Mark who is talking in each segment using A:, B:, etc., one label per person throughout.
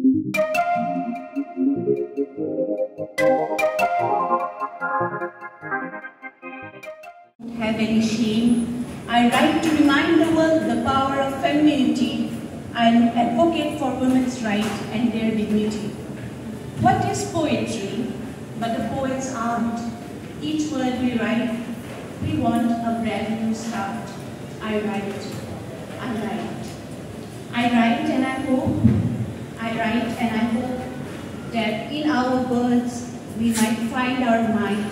A: Have any shame. I write to remind the world the power of femininity and advocate for women's rights and their dignity. What is poetry but the poet's art? Each word we write, we want a brand new start. I write, I write. I write and I hope, I write and I hope that in our words we might find our mind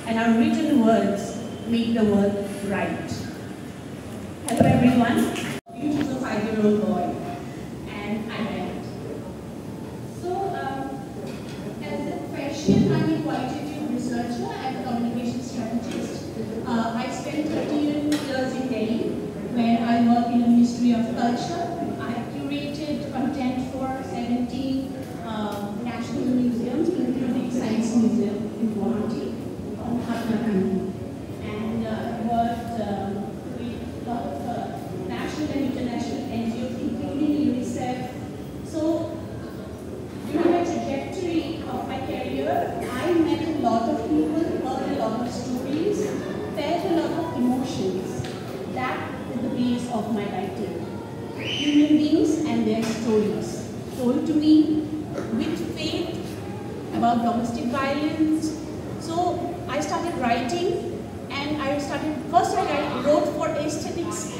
A: and our written words make the world right. Hello everyone. You choose a 5-year-old boy and I write. So as a fashion and qualitative researcher and communication strategist, I spent 13 years in Delhi where I work in the Ministry of Culture. I have curated content for 17 national museums, including Science Museum in Guwahati on Uttarakhand. And worked with a lot of national and international NGOs, including UNICEF. So during my trajectory of my career, I met a lot of people, heard a lot of stories, felt a lot of emotions. That is the base of my writing. Human beings and their stories told to me with faith about domestic violence. So I started writing, and I started, first I wrote for aesthetics,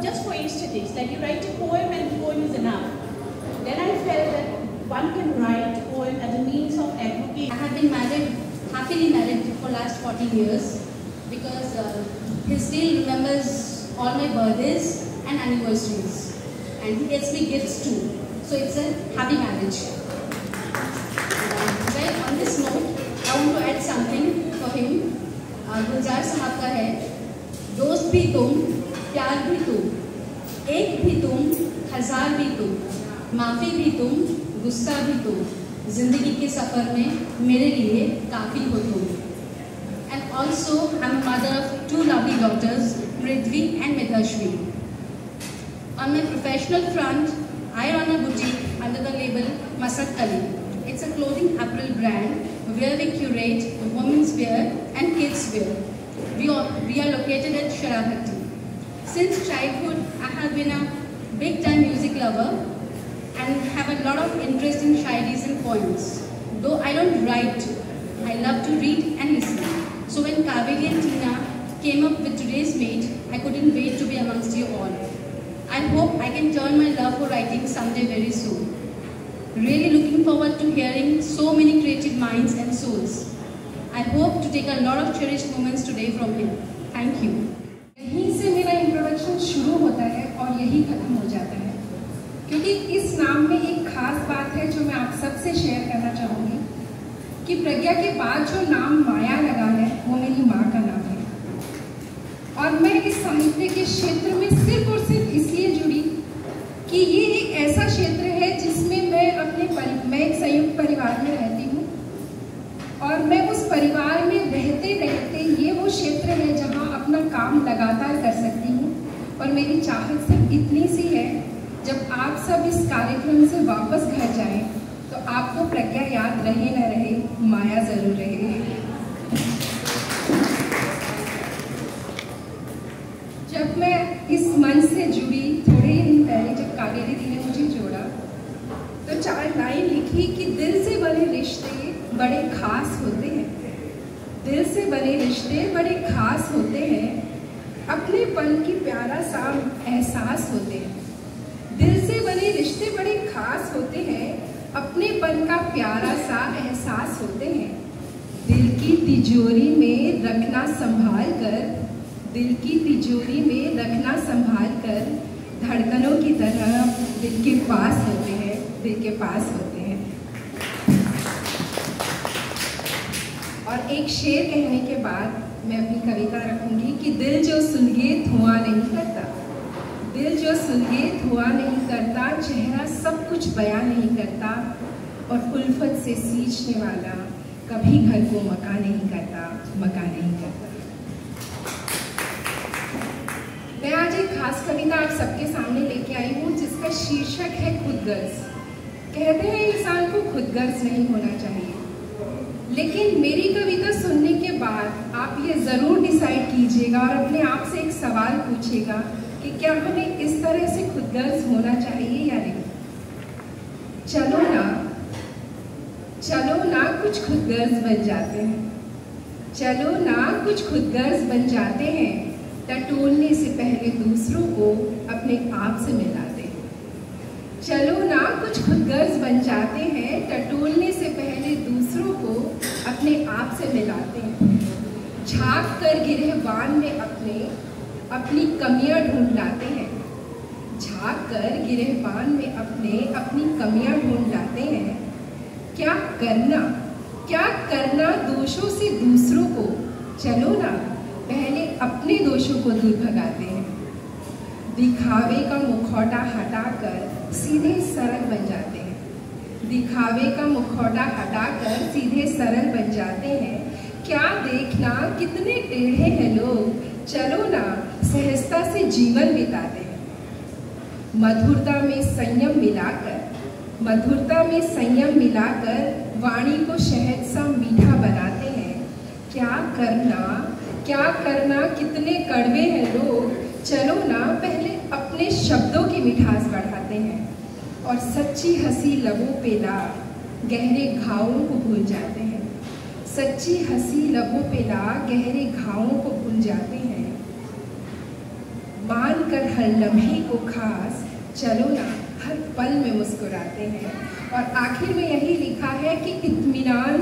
A: just for aesthetics, like you write a poem and the poem is enough. Then I felt that one can write a poem as a means of advocacy.
B: I have been married, happily married for last 40 years because he still remembers all my birthdays and anniversaries, and he gets me gifts too. So it's a happy marriage. Well, on this note, I want to add something for him. गुलजार साहब का है, दोस्त भी तुम, प्यार भी तुम, एक भी तुम, हजार भी तुम, माफी भी तुम, गुस्सा भी तुम, जिंदगी के सफर में मेरे लिए काफी हो तुम. And also, I'm a mother of 2 lovely daughters, Mridvi and Medhashvi. On my professional front, I run a boutique under the label Masak Kali. It's a clothing apparel brand where we curate women's wear and kids wear. We are located at Sharavati. Since childhood, I have been a big-time music lover and have a lot of interest in shairis and poems. Though I don't write, I love to read and listen. So when Kaveri and Tina came up with today's mate, I couldn't wait to be amongst you all. I hope I can turn my love for writing someday very soon. Really looking forward to hearing so many creative minds and souls. I hope to take a lot of cherished moments today from him. Thank you.
C: यहीं से मेरा introduction शुरू होता है और यही खत्म हो जाता है, क्योंकि इस नाम में एक खास बात है जो मैं आप सबसे शेयर करना चाहूँगी कि प्रज्ञा के बाद जो नाम माया लगा है वो मेरी माँ का नाम है. और मैं इस साहित्य के क्षेत्र में सिर्फ और सिर्फ इसलिए जुड़ी कि ये एक ऐसा क्षेत्र है जिसमें मैं एक संयुक्त परिवार में रहती हूँ और मैं उस परिवार में रहते रहते ये वो क्षेत्र है जहाँ अपना काम लगातार कर सकती हूँ. और मेरी चाहत सिर्फ इतनी सी है, जब आप सब इस कार्यक्रम से वापस घर जाएं तो आपको प्रज्ञा याद रहे न रहे, माया जरूर रहे. जब मैं इस मंच से जुड़ी थोड़े ही दिन पहले, जब कावेरी दी ने मुझे जोड़ा तो 4 लाइन लिखी कि दिल से बने रिश्ते बड़े खास होते हैं, दिल से बने रिश्ते बड़े खास होते हैं, अपने पन की प्यारा सा एहसास होते हैं. दिल से बने रिश्ते बड़े खास होते हैं, अपने पन का प्यारा सा एहसास होते हैं. दिल की तिजोरी में रखना संभाल कर, दिल की तिजोरी में रखना संभाल कर, धड़कनों की तरह दिल के पास होते हैं, दिल के पास होते हैं. और एक शेर कहने के बाद मैं अपनी कविता रखूंगी कि दिल जो सुलगे धुआं नहीं करता, दिल जो सुलगे धुआं नहीं करता, चेहरा सब कुछ बयां नहीं करता, और उल्फत से सींचने वाला कभी घर को मका नहीं करता, मका नहीं करता. मैं आज एक खास कविता आप सबके सामने लेके आई हूँ जिसका शीर्षक है खुद गर्ज. कहते हैं इंसान को खुदगर्ज नहीं होना चाहिए, लेकिन मेरी कविता सुनने के बाद आप ये ज़रूर डिसाइड कीजिएगा और अपने आप से एक सवाल पूछिएगा कि क्या हमें इस तरह से खुदगर्ज होना चाहिए या नहीं। चलो ना कुछ खुदगर्ज बन जाते हैं, चलो ना कुछ खुदगर्ज बन जाते हैं, टटोलने से पहले दूसरों को अपने आप से मिलाते हैं। चलो ना कुछ खुदगर्ज बन जाते हैं, टटोलने से पहले दूसरों को अपने आप से मिलाते हैं। झांक कर गिरहबान में अपनी कमियां ढूंढ लाते हैं, झांक कर गिरहबान में अपनी कमियां ढूंढ लाते हैं। क्या करना दोषों से दूसरों को, चलो ना पहले अपने दोषों को दूर भगाते हैं। दिखावे का मुखौटा हटाकर सीधे सरल बन जाते हैं, दिखावे का मुखौटा हटाकर सीधे सरल बन जाते हैं। क्या देखना कितने टेढ़े हैं लोग, चलो ना सहजता से जीवन बिताते हैं। मधुरता में संयम मिलाकर वाणी को शहद सा मीठा बनाते हैं। क्या करना कितने कड़वे हैं लोग, चलो ना पहले अपने शब्दों की मिठास बढ़ाते हैं। और सच्ची हंसी लबों पे ला गहरे घावों को भूल जाते हैं, सच्ची हंसी लबों पे ला गहरे घावों को भूल जाते हैं। मान कर हर लम्हे को खास, चलो ना हर पल में मुस्कुराते हैं। और आखिर में यही लिखा है कि इत्मीनान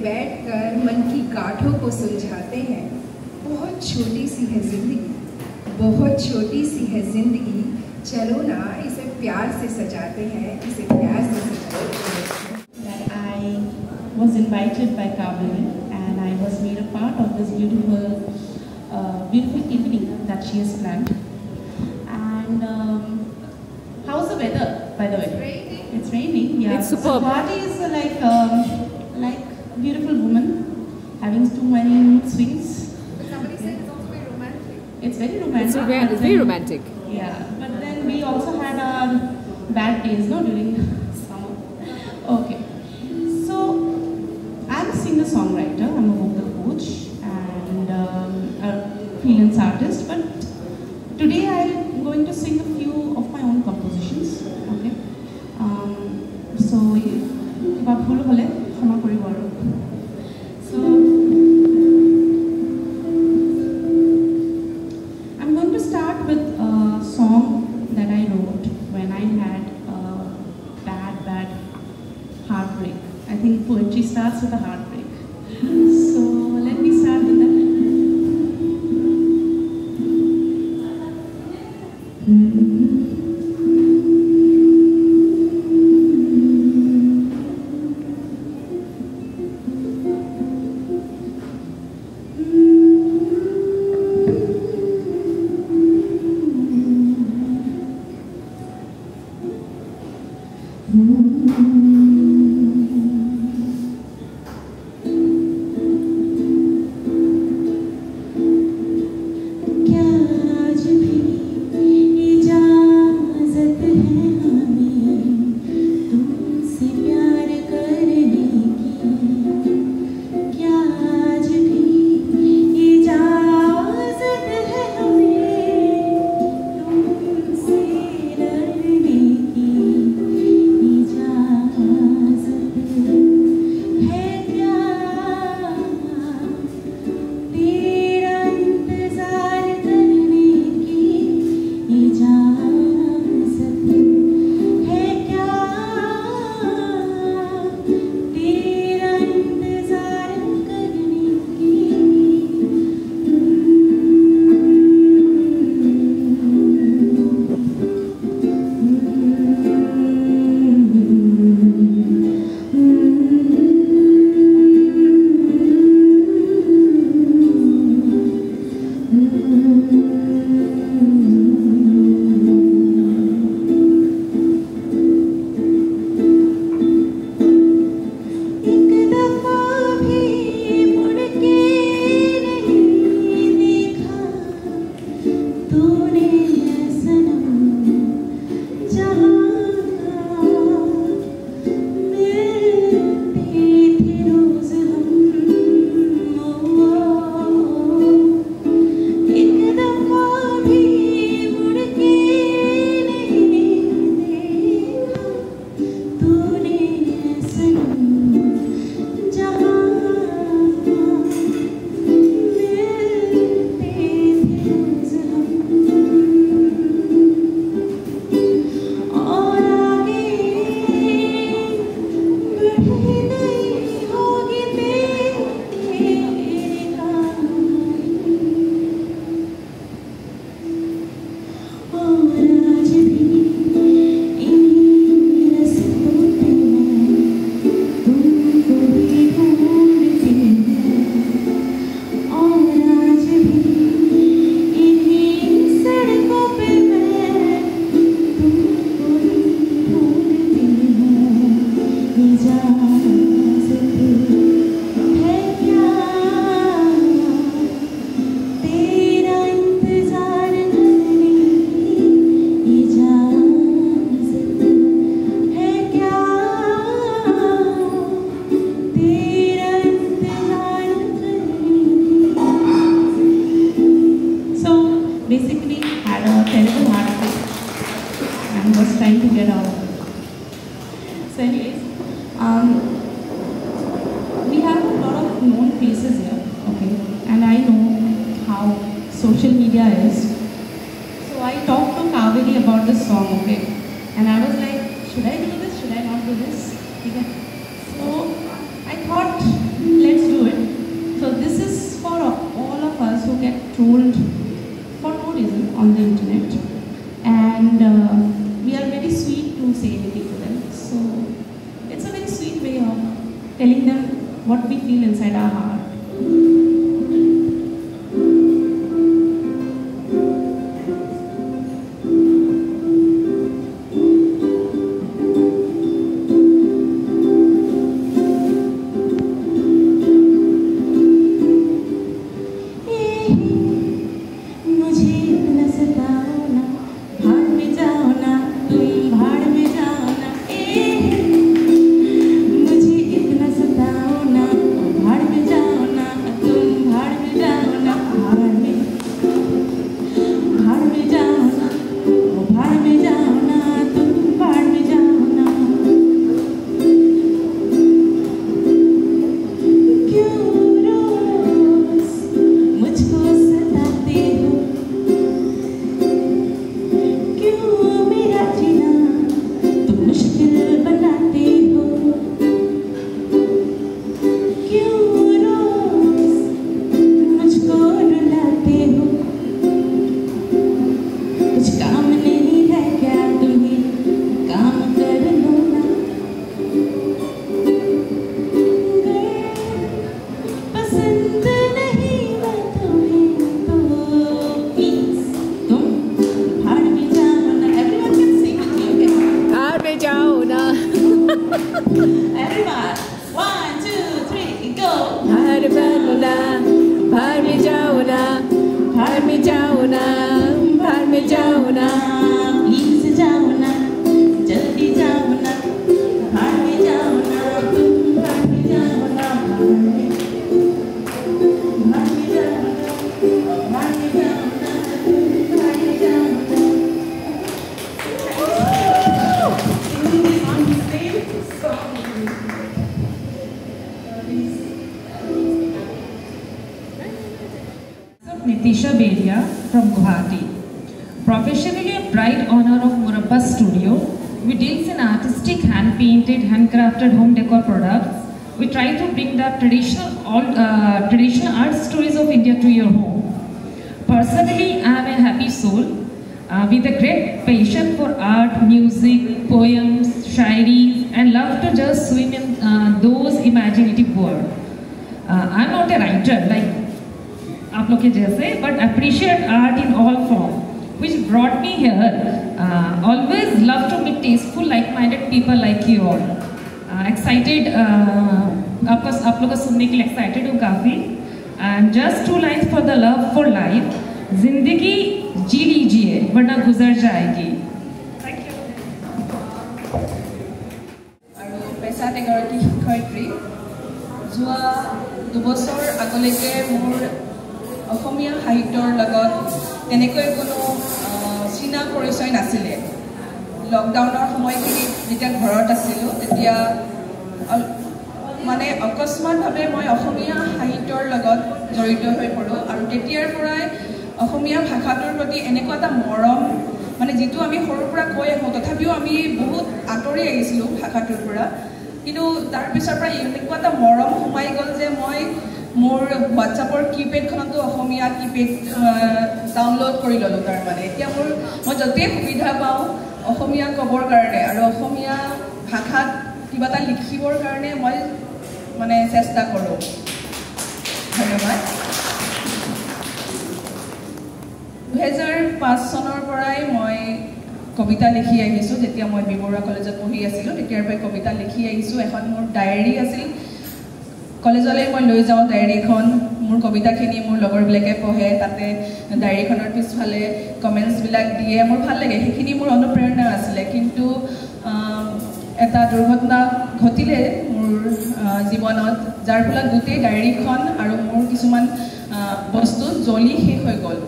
C: बैठकर मन की गांठों को सुलझाते हैं। बहुत छोटी सी है जिंदगी, चलो ना इसे प्यार से सजाते हैं,
D: That I was invited by Kaveri and I was made a part of this beautiful evening that she has planned. And how's the weather, by the way?
C: Raining.
D: It's raining. Yeah.
E: It's superb.
D: So Bharti is like a beautiful woman having too many mood swings.
C: But somebody said it's also very romantic.
D: It's very romantic.
E: It's very romantic.
D: Yeah, but then we also had our bad days, no, during summer. Okay, so I'm a singer-songwriter. I'm a vocal coach and a freelance artist. But today I'm going to sing a few of my own compositions. Okay, so kiba bhul hole khama koribo aru. So I'm going to start with a song that I wrote when I had a bad heartbreak. I think poetry starts with a heartbreak. So let me start with that. क्या आज भी ये जान terrible heartbreak and was trying to get out of it. So anyways, we have a lot of known faces here, okay, and I know how social media is. So I talked to Kaveri about this song, okay, and I was like, should I do this, should I not do this? Okay. So I thought, let's do it. So this is for all of us who get trolled for no reason on the internet, and we are very sweet to say anything to them. So it's a very sweet way of telling them what we feel inside our heart. Everyone, 1, 2, 3, go!
E: भार में जाओ ना, भार में जाओ ना, भार में जाओ ना,
D: प्लीज जाओ ना, जल्दी जाओ ना, भार में जाओ ना, तुम भार में जाओ ना, भार में जाओ ना, भार में जाओ ना, तुम भार में जाओ ना. Singing on the same song.
F: Nitisha Beria from Guwahati. Professionally a proud owner of Murabba Studio, we deal in artistic, hand-painted, handcrafted home decor products. We try to bring the traditional art stories of India to your home. Personally, I am a happy soul with a great passion for art, music, poems, shairis, and love to just swim in those imaginative worlds. I am not a writer like आप लोग के जैसे, but appreciate art in all form, which brought me here. Always love to meet tasteful, like-minded people like you all. Excited, आप लोग को सुनने के लिए excited हूँ काफी. And just 2 lines for the love for life. जिंदगी जी लीजिए, वरना गुजर जाएगी. Thank you.
G: আৰু পেছাত এগৰাকী শিক্ষয়িত্ৰী. যোৱা 2 বছৰ আগলৈকে মোৰ অসমীয়া সাহিত্যৰ লগত তেনেকৈ কোনো চিনা পৰিচয় নাছিলে. লকডাউনৰ সময়খিনিত যেতিয়া ঘৰত আছিলোঁ তেতিয়া মানে অকস্মাতভাৱে মই অসমীয়া সাহিত্যৰ লগত জড়িত হৈ পৰোঁ আৰু তেতিয়াৰ পৰাই অসমীয়া ভাষাটোৰ প্ৰতি এনেকুৱা এটা মৰম, মানে যিটো আমি সৰুৰ পৰা কৈ আহোঁ তথাপিও আমি বহুত আঁতৰি আহিছিলোঁ ভাষাটোৰ পৰা, কিন্তু তাৰপিছৰ পৰা এনেকুৱা এটা মৰম সোমাই গ'ল যে মই মোৰ হোৱাটছআপৰ কিপেডখনতো অসমীয়া কিপেড ডাউনলোড কৰি ল'লোঁ. তাৰমানে এতিয়া মই য'তেই সুবিধা পাওঁ অসমীয়া ক'বৰ কাৰণে আৰু অসমীয়া ভাষাত কিবা এটা লিখিবৰ কাৰণে মই মানে চেষ্টা কৰোঁ. ধন্যবাদ. 2005 চনৰ পৰাই মই কবিতা লিখি আহিছোঁ. যেতিয়া মই বিবৰুৱা কলেজত পঢ়ি আছিলোঁ তেতিয়াৰ পৰাই কবিতা লিখি আহিছোঁ. এখন মোৰ ডায়েৰী আছিল, কলেজলৈ মই লৈ যাওঁ ডায়েৰীখন, মোৰ কবিতাখিনি মোৰ লগৰবিলাকে পঢ়ে, তাতে ডায়েৰীখনৰ পিছফালে কমেণ্টছবিলাক দিয়ে, মোৰ ভাল লাগে, সেইখিনি মোৰ অনুপ্ৰেৰণা আছিলে. কিন্তু এটা দুৰ্ঘটনা ঘটিলে মোৰ জীৱনত, যাৰ ফলত গোটেই ডায়েৰীখন আৰু মোৰ কিছুমান বস্তু জ্বলি শেষ হৈ গ'ল.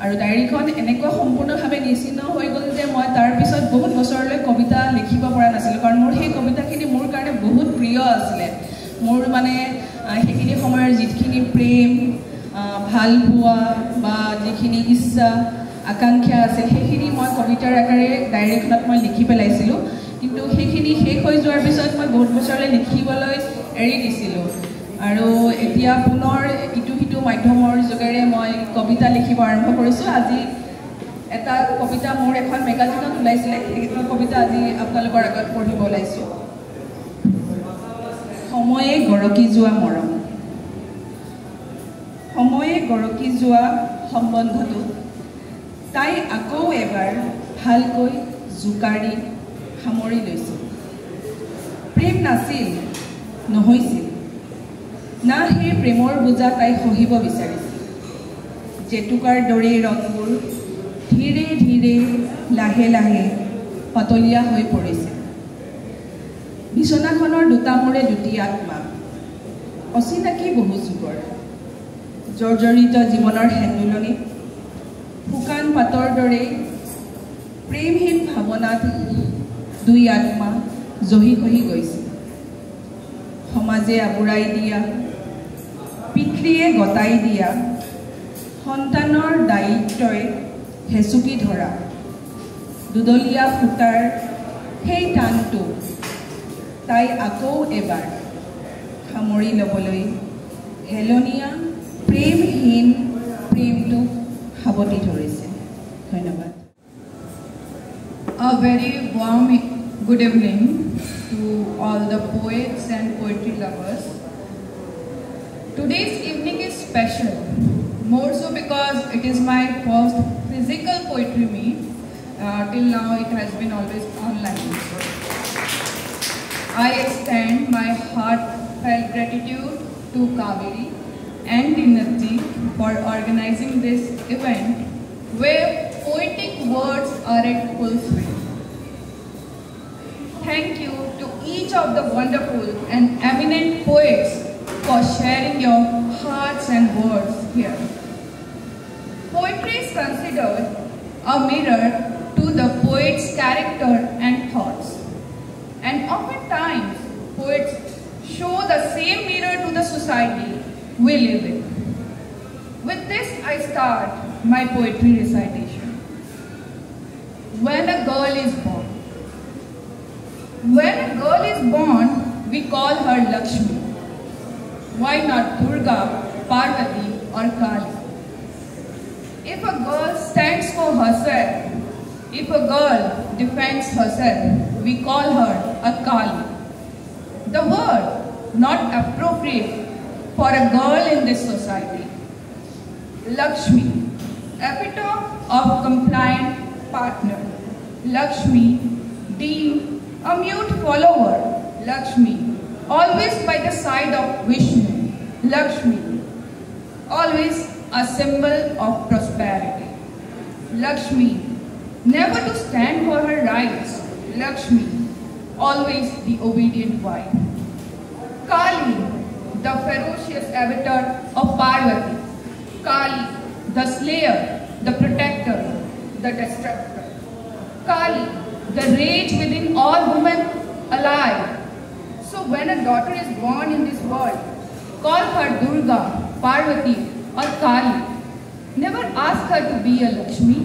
G: আৰু ডায়েৰীখন এনেকুৱা সম্পূৰ্ণভাৱে নিচিন্ন হৈ গ'ল যে মই তাৰ পিছত বহুত বছৰলৈ কবিতা লিখিব পৰা নাছিলোঁ, কাৰণ মোৰ সেই কবিতাখিনি মোৰ কাৰণে বহুত প্ৰিয় আছিলে। মোৰ মানে সেইখিনি সময়ৰ যিখিনি প্ৰেম, ভাল পোৱা বা যিখিনি ইচ্ছা আকাংক্ষা আছিল সেইখিনি মই কবিতাৰ আকাৰে ডায়েৰীখনত মই লিখি পেলাইছিলোঁ। কিন্তু সেইখিনি শেষ হৈ যোৱাৰ পিছত মই বহুত বছৰলৈ লিখিবলৈ এৰি দিছিলোঁ আৰু এতিয়া পুনৰ ইটো সিটো মাধ্যমৰ যোগেৰে মই কবিতা লিখিব আৰম্ভ কৰিছোঁ। আজি এটা কবিতা মোৰ এখন মেগাজিনত ওলাইছিলে, সেইখন কবিতা আজি আপোনালোকৰ আগত পঢ়িব ওলাইছোঁ। সময়ে গৰকি যোৱা মৰম। সময়ে গৰকি যোৱা সম্বন্ধটো তাই আকৌ এবাৰ ভালকৈ জোকাৰি সামৰি লৈছিল। প্ৰেম নাছিল, নহৈছিল না, সেই প্ৰেমৰ বোজা তাই সহিব বিচাৰিছিল। জেতুকাৰ দৰেই ৰংবোৰ ধীৰে ধীৰে লাহে লাহে পাতলীয়া হৈ পৰিছিল। বিচনাখনৰ দুটা মূৰে দুটি আত্মা, অচিনাকি বহু যুগৰ জৰ্জৰিত জীৱনৰ হেন্দোলনি, শুকান পাতৰ দৰে প্ৰেমহীন ভাৱনাত দুই আত্মা জহি খহি গৈছিল। সমাজে আবুৰাই দিয়া, পিতৃয়ে গতাই দিয়া, সন্তানৰ দায়িত্বই হেঁচুকি ধৰা দুদলীয়া সূতাৰ সেই টানটো তাই আকৌ এবাৰ সামৰি ল'বলৈ হেলনীয়া প্ৰেমহীন প্ৰেমটোক সাৱটি ধৰিছে। ধন্যবাদ।
H: A very warm good evening to all the poets and poetry lovers. Today's evening is special, more so because it is my first physical poetry meet. Till now it has been always online. I extend my heartfelt gratitude to Kaveri and Dinatji for organizing this event where poetic words are at full swing. Thank you to each of the wonderful and eminent poets for sharing your hearts and words here. Poetry is considered a mirror to the poet's character and thoughts. And oftentimes, poets show the same mirror to the society we live in. With this, I start my poetry recitation. When a girl is born. When a girl is born, we call her Lakshmi. Why not Durga, Parvati or Kali? If a girl stands for herself, if a girl defends herself, we call her a Kali. The word not appropriate for a girl in this society. Lakshmi, epitome of compliant partner. Lakshmi, deemed a mute follower. Lakshmi, always by the side of Vishnu. Lakshmi, always a symbol of prosperity. Lakshmi, never to stand for her rights. Lakshmi, always the obedient wife. Kali, the ferocious avatar of Parvati. Kali, the slayer, the protector, the destructor. Kali, the rage within all women alive. So when a daughter is born in this world, call her Durga, Parvati or Kali. Never ask her to be a Lakshmi.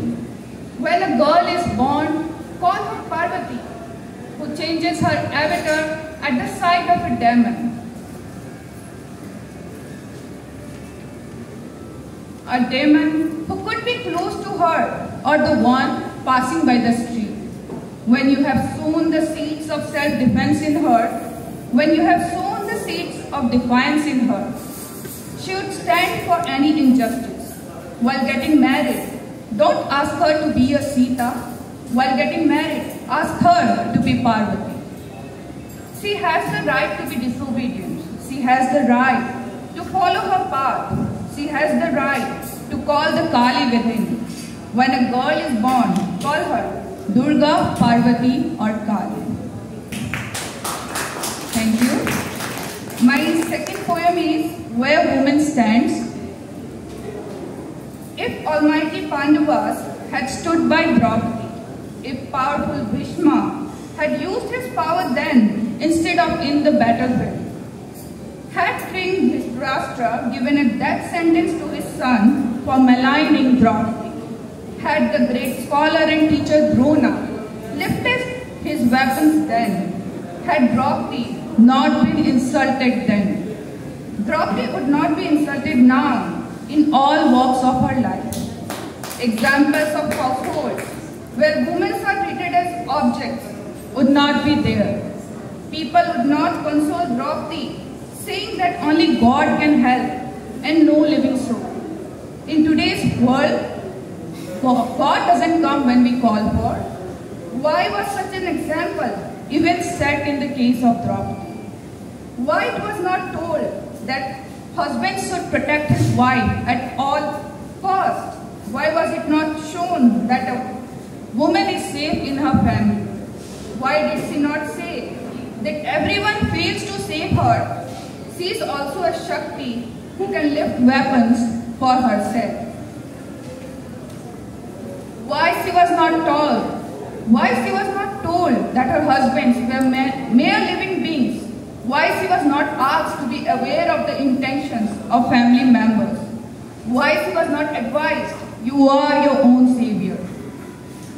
H: When a girl is born, call her Parvati, who changes her avatar at the sight of a demon. A demon who could be close to her or the one passing by the street. When you have sown the seeds of self-defense in her, when you have sown the seeds of defiance in her, she would stand for any injustice. While getting married, don't ask her to be a Sita. While getting married, ask her to be Parvati. She has the right to be disobedient. She has the right to follow her path. She has the right to call the Kali within. When a girl is born, call her Durga, Parvati or Kali. Thank you. My second poem is Where Woman Stands. If if almighty Pandavas had stood by Draupadi, if powerful Bhishma had used his power then instead of in the battlefield, had King Dhritarashtra given a death sentence to his son for maligning Draupadi, had the great scholar and teacher Drona lifted his weapons then, had Draupadi not been insulted then, Draupadi would not be insulted now in all walks of her life. Examples of households where women are treated as objects would not be there. People would not console Draupadi, saying that only God can help and no living soul. In today's world, God doesn't come when we call for. Why was such an example even set in the case of Draupadi? Why it was not told that husband should protect his wife at all costs? Why was it not shown that a woman is safe in her family? Why did she not say that everyone fails to save her? She is also a Shakti who can lift weapons for herself. Why she was not told? Why she was not told that her husbands were mere living beings? Why she was not asked to be aware of the intentions of family members? Why she was not advised, you are your own savior?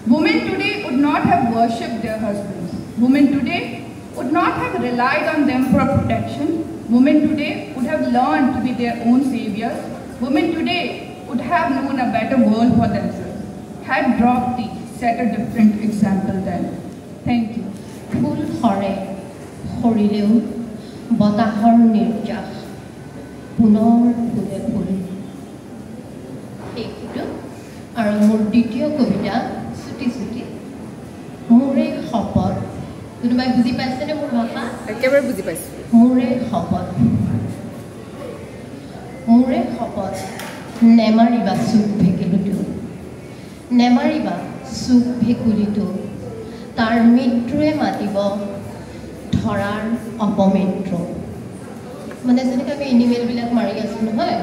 H: Women today would not have worshipped their husbands. Women today would not have relied on them for protection. Women today would have learned to be their own saviors. Women today would have known a better world for themselves. Had Draupadi set a different example then. Thank you.
I: Full hore, horileu, botahor nirjah, punor phule phule. Ekito, aru mor ditiyo kobita, suti suti. More hopot. কোনোবাই বুজি পাইছে নে মোৰ ভাষা একেবাৰে বুজি পাইছে মোৰে শপত নেমাৰিবা সুখ ভেকুলিটো নেমাৰিবা সুখ ভেকুলিটো তাৰ মিত্ৰুৱে মাতিব ধৰাৰ অপমিত্ৰ মানে যেনেকৈ আমি এনিমেলবিলাক মাৰি আছোঁ নহয়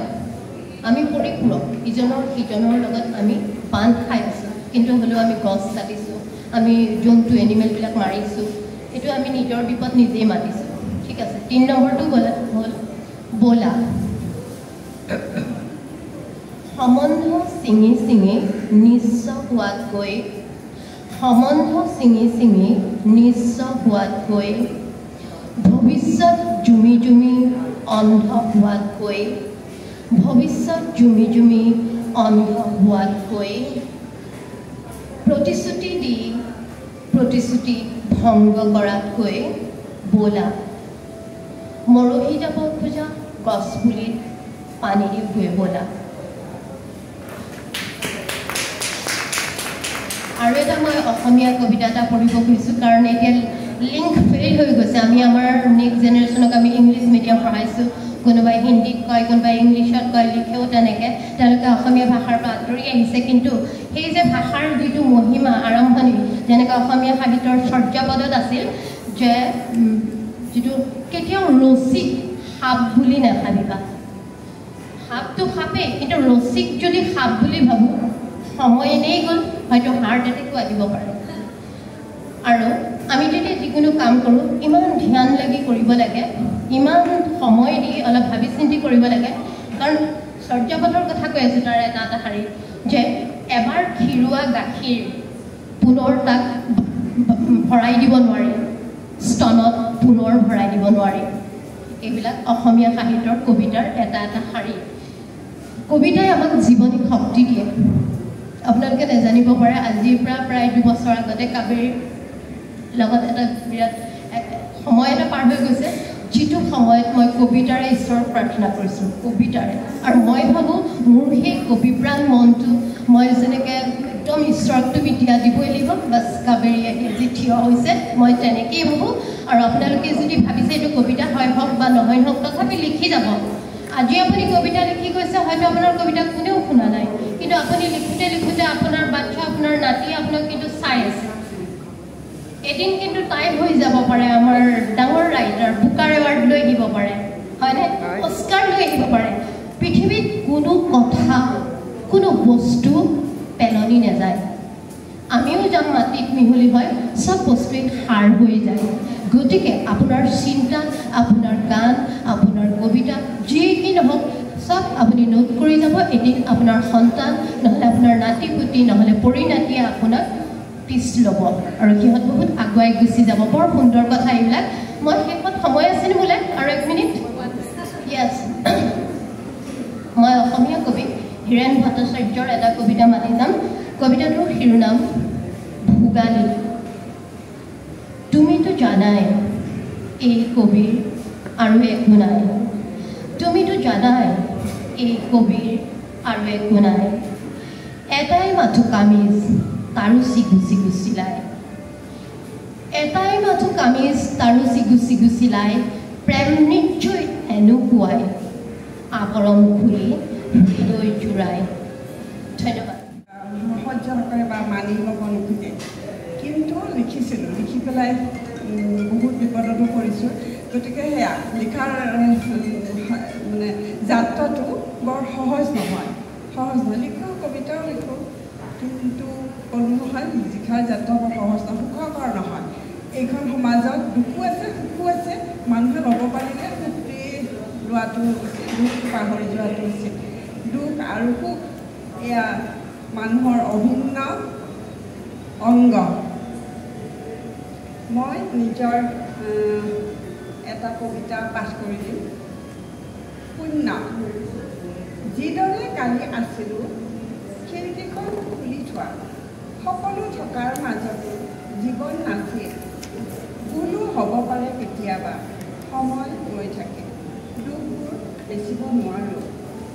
I: আমি পৰিপূৰক ইজনৰ সিজনৰ লগত আমি বান্ধ খাই আছোঁ কিন্তু হ'লেও আমি গছ কাটিছোঁ আমি জন্তু এনিমেলবিলাক মাৰিছোঁ এইটো আমি নিজৰ বিপদ নিজেই মাতিছোঁ ঠিক আছে 3 নম্বৰটো হ'ল বোলা সম্বন্ধ চিঙি চিঙি নিশ্চ হোৱাতকৈ সম্বন্ধ চিঙি চিঙি নিশ্চ হোৱাতকৈ ভৱিষ্যত জুমি জুমি অন্ধ হোৱাতকৈ ভৱিষ্যত জুমি জুমি অন্ধ হোৱাতকৈ প্ৰতিশ্ৰুতি দি প্ৰতিশ্ৰুতি ভংগ কৰাতকৈ বোলা মৰহি যাব খোজা গছপুলিত পানী দি ভুৱে বোলা আৰু এটা মই অসমীয়া কবিতা এটা পঢ়িব খুজিছোঁ কাৰণ এতিয়া লিংক ফেইল হৈ গৈছে আমি আমাৰ নেক্সট জেনেৰেশ্যনক আমি ইংলিছ মিডিয়াম পঢ়াইছোঁ কোনোবাই হিন্দীত কয় কোনোবাই ইংলিছত কয় লিখেও তেনেকৈ তেওঁলোকে অসমীয়া ভাষাৰ পৰা আঁতৰি আহিছে কিন্তু সেই যে ভাষাৰ যিটো মহিমা আৰম্ভণি যেনেকৈ অসমীয়া সাহিত্যৰ চৰ্যাপদত আছিল যে যিটো কেতিয়াও ৰচিক সাপ বুলি নাভাবিবা সাপটো সাপেই কিন্তু ৰচিক যদি সাপ বুলি ভাবোঁ সময় এনেই গ'ল হয়তো হাৰ্ট এটেকো আহিব পাৰে আৰু আমি যদি যিকোনো কাম কৰোঁ ইমান ধ্যান লাগি কৰিব লাগে ইমান সময় দি অলপ ভাবি চিন্তি কৰিব লাগে কাৰণ চৰ্যাপদৰ কথা কৈ আছোঁ তাৰ এটা এটা শাৰী যে এবাৰ খিৰুৱা গাখীৰ পুনৰ তাক ভৰাই দিব নোৱাৰি স্তনত পুনৰ ভৰাই দিব নোৱাৰি এইবিলাক অসমীয়া সাহিত্যৰ কবিতাৰ এটা এটা শাৰী কবিতাই আমাক জীৱনী শক্তি দিয়ে আপোনালোকে নেজানিব পাৰে আজিৰ পৰা প্ৰায় 2 বছৰ আগতে কাবেৰীৰ লগত এটা বিৰাট সময় এটা পাৰ হৈ গৈছে যিটো সময়ত মই কবিতাৰে ঈশ্বৰক প্ৰাৰ্থনা কৰিছোঁ কবিতাৰে আৰু মই ভাবোঁ মোৰ সেই কবিপ্ৰাণ মনটো মই যেনেকৈ একদম ঈশ্বৰকটো বিদ্যা দিবই লাগিব বাছ কাবেৰী আহি যি থিয় হৈছে মই তেনেকৈয়ে ভাবোঁ আৰু আপোনালোকে যদি ভাবিছে এইটো কবিতা হয় হওক বা নহয় হওক তথাপি লিখি যাব আজি আপুনি কবিতা লিখি গৈছে হয়তো আপোনাৰ কবিতা কোনেও শুনা নাই কিন্তু আপুনি লিখোঁতে লিখোঁতে আপোনাৰ বাচ্চা আপোনাৰ নাতি আপোনাক কিন্তু চাই আছে এদিন কিন্তু টাইম হৈ যাব পাৰে আমাৰ ডাঙৰ ৰাইটাৰ বুকাৰ এৱাৰ্ড লৈ দিব পাৰে হয়নে অস্কাৰ লৈ আহিব পাৰে পৃথিৱীত কোনো কথা কোনো বস্তু পেলনি নাযায় আমিও যাম মাটিত মিহলি হয় সব বস্তুৱে সাৰ হৈ যায় গতিকে আপোনাৰ চিন্তা আপোনাৰ গান আপোনাৰ কবিতা যি কি নহওক সব আপুনি নোট কৰি যাব এদিন আপোনাৰ সন্তান নহলে আপোনাৰ নাতি পুতি নহলে পৰিণাতিয়ে আপোনাক পিছ ল'ব আৰু সিহঁত বহুত আগুৱাই গুচি যাব বৰ সুন্দৰ কথা এইবিলাক মই শেষত সময় আছে নি বোলে আৰু 1 মিনিট ইয়েছ মই অসমীয়া কবি হীৰেণ ভট্টাচাৰ্যৰ এটা কবিতা মাতি যাম কবিতাটোৰ শিৰোনাম ভোগালী তুমিতো জানাই এই কবিৰ আৰু একো নাই তুমিতো জানাই এই কবিৰ আৰু একো নাই এটাই মাথো কামিজ তাৰো চিগু চিগু চিলাই এটাই মাথো কামিজ তাৰো চিগু চিগু চিলাই প্ৰেম নিশ্চয় এনেকুৱাই আবৰণ খুলি হৃদয় জোৰাই ধন্যবাদ
J: সহ্য নকৰে বা মানি ল'ব নোখোজে কিন্তু লিখিছিলোঁ লিখি পেলাই বহুত বিপদতো পৰিছোঁ গতিকে সেয়া লিখাৰ মানে যাত্ৰাটো বৰ সহজ নহয় লিখোঁ কবিতাও লিখোঁ কিন্তু ক'লো নহয় লিখাৰ যাত্ৰা বৰ সহজ নহয় সুখকৰ নহয় এইখন সমাজত দুখো আছে সুখো আছে মানুহে ল'ব পাৰিলে সুখী লোৱাটো দুখ পাহৰি যোৱাটো উচিত দুখ আৰু সুখ এয়া মানুহৰ অভিন্ন অংগ মই নিজৰ এটা কবিতা পাঠ কৰি দিম শূন্য যিদৰে কালি আছিলোঁ খিৰিকীখন খুলি থোৱা সকলো থকাৰ মাজতো জীৱন নাছিল ভুলো হ'ব পাৰে কেতিয়াবা সময় গৈ থাকে দুখবোৰ বেচিব নোৱাৰোঁ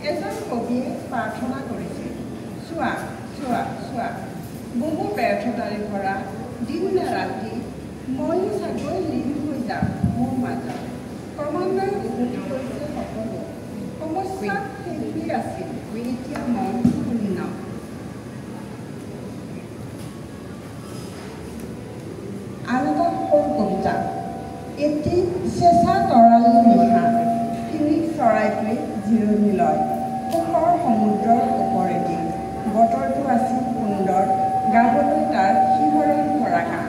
J: এজন কবিয়ে প্ৰাৰ্থনা কৰিছিল চোৱা চোৱা চোৱা বহু ব্যৰ্থতাৰে ভৰা দিন নে ৰাতি ময়ো চাগৈ লীন হৈ যাম মোৰ মাজত ক্ৰমান্বয়ে উভতি গৈছে সকলো সমস্যা সেইটোৱেই আছিল এতিয়া মন শূন্য আন এটা সৰু কবিতা এটি চেঁচা তৰালি নিশা ফিৰিক চৰাইটোৱে জিৰণি লয় সুখৰ সমুদ্ৰৰ ওপৰেদি বতৰটো আছিল সুন্দৰ গাবলৈ তাৰ শিহৰণ ভৰা গান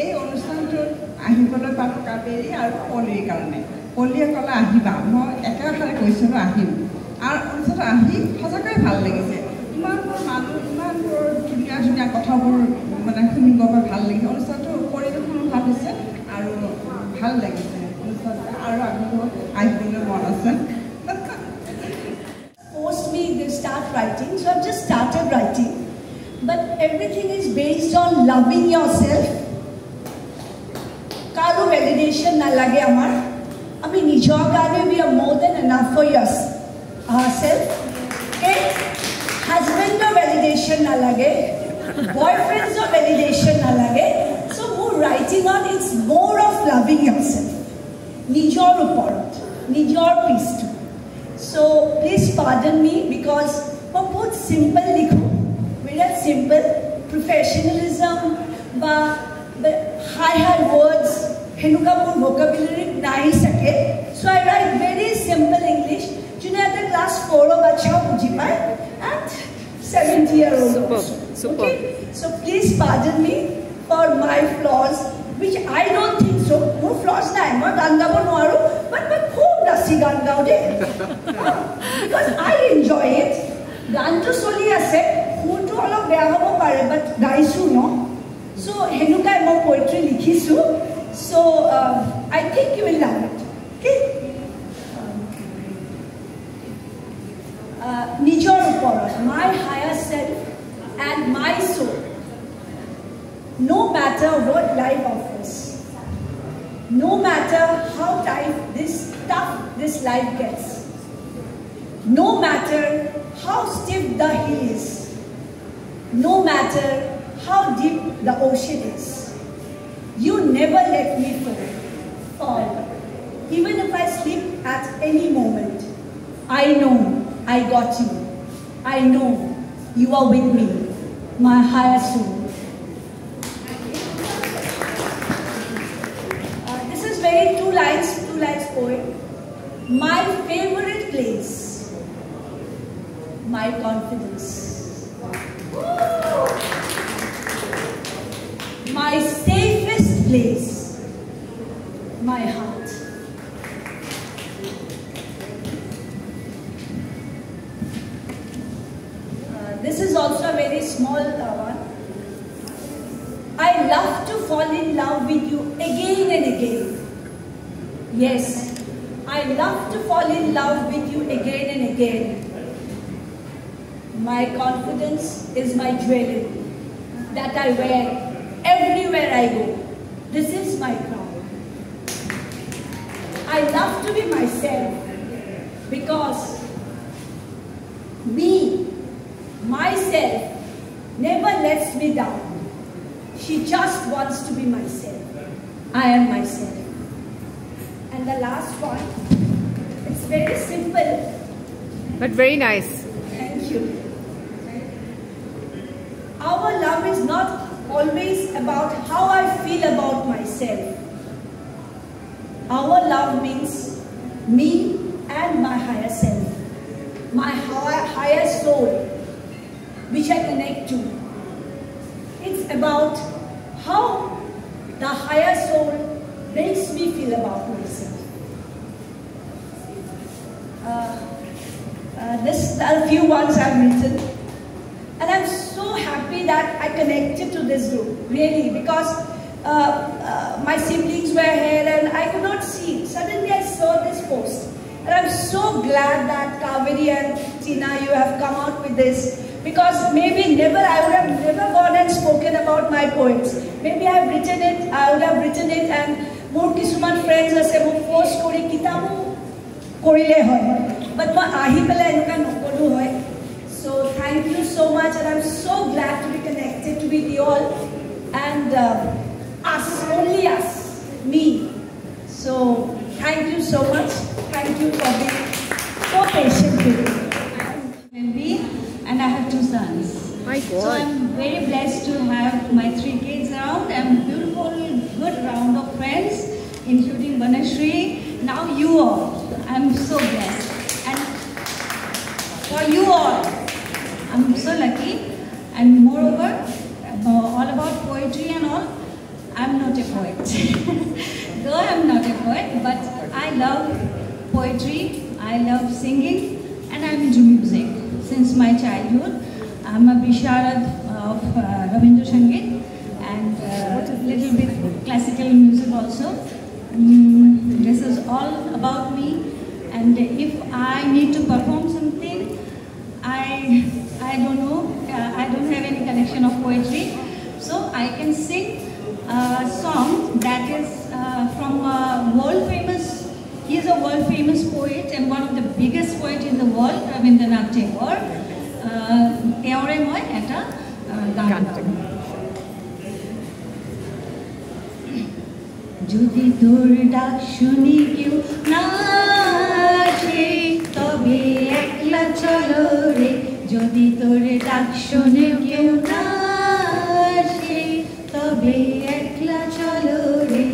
J: এই অনুষ্ঠানটোত আহিবলৈ পালোঁ কাবেৰী আৰু পলীৰ কাৰণে পলীয়ে ক'লে আহিবা মই একেষাৰে কৈছিলোঁ আহিম আৰু অনুষ্ঠানত আহি সঁচাকৈ ভাল লাগিছে ইমানবোৰ মানুহ ইমানবোৰ ধুনীয়া ধুনীয়া কথাবোৰ মানে শুনিব পাই ভাল লাগিছে অনুষ্ঠানটোৰ পৰিৱেশনো ভাল হৈছে আৰু ভাল লাগিছে অনুষ্ঠানটো আৰু আগলৈ আহিবলৈ মন আছে
A: Forced me to start writing, so I've just started writing. But everything is based on loving yourself. Karo validation na lage amar. Ami nijor kare we are more than enough for ourselves. Okay? Husband no validation na lage. Boyfriends no validation na lage. So more writing on it's more of loving yourself. Nijor uporot, nijor peace. So please pardon me because I put simple likho, very simple professionalism, but high words, henuka pur vocabulary nahi sake. So I write very simple English. June at the class 4 of bacha puji pai at 70-year-old. Super. Okay? So please pardon me for my flaws, which I don't think so. More flaws na hai, more gan gabo noaru, but khub nasi gan gao de. Because I enjoy it. Gan to soli ase, who to all of beha hobo pare, but gaisu no. So henukai mo poetry likhisu. So I think you will love it. Okay? Nijor uporot, my higher self and my soul. No matter what life offers, no matter how tough this life gets, no matter how stiff the hill is, no matter how deep the ocean is, you never let me fall. Even if I slip at any moment, I know I got you. I know you are with me, my higher soul. Two lines poem. My favorite place, my confidence. My safest place, my heart. This is also a very small one. I love to fall in love with you again and again. Yes, I love to fall in love with you again and again. My confidence is my jewelry that I wear everywhere I go. This is my crown. I love to be myself because myself never lets me down. She just wants to be myself. I am myself. And the last one, it's very simple.
E: But very nice.
A: Thank you. Our love is not always about how I feel about myself. Our love means me and my higher self, my higher soul, which I connect to. It's about how the higher soul makes me feel about myself. This are a few ones I've written. And I'm so happy that I connected to this group, really, because my siblings were here and I could not see. Suddenly I saw this post. And I'm so glad that Kaveri and Tina, you have come out with this. Because maybe I would have never gone and spoken about my poems. Maybe I would have written it and more kisuman friends ase mo post kori kitabu korile hoy. But ma ahi pela enuka nokoru hoy. So thank you so much, and I'm so glad to be connected with you all. And us, only us, me. So thank you so much. Thank you for being so patient with me. And I have 2 sons.
E: My God.
A: So I'm very blessed to have my 3 kids around and beautiful, good round of friends, including Banashri. Now you all. I'm so blessed. And for you all, I'm so lucky. And moreover, all about poetry and all, I'm not a poet. Though I'm not a poet, but I love poetry, I love singing, and I'm into music. Since my childhood, I'm a Bisharad of Rabindra Sangeet and a little bit classical music also. This is all about me, and if I need to perform something, I don't know, I don't have any connection of poetry, so I can sing a song that is from a world famous. He is a world famous poet and one of the biggest poets in the world, Rabindranath Tagore. Teore moi eta gan Jodi tor dak shuni keu na ashe tobe ekla cholo re. Jodi tor dak shuni keu na ashe tobe ekla cholo re.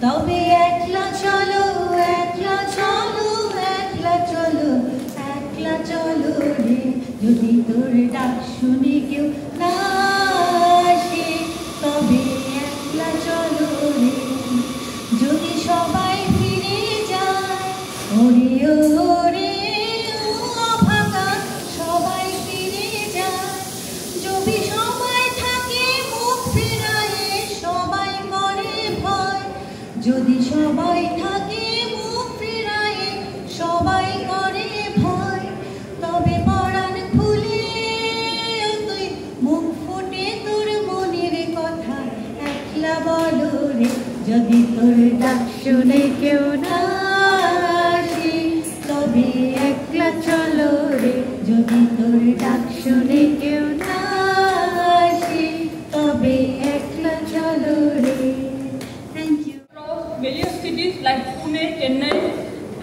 A: Tobe ekla cholo, ekla cholo, ekla cholo, ekla cholo re. Jodi tor dak shuni keu na ashe tobe ekla cholo re. Jodi shobai fire jay ore ore bhaga shobai fire jay. Jodi shobai thake mukh firaye shobai kore bhoy. Jodi shobai thake mukh firaye shobai kore bhoy. Tobe পরাণ খুলে তুই মুখ ফুটে তোর মনের কথা একলা বলো রে। যদি তোর ডাক শুনে কেউ না আসে তবে একলা চলো রে। যদি তোর ডাক শুনে কেউ না আসে তবে একলা চলো রে। Thank you.
K: From various cities like Pune, Chennai.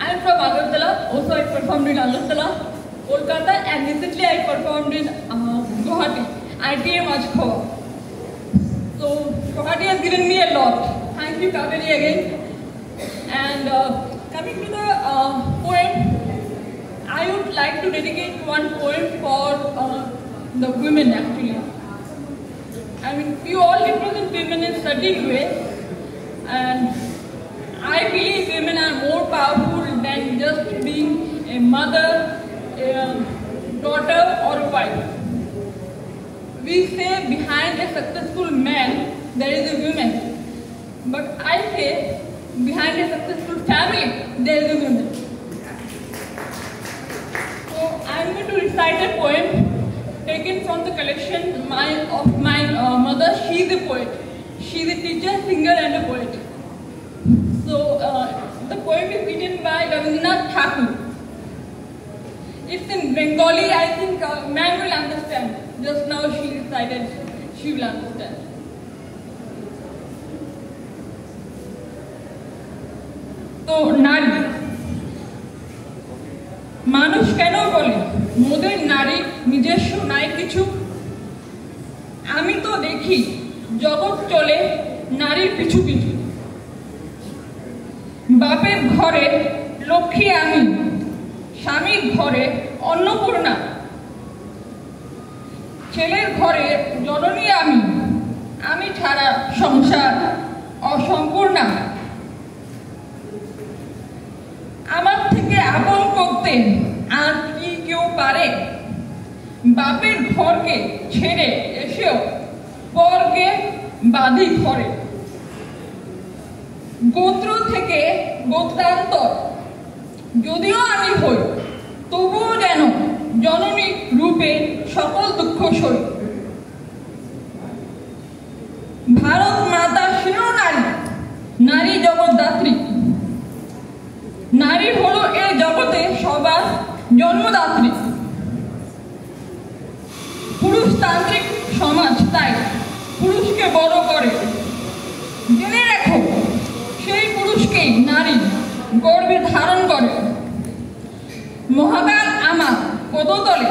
K: I'm from Agartala. Also, I performed in Agartala, Kolkata, and recently I performed in Guwahati, ITM Ajkhawa. So Guwahati has given me a lot. Thank you, Kaveri, again. And coming to the poem, I would like to dedicate one poem for the women actually. I mean, we all represent women in certain ways, and I believe women are more powerful than just being a mother, a daughter or a wife. We say behind a successful man there is a woman, but I say behind a successful family there is a woman. So I am going to recite a poem taken from the collection of my mother. She is a poet. She is a teacher, singer and a poet. So the poem is written by Rabindranath Tagore. It's in Bengali. I think ma'am will understand. Just now she recited, she will understand. So নারী মানুষ কেন বলে মোদের নারী নিজস্ব নাই কিছু? আমি তো দেখি জগৎ চলে নারীর পিছু পিছু। বাপের ঘরে লক্ষ্মী আমি, স্বামীর ঘরে অন্নপূর্ণা, ছেলের ঘরে জননী আমি, আমি ছাড়া সংসার অসম্পূর্ণা। আমার থেকে আপন করতে আর কি কেউ পারে? বাপের ঘরকে ছেড়ে এসেও পরকে বাঁধি ঘরে। গোত্র থেকে গোত্রান্তর যদিও আমি হই, তবুও যেন জননী রূপে সকল দুঃখ সই। ভারত মাতা শিরোনারী, নারী জগৎদাত্রী। নারী হলো এই জগতে সবার জন্মদাত্রী। পুরুষতান্ত্রিক সমাজ তাই পুরুষকে বড় করে। জেনে রেখো সেই পুরুষকেই নারী গর্বে ধারণ করে। মহাকাল আমার পদতলে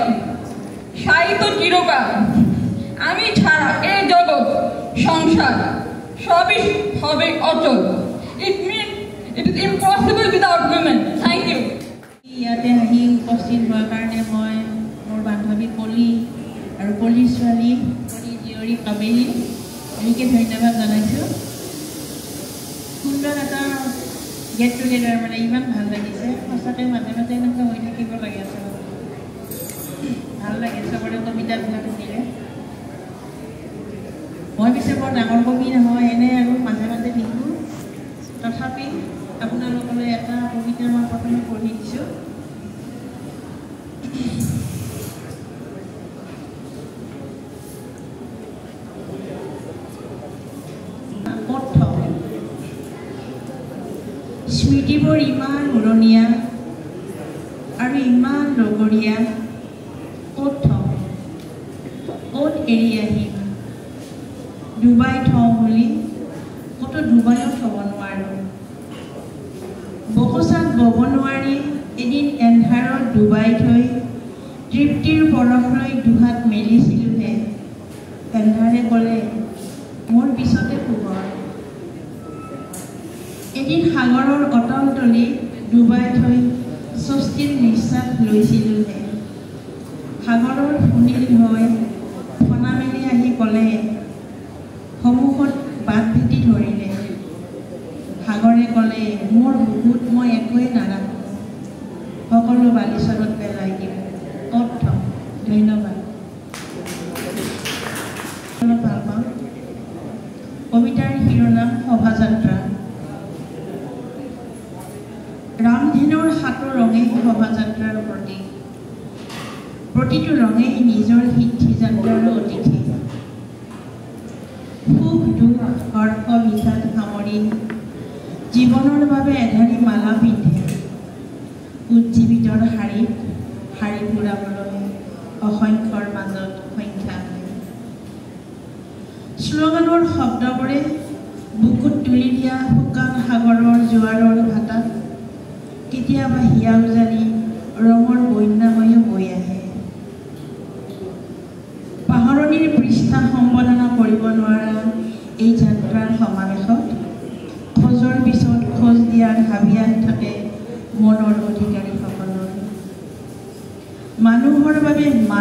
K: সাহিত্য চিরকাল। আমি ছাড়া এই জগৎ সংসার সবই হবে অচল। It is impossible without women. Thank you.
L: ইয়াতে আহি উপস্থিত হোৱাৰ কাৰণে মই মোৰ বান্ধৱী পলি আৰু পলিৰ ছোৱালী পলি জীয়ৰী কাবেৰী এনেকৈ ধন্যবাদ জনাইছোঁ। সুন্দৰ এটা গেট টুগেডাৰ, মানে ইমান ভাল লাগিছে সঁচাকৈ। মাজে মাজে এনেকুৱা হৈ থাকিব লাগে আচলতে, ভাল লাগে চবৰে কবিতাবিলাক শুনিলে। মই পিছে বৰ ডাঙৰ কবি নহয়, এনে আৰু মাজে মাজে লিখোঁ। তথাপি আপোনালোকলৈ এটা কবিতা মই প্ৰথমে পঢ়ি দিছোঁ। স্মৃতিবোৰ ইমান উৰণীয়া আৰু ইমান লগৰীয়া, ক'ত থওঁ ক'ত এৰি আহিম? ডুবাই থওঁ বুলি ক'তো ডুবাইও থ'ব নোৱাৰোঁ। বকচাত বব নোৱাৰি এদিন এন্ধাৰত ডুবাই থৈ তৃপ্তিৰ পৰশলৈ দুহাত মেলিছিলোঁহে। এন্ধাৰে ক'লে মোৰ পিছতে পোহৰ। এদিন সাগৰৰ অতল তলি ডুবাই থৈ স্বস্তিৰ নিশ্বাস লৈছিলোঁহে। সাগৰৰ সুনীল হৈ ফনা মেলি আহি ক'লে সন্মুখত বাট ভেটি ধৰিলে। সাগৰে ক'লে মোৰ বুকুত মই একোৱে নাৰাখোঁ, সকলো বালিচৰত পেলাই দিম, ক'ত থওঁ? ধন্যবাদ। ভাল পাওঁ। কবিতাৰ শিৰোনাম শোভাযাত্ৰা। ৰামধেনুৰ সাতো ৰঙেই শোভাযাত্ৰাৰ প্ৰতীক। প্ৰতিটো ৰঙেই নিজৰ সিদ্ধিযাত্ৰাৰো অতিথি। সুখ দুখ হৰ্ষ বিষাদ সামৰি জীৱনৰ বাবে এধাৰি মালা পিন্ধে। উজ্জীৱিতৰ শাৰীত শাৰী ফুৰাবলৈ অসংখ্যৰ মাজত সংখ্যা হয়। শ্লোগানৰ শব্দবোৰে বুকুত তুলি দিয়া শুকান সাগৰৰ জোৱাৰৰ ভাটাত কেতিয়াবা হিয়া উজানি ৰঙৰ বন্যাময়ো বৈ আহে। পাহৰণিৰ পৃষ্ঠা সম্বোধনা কৰিব নোৱাৰা এই যাত্ৰাৰ সমাৱেশত খোজৰ পিছত খোজ দিয়াৰ হাবিয়াস থাকে মনৰ অধিকাৰীসকলৰ।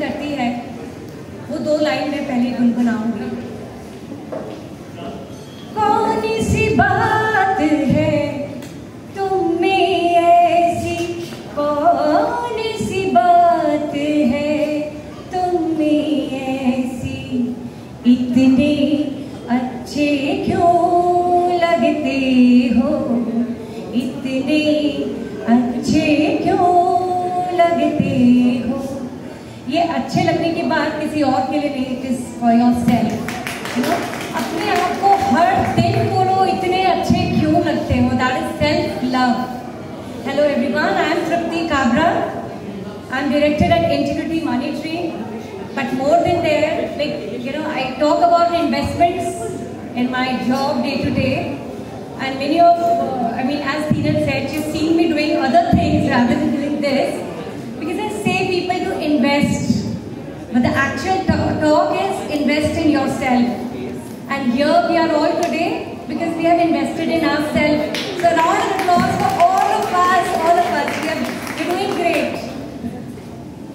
M: करती है वो 2 लाइन में पहले गुनगुनाऊंगी। कौन सी बात है तुम में ऐसी, कौन सी बात है तुम में ऐसी, इतने अच्छे क्यों लगते हो, इतने अच्छे क्यों लगते हो। ये अच्छे लगने की बात किसी और के लिए नहीं, इट इज फॉर योरसेल्फ। अपने आप को हर दिन बोलो इतने अच्छे क्यों लगते हो, that is self love. Hello everyone, I am Tripti Kabra, I am director at integrity money tree, but more than there, like I talk about investments in my job day to day, and many of as Tina said, she's seen me doing other things rather than doing this, because I say people to invest, but the actual talk is invest in yourself. And here we are all today because we have invested in ourselves. So round of applause for all of us, all of us. We're doing great.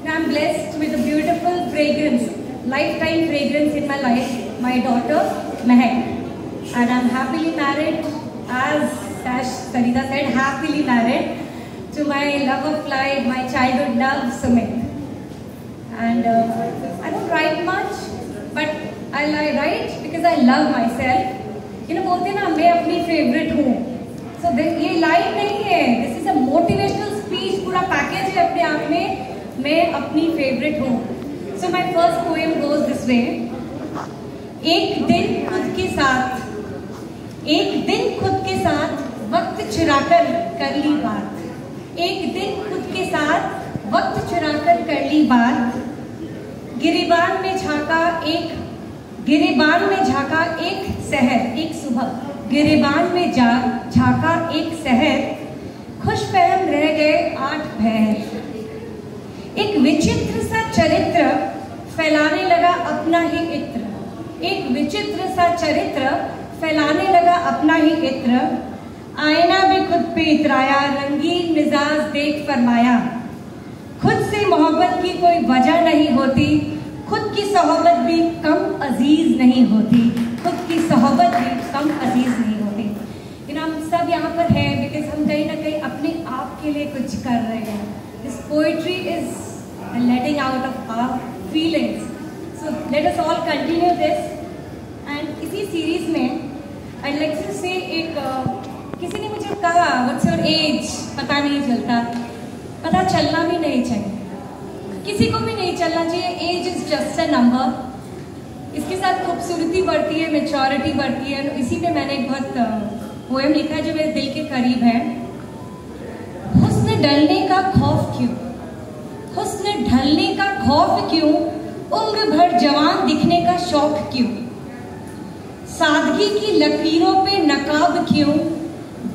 M: Now I'm blessed with a beautiful fragrance, lifetime fragrance in my life, my daughter Mehak. And I'm happily married, as Sarita said, happily married to my love of life, my childhood love, Sumit. And I don't write much, but I write because I love myself. बोलते ना मैं अपनी favourite हूँ, so ये line नहीं है, this is a motivational speech, पूरा package है अपने आप में, मैं अपनी फेवरेट हूँ। So my first poem goes this way. एक दिन खुद के साथ, एक दिन खुद के साथ वक्त चुराकर कर ली बात, एक दिन खुद के साथ वक्त चुराकर कर ली बात, गिरिबान में झांका एक शहर, एक सुबह गिरिबान में झांका एक शहर, खुश फहम रह गए 8 पहर। एक विचित्र सा चरित्र फैलाने लगा अपना ही इत्र, एक विचित्र सा चरित्र फैलाने लगा अपना ही इत्र, आईना भी खुद पे इतराया, रंगीन मिजाज देख फरमाया, खुद से मोहब्बत की कोई वजह नहीं होती, खुद की सोहबत भी कम अजीज नहीं होती, खुद की सोहबत भी कम अजीज नहीं होती। हम सब यहाँ पर हैं बिकॉज हम कहीं ना कहीं अपने आप के लिए कुछ कर रहे हैं। This poetry is letting out of our feelings, so let us all continue this. And इसी सीरीज में आई लाइक टू से एक किसी ने मुझे कहा व्हाट्स योर एज, पता नहीं चलता, पता चलना भी नहीं चाहिए, किसी को भी नहीं चलना चाहिए, age is just a number. इसके साथ खूबसूरती बढ़ती है, मैच्योरिटी बढ़ती है। इसी पे मैंने एक बहुत पोएम लिखा है जो मेरे दिल के करीब है। हुस्न ढलने का खौफ क्यों, हुस्न ढलने का खौफ क्यों, उम्र भर जवान दिखने का शौक क्यों, सादगी की लकीरों पे नकाब क्यों,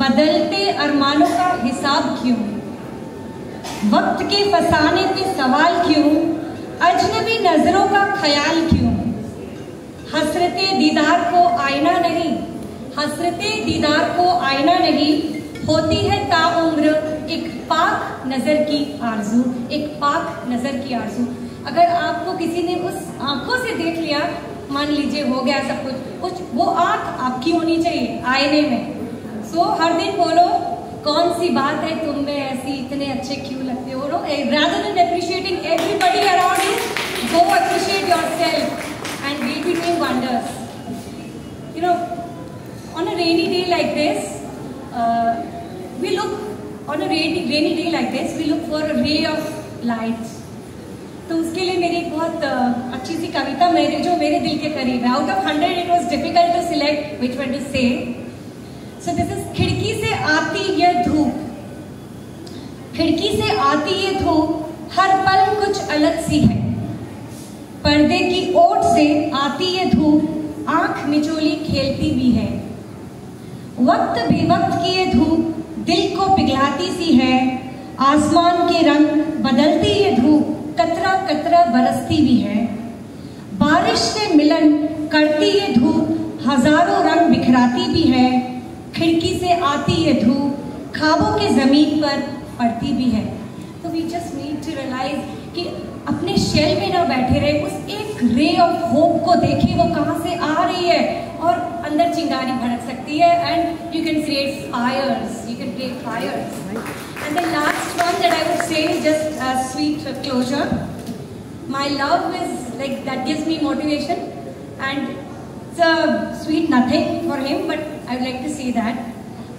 M: बदलते अरमानों का हिसाब क्यों, वक्त के फसाने पे सवाल क्यों, अजनबी नजरों का ख्याल क्यों, हसरते दीदार को आईना नहीं, हसरते दीदार को आईना नहीं, होती है ताउम्र एक पाक नजर की आरजू, एक पाक नजर की आरजू। अगर आपको किसी ने उस आंखों से देख लिया, मान लीजिए हो गया सब कुछ, वो आंख आपकी होनी चाहिए आईने में। सो हर दिन बोलो कौन सी बात है तुम में ऐसी, इतने अच्छे क्यों लगते हो। rather than appreciating everybody around you, go appreciate yourself and we'll be doing wonders. On a rainy day like this, we look for a ray of light. तो उसके लिए मेरी एक बहुत अच्छी सी कविता जो मेरे दिल के करीब है। Out of 100 it was difficult to select which one to say. So this is खिड़की से आती ये धूप, खिड़की से आती ये धूप, हर पल कुछ अलग सी है, पर्दे की ओट से आती ये धूप, आंख मिचोली खेलती भी है, वक्त बेवक्त की ये धूप दिल को पिघलाती सी है, आसमान के रंग बदलती ये धूप कतरा कतरा बरसती भी है, बारिश से मिलन करती ये धूप हजारों रंग बिखराती भी है, खिड़की से आती ये धूप ख्वाबों के जमीन पर पड़ती भी है। तो we just need to realize कि अपने शेल में ना बैठे रहे, उस एक रे ऑफ होप को देखें वो कहाँ से आ रही है और अंदर चिंगारी भड़क सकती है, and you can create fires, you can create fires. And the last one that I would say, just a sweet closure, my love is like that gives me motivation and it's a sweet nothing for him, but I would like to say that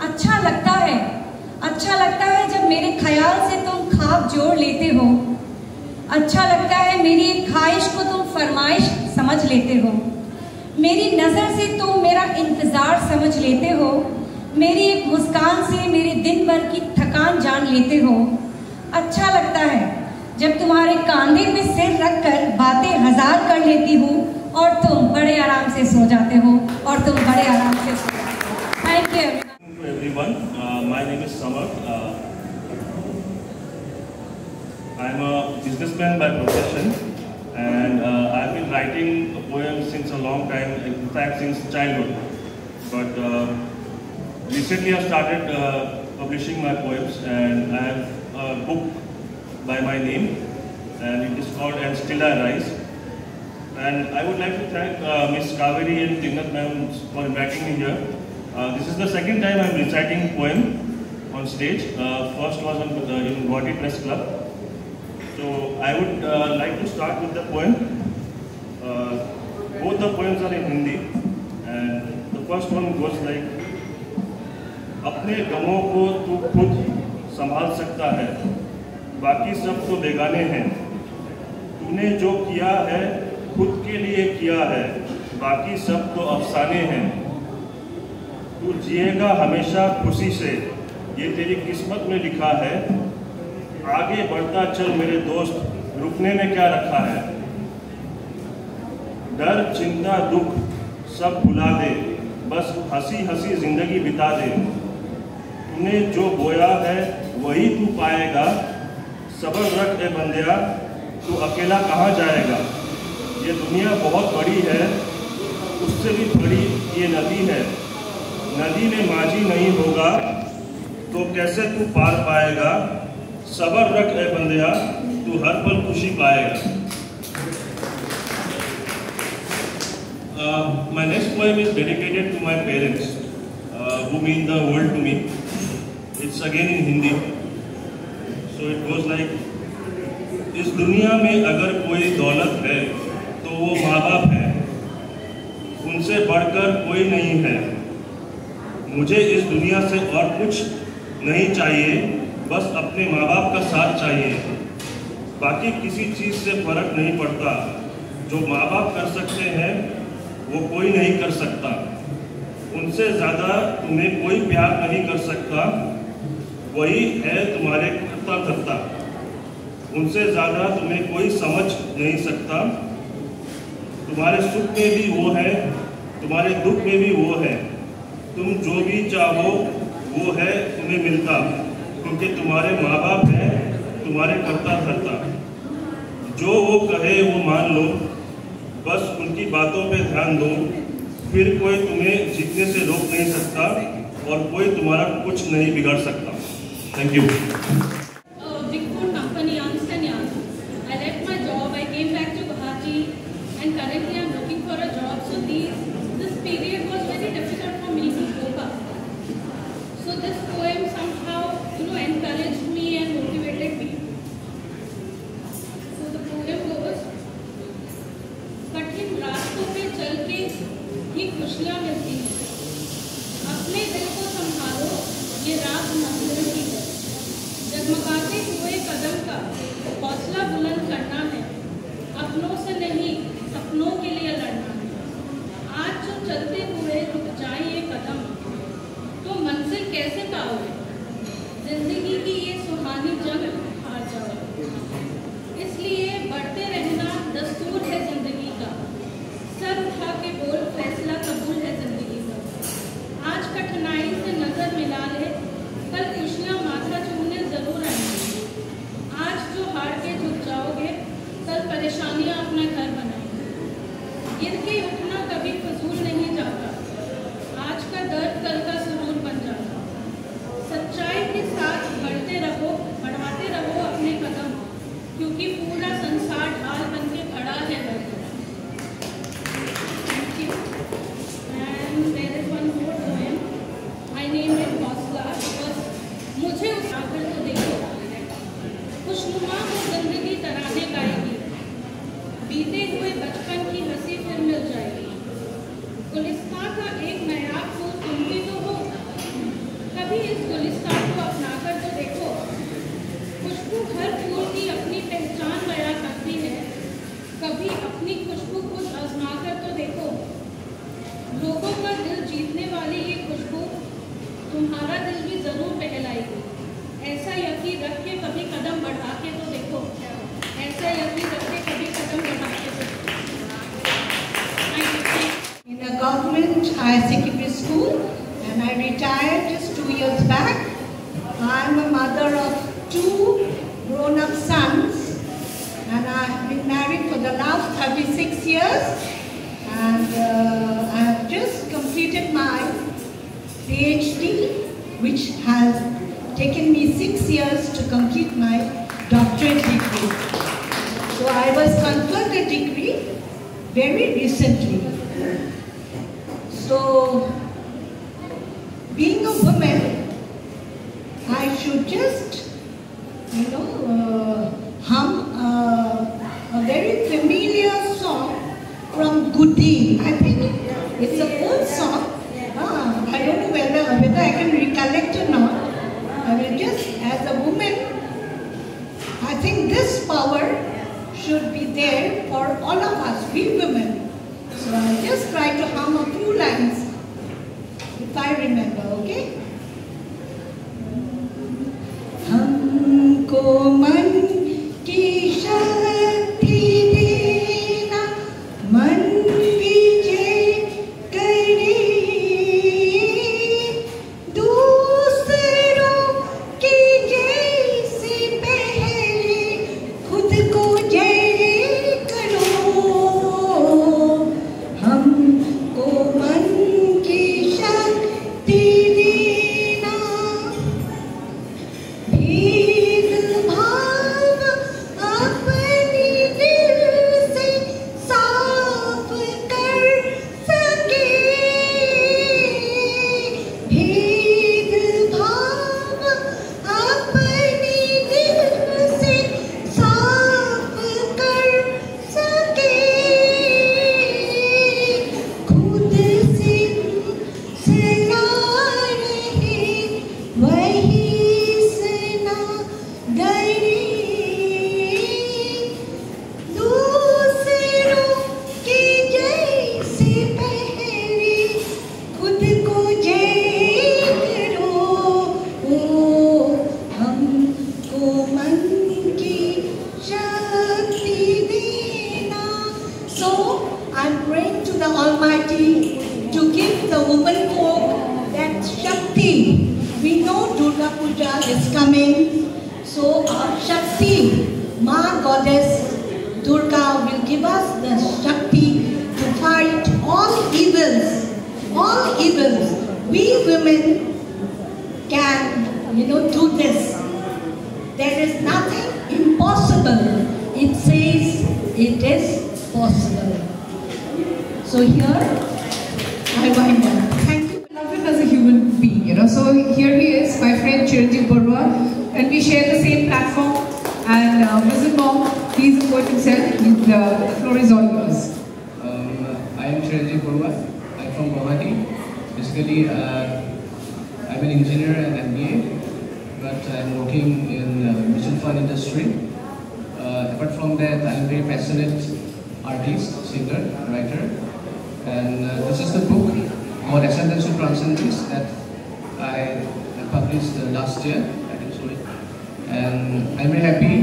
M: अच्छा लगता है जब मेरे ख्याल से तुम ख्वाब जोड़ लेते हो. अच्छा लगता है मेरी एक ख्वाहिश को तुम फरमाइश समझ लेते हो. मेरी नज़र से तुम मेरा इंतज़ार समझ लेते हो. मेरी एक मुस्कान से मेरे दिन भर की थकान जान लेते हो. अच्छा लगता है जब तुम्हारे कांधे पे सिर रखकर बातें हजार कर लेती हूँ और तुम बड़े आराम से सो जाते हो. Thank you
N: everyone. My name is Samar. I am a businessman by profession, and I have been writing poems since a long time, in fact since childhood. But recently I started publishing my poems, and I have a book by my name, and it is called And Still I Rise. And I would like to thank Ms. Kaveri and Tinnat ma'am for inviting me here. This is the second time I am reciting poem on stage. First was in Guwahati Press Club. So I would like to start with the poem. Both the poems are in Hindi, and the first one goes like, अपने गमों को तू खुद संभाल सकता है, बाकी सब तो बेगाने हैं. तूने जो किया है खुद के लिए किया है, बाकी सब तो अफसाने हैं. तू जिएगा हमेशा खुशी से, ये तेरी किस्मत में लिखा है. आगे बढ़ता चल मेरे दोस्त, रुकने में क्या रखा है. डर चिंता दुख सब भुला दे, बस हंसी हंसी जिंदगी बिता दे. तूने जो बोया है वही तू पाएगा, सब्र रख ए बंदिया, तू अकेला कहाँ जाएगा. ये दुनिया बहुत बड़ी है, उससे भी बड़ी ये नदी है. नदी में माझी नहीं होगा तो कैसे तू पार पाएगा. सब्र रख ए बंदिया, तू हर पल खुशी पाएगा. My next poem is dedicated to my parents, who mean the world to me. It's again in Hindi. So it goes like, इस दुनिया में अगर कोई दौलत है तो वो माँ बाप है. उनसे बढ़कर कोई नहीं है. मुझे इस दुनिया से और कुछ नहीं चाहिए, बस अपने माँ बाप का साथ चाहिए. बाकी किसी चीज़ से फर्क नहीं पड़ता. जो माँ बाप कर सकते हैं वो कोई नहीं कर सकता. उनसे ज़्यादा तुम्हें कोई प्यार नहीं कर सकता. वही है तुम्हारे करता धरता. उनसे ज़्यादा तुम्हें कोई समझ नहीं सकता. तुम्हारे सुख में भी वो है, तुम्हारे दुख में भी वो है. तुम जो भी चाहो वो है तुम्हें मिलता, क्योंकि तुम्हारे माँ बाप हैं तुम्हारे करता धरता. जो वो कहे वो मान लो, बस उनकी बातों पे ध्यान दो. फिर कोई तुम्हें जीतने से रोक नहीं सकता और कोई तुम्हारा कुछ नहीं बिगाड़ सकता. Thank you.
B: Big food company Ernst & Young. I left my job. I came back to Guwahati, and currently I'm looking for a job. So this period was very difficult for me to cope up. So this poem somehow, encouraged me and motivated me. So the poem goes, कठिन रास्तों पे चल के ही खुशियाँ मिलती हैं. अपने दिल को संभालो, ये रात मंजिल की है. जगमगाते हुए कदम का हौसला बुलंद करना है. अपनों से नहीं सपनों के लिए लड़ना है. आज जो चलते हुए रुक जाए ये कदम, तो मंजिल कैसे पाओगे. जिंदगी की ये सुहानी जंग हार जाओ. इसलिए बढ़ते रहना दस्तूर है जिंदगी का. सर उठा के बोल फैसला कबूल है जिंदगी का. आज कठिनाई से नजर मिला ले, कल खुशियाँ माथा चूमने जरूर आएंगी. आज जो हार के झुक जाओगे, कल परेशानियाँ अपना
C: बीते हुए बचपन की हंसी फिर मिल जाएगी। गुलिस्तां का एक महराब फूल तुम भी तो हो, कभी इस गुलिस्तां को अपनाकर तो देखो। खुशबू हर फूल की अपनी पहचान बयां करती है, कभी अपनी खुशबू खुद आजमाकर तो देखो। लोगों का दिल जीतने वाली ये खुशबू तुम्हारा दिल भी जरूर बहलाएगी। ऐसा यकीन रख के कभी कदम बढ़ा के तो देखो, ऐसा यकीन रख के कभी कदम बढ़ा के तो देखो।
O: In a government higher secondary school, and I retired just 2 years back. I'm a mother of 2 grown-up sons, and I have been married for the last 36 years, and I have just completed my PhD, which has taken me 6 years to complete my doctorate degree. So I was conferred a degree very recently. So, being a woman, I should just, hum a very familiar song from Goody. I think it's an old song. I don't know whether I can recollect or not. I will just, as a woman, I think this power should be there for all of us, we women. So I'll just try to hum a few lines, if I remember, okay? हमको मन की शक्ति देना, मन विजय करे, दूसरों की जैसे पहले खुद को जय करो। हमको मन की शक्ति देना, भेदभाव अपने दिल से साफ कर सके, भेदभाव अपने दिल से साफ कर सके, खुद से सला रहे वही सना गए, दूसरों की जैसे पहले खुद को जय करो। हमको मन की शक्ति देना। So I'm praying to the Almighty to give the woman folk that Shakti. We know Durga Puja is coming, so our Shakti, Ma Goddess Durga, will give us the Shakti to fight all evils. All evils. We women can, do this. There is nothing impossible. It says it is possible. So here, I wind up. Thank you.
C: I love him as a human being, So here he is, my friend Chiranjeev Barua, and we share the same platform. And Mrs. Mom, he's a poet himself. The floor is all yours.
P: I am Chiranjeev Barua. I'm from Guwahati. Basically, I'm an engineer and MBA, but I'm working in mutual fund industry. Apart from that, I'm a very passionate artist, singer, writer. And this is the book called Ascendance to Transcendence that I published last year, I think so. And I'm very happy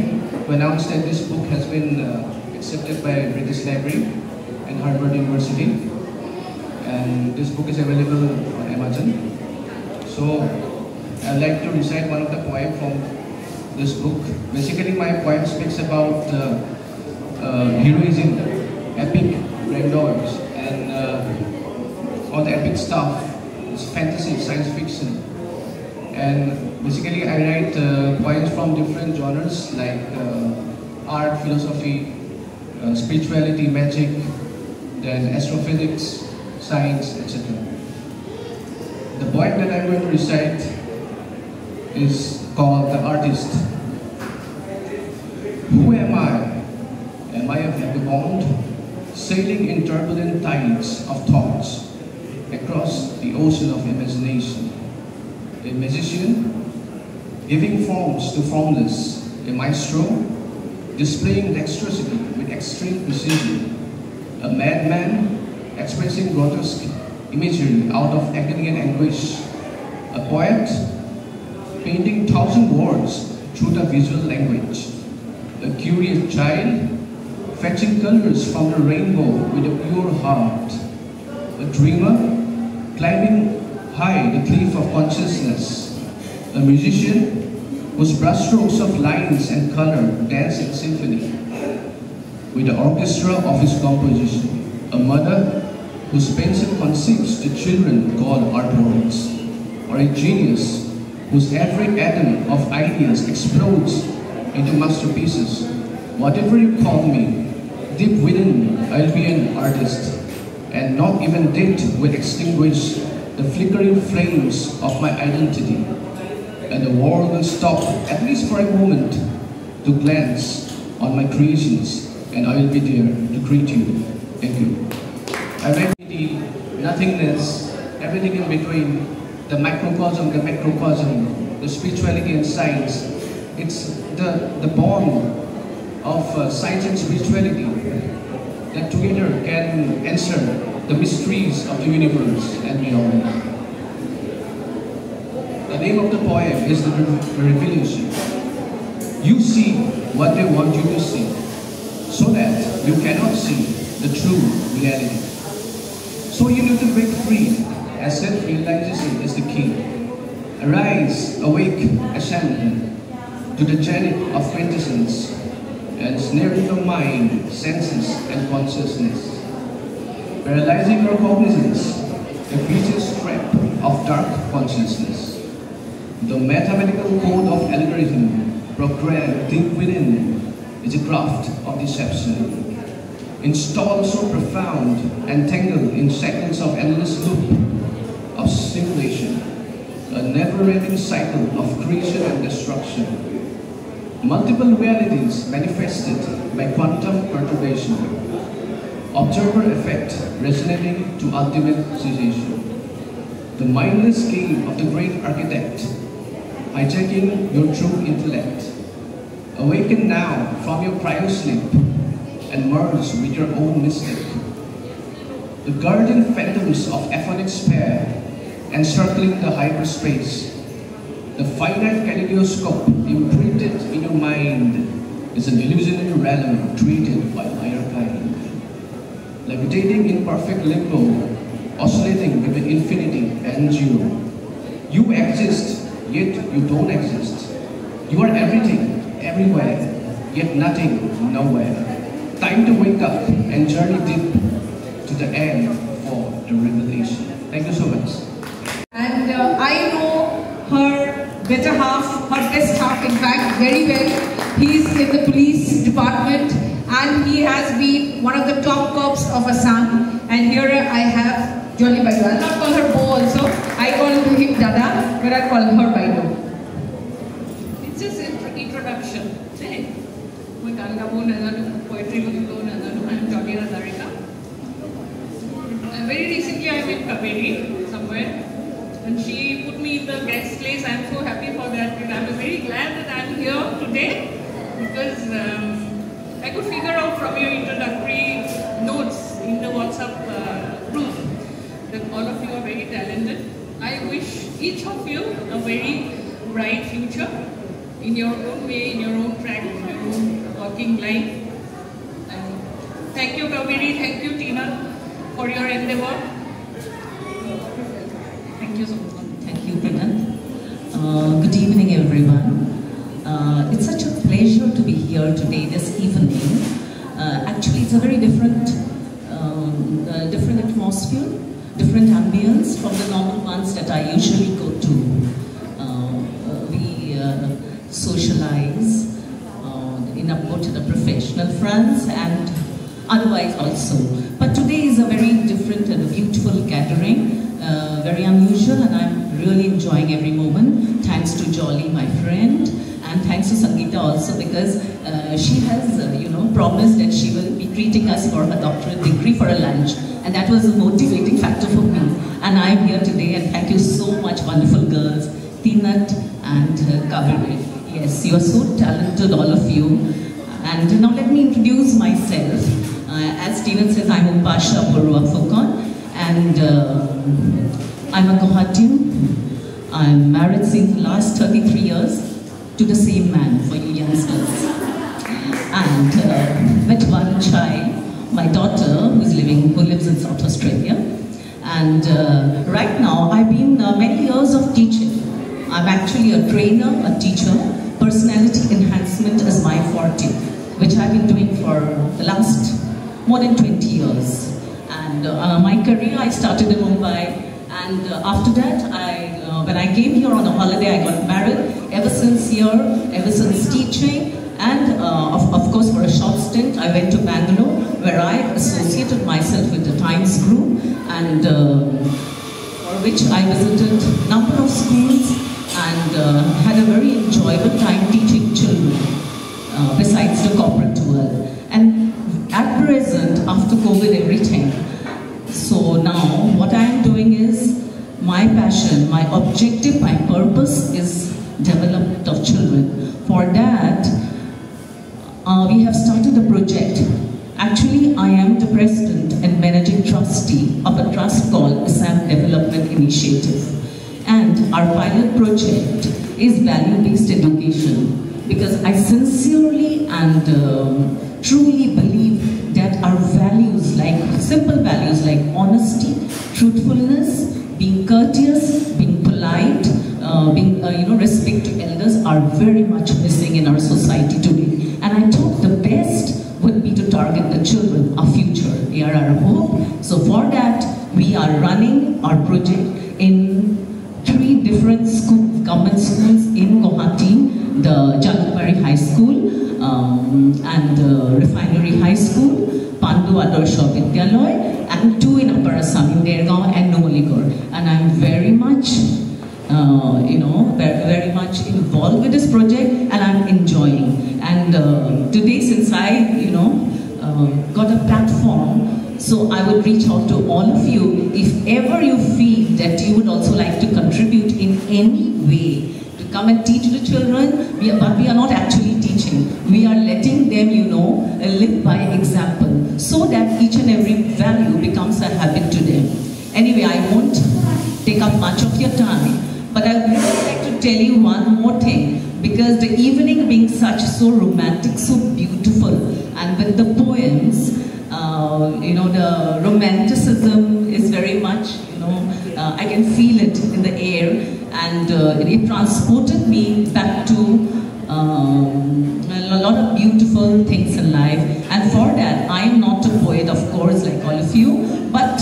P: to announce that this book has been accepted by British Library and Harvard University. And this book is available on Amazon. So I'd like to recite one of the poems from this book. Basically, my poem speaks about heroism, epic grandeurs, and all the epic stuff. It's fantasy, science fiction. And basically, I write poems from different genres like art, philosophy, spirituality, magic, then astrophysics, science, etc. The poem that I'm going to recite is called The Artist. Who am I? Am I a vagabond? sailing in turbulent tides of thoughts across the ocean of imagination. A magician, giving forms to formless, a maestro, displaying dexterity with extreme precision, a madman, expressing grotesque imagery out of agony and anguish, a poet, painting 1,000 words through the visual language, a curious child, fetching colors from the rainbow with a pure heart, a dreamer, climbing high the cliff of consciousness, a musician whose brushstrokes of lines and color dance in symphony with the orchestra of his composition, a mother whose pencil conceives the children called artworks, or a genius whose every atom of ideas explodes into masterpieces. Whatever you call me, deep within I'll be an artist, and not even dead will extinguish the flickering flames of my identity. And the world will stop, at least for a moment, to glance on my creations, and I will be there to greet you. Thank you. I read the nothingness, everything in between, the microcosm, the macrocosm, the spirituality and science. It's the bond of science and spirituality that together can answer the mysteries of the universe and beyond. The name of the poem is The Revelation. You see what they want you to see, so that you cannot see the true reality. So you need to break free, as self-realization is the key. Arise, awake, ascend to the zenith of quintessence, and snare in your mind, senses, and consciousness. Paralyzing your cognizance, the vicious trap of dark consciousness. The mathematical code of algorithm programmed deep within is a craft of deception. Installed so profound and tangled in seconds of endless loop of simulation, a never-ending cycle of creation and destruction. Multiple realities manifested by quantum perturbation. Observer effect resonating to ultimate cessation. The mindless game of the great architect, hijacking your true intellect. Awaken now from your cryosleep and merge with your own mistake. The guardian phantoms of aphonic spare encircling the hyperspace. The finite kaleidoscope imprinted in your mind is an illusionary realm treated by higher kind. Levitating in perfect limbo, oscillating between infinity and zero. You exist, yet you don't exist. You are everything, everywhere, yet nothing, nowhere. Time to wake up and journey deep to the end for the revelation. Thank you so much.
Q: And I know her better half, her best half in fact, very well. He is in the police department and he has been one of the top cops of Assam. And here I have Jolly Baidu. I'll not call her Bo also. I call him Dada, but I'll call her Baidu.
R: It's just an introduction. Poetry I'm Jolly Razarika. Very recently I met Kaveri somewhere. And she put me in the guest place. I'm so happy for that. And I'm very glad that I'm here today because I could figure out from your introductory notes in the WhatsApp group that all of you are very talented. I wish each of you a very bright future in your own way, in your own track, in your own working life. And thank you, Kaveri. Thank you, Tina, for your endeavor. Thank you so much.
S: Thank you, Pranat. Good evening, everyone. It's such a pleasure to be here today, this evening. Actually, it's a very different atmosphere, different ambience from the normal ones that I usually go to. We socialize in both the professional fronts and otherwise also. But today is a very different and a beautiful gathering. Very unusual, and I'm really enjoying every moment. Thanks to Jolly, my friend, and and thanks to Sangeeta also, because she has, promised that she will be treating us for her doctorate degree for a lunch, and that was a motivating factor for me. And I am here today, and thank you so much, wonderful girls, Teenat and Kaveri. Yes, you are so talented, all of you. And now let me introduce myself. As Teenat says, I'm Upasha Barua Phukon, and I'm a Guwahatian. I'm married since the last 33 years to the same man, for you youngsters. And with one child, my daughter, who lives in South Australia. And right now, I've been many years of teaching. I'm actually a trainer, a teacher. Personality enhancement is my forte, which I've been doing for the last more than 20 years. And my career, I started in Mumbai. And after that, when I came here on a holiday, I got married. Ever since here, ever since teaching, and of course for a short stint, I went to Bangalore, where I associated myself with the Times Group, and for which I visited a number of schools and had a very enjoyable time teaching children, besides the corporate world. And at present, after COVID, everything. So now, what I am doing is, my passion, my objective, my purpose is development of children. For that, we have started a project. Actually, I am the president and managing trustee of a trust called Assam Development Initiative. And our pilot project is value-based education, because I sincerely and truly believe that our values, like simple values like honesty, truthfulness, being courteous, being polite, being respect to elders, are very much missing in our society today. And I thought the best would be to target the children, our future. They are our hope. So for that, we are running our project in 3 different schools, government schools in Guwahati, the Jalukbari High School, and Refinery High School, Pandu Adorsha Vidyaloy, and 2 in Upper Assam, in Dergaon and Numaligor. And I'm very much, very much involved with this project, and I'm enjoying. And today, since I, got a platform, so I would reach out to all of you. If ever you feel that you would also like to contribute in any way, to come and teach the children, but we are not actually teaching. We are letting them, live by example, so that each and every value becomes a habit to them. Anyway, I won't take up much of your time, but I would really like to tell you one more thing, because the evening being so romantic, so beautiful, and with the poems, the romanticism is very much, I can feel it in the air, and it transported me back to a lot of beautiful things in life. And for that, I am not a poet, of course, like all of you, but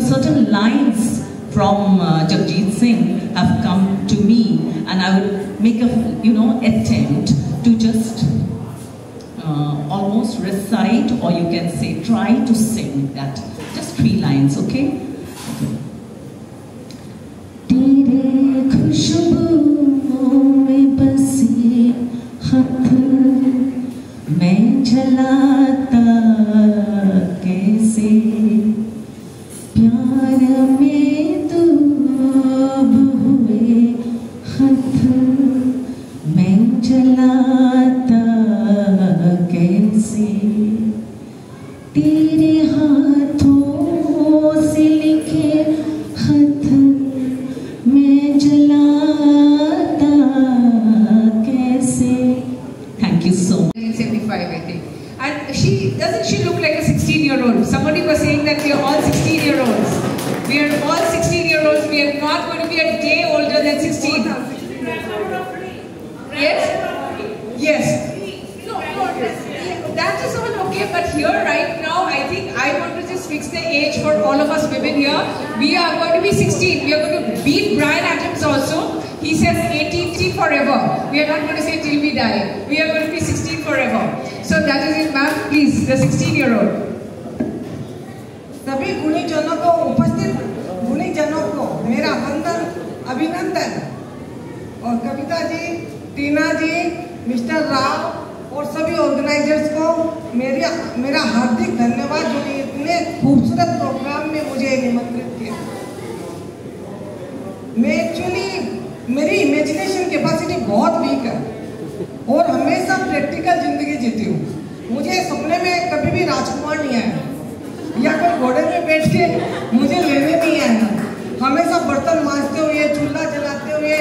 S: certain lines from Jagjit Singh have come to me, and I would make a attempt to just almost recite, or you can say try to sing that. Just 3 lines, okay? तेरे खुशबुओं में बसे हाथ मैं जलाता कैसे, प्यार में डूब हुए हाथ मैं जलाता कैसे, तेरे हाथों से लिखे खत मैं जलाता कैसे. Thank you so much.
Q: 75, I think. And doesn't she look like a 16-year-old? Somebody was saying that we are all 16-year-olds. We are all 16-year-olds. We are not going to be a day older than 16. Yes? Yes. No, that is all okay. But here right now, I think I want to just fix the age for all of us women here. We are going to be 16. We are going to beat Brian Adams also. He says 18 forever. We are not going to say till we die. We are going to be 16 forever. So that is it, ma'am. Please, the 16-year-old.
J: सभी गुणीजनों को उपस्थित गुणीजनों को मेरा वंदन, अभिनंदन. और कविता जी
T: टीना जी, mister Rao और सभी ऑर्गेनाइजर्स को मेरा हार्दिक धन्यवाद जो इतने खूबसूरत प्रोग्राम में मुझे निमंत्रित किया। मैं एक्चुअली मेरी इमेजिनेशन कैपेसिटी बहुत वीक है और हमेशा प्रैक्टिकल जिंदगी जीती हूँ। मुझे सपने में कभी भी राजकुमार नहीं आया या कोई घोड़े में बैठ के मुझे लेने नहीं आया। हमेशा बर्तन मांजते हुए, चूल्हा जलाते हुए,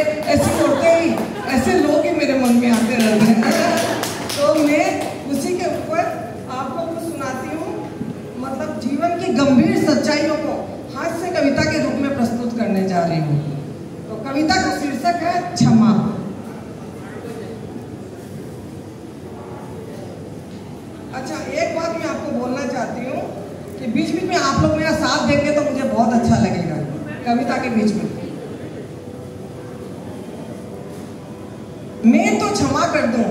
T: ऐसे लोग ही मेरे मन में आते रहते हैं। तो मैं उसी के ऊपर आपको कुछ सुनाती हूँ, मतलब जीवन की गंभीर सच्चाइयों को हास्य कविता के रूप में प्रस्तुत करने जा रही हूँ। तो कविता का शीर्षक है क्षमा। अच्छा, एक बात मैं आपको बोलना चाहती हूँ कि बीच बीच में आप लोग मेरा साथ देंगे तो मुझे बहुत अच्छा लगेगा। कविता के बीच में मैं तो क्षमा कर दूं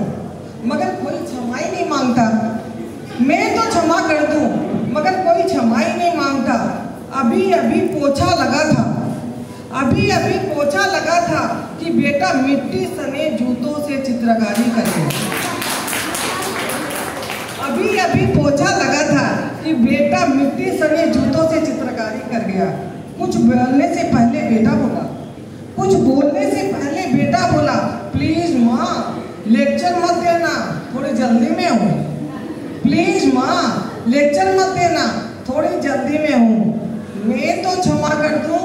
T: मगर कोई क्षमा ही नहीं मांगता। मैं तो क्षमा कर दूं मगर कोई क्षमा ही नहीं मांगता। अभी अभी पोछा लगा था कि बेटा मिट्टी सने जूतों से चित्रकारी करे। अभी अभी पोछा लगा था कि बेटा मिट्टी सने जूतों से चित्रकारी कर गया। कुछ बोलने से पहले बेटा बोला प्लीज माँ लेक्चर मत देना, थोड़ी जल्दी में हूँ। प्लीज माँ लेक्चर मत देना, थोड़ी जल्दी में हूँ। मैं तो क्षमा कर दूँ,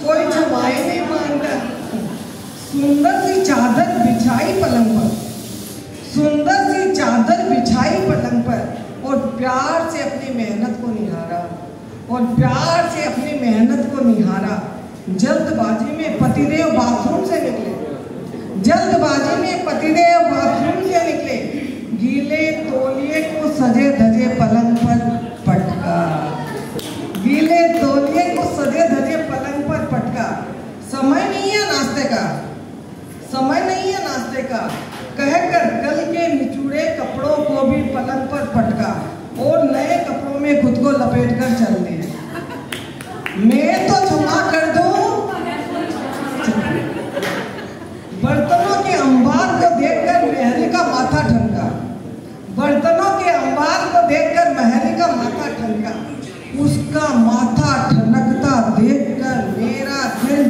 T: कोई क्षमा ही नहीं मांगता। सुंदर सी चादर बिछाई पलंग पर और प्यार से अपनी मेहनत को निहारा। जल्दबाजी में पतिदेव बाथरूम से निकले। गीले तौलिए को सजे धजे पलंग पर पटका। समय नहीं है नाश्ते का कहकर कल के निचुड़े कपड़ों को भी पलंग पर पटका और नए कपड़ों में खुद को लपेट कर चल दिए। मैं तो क्षमा कर दूं, बर्तनों के अंबार को देखकर मेहरी का माथा ठनका। उसका माथा ठनकता देखकर मेरा दिल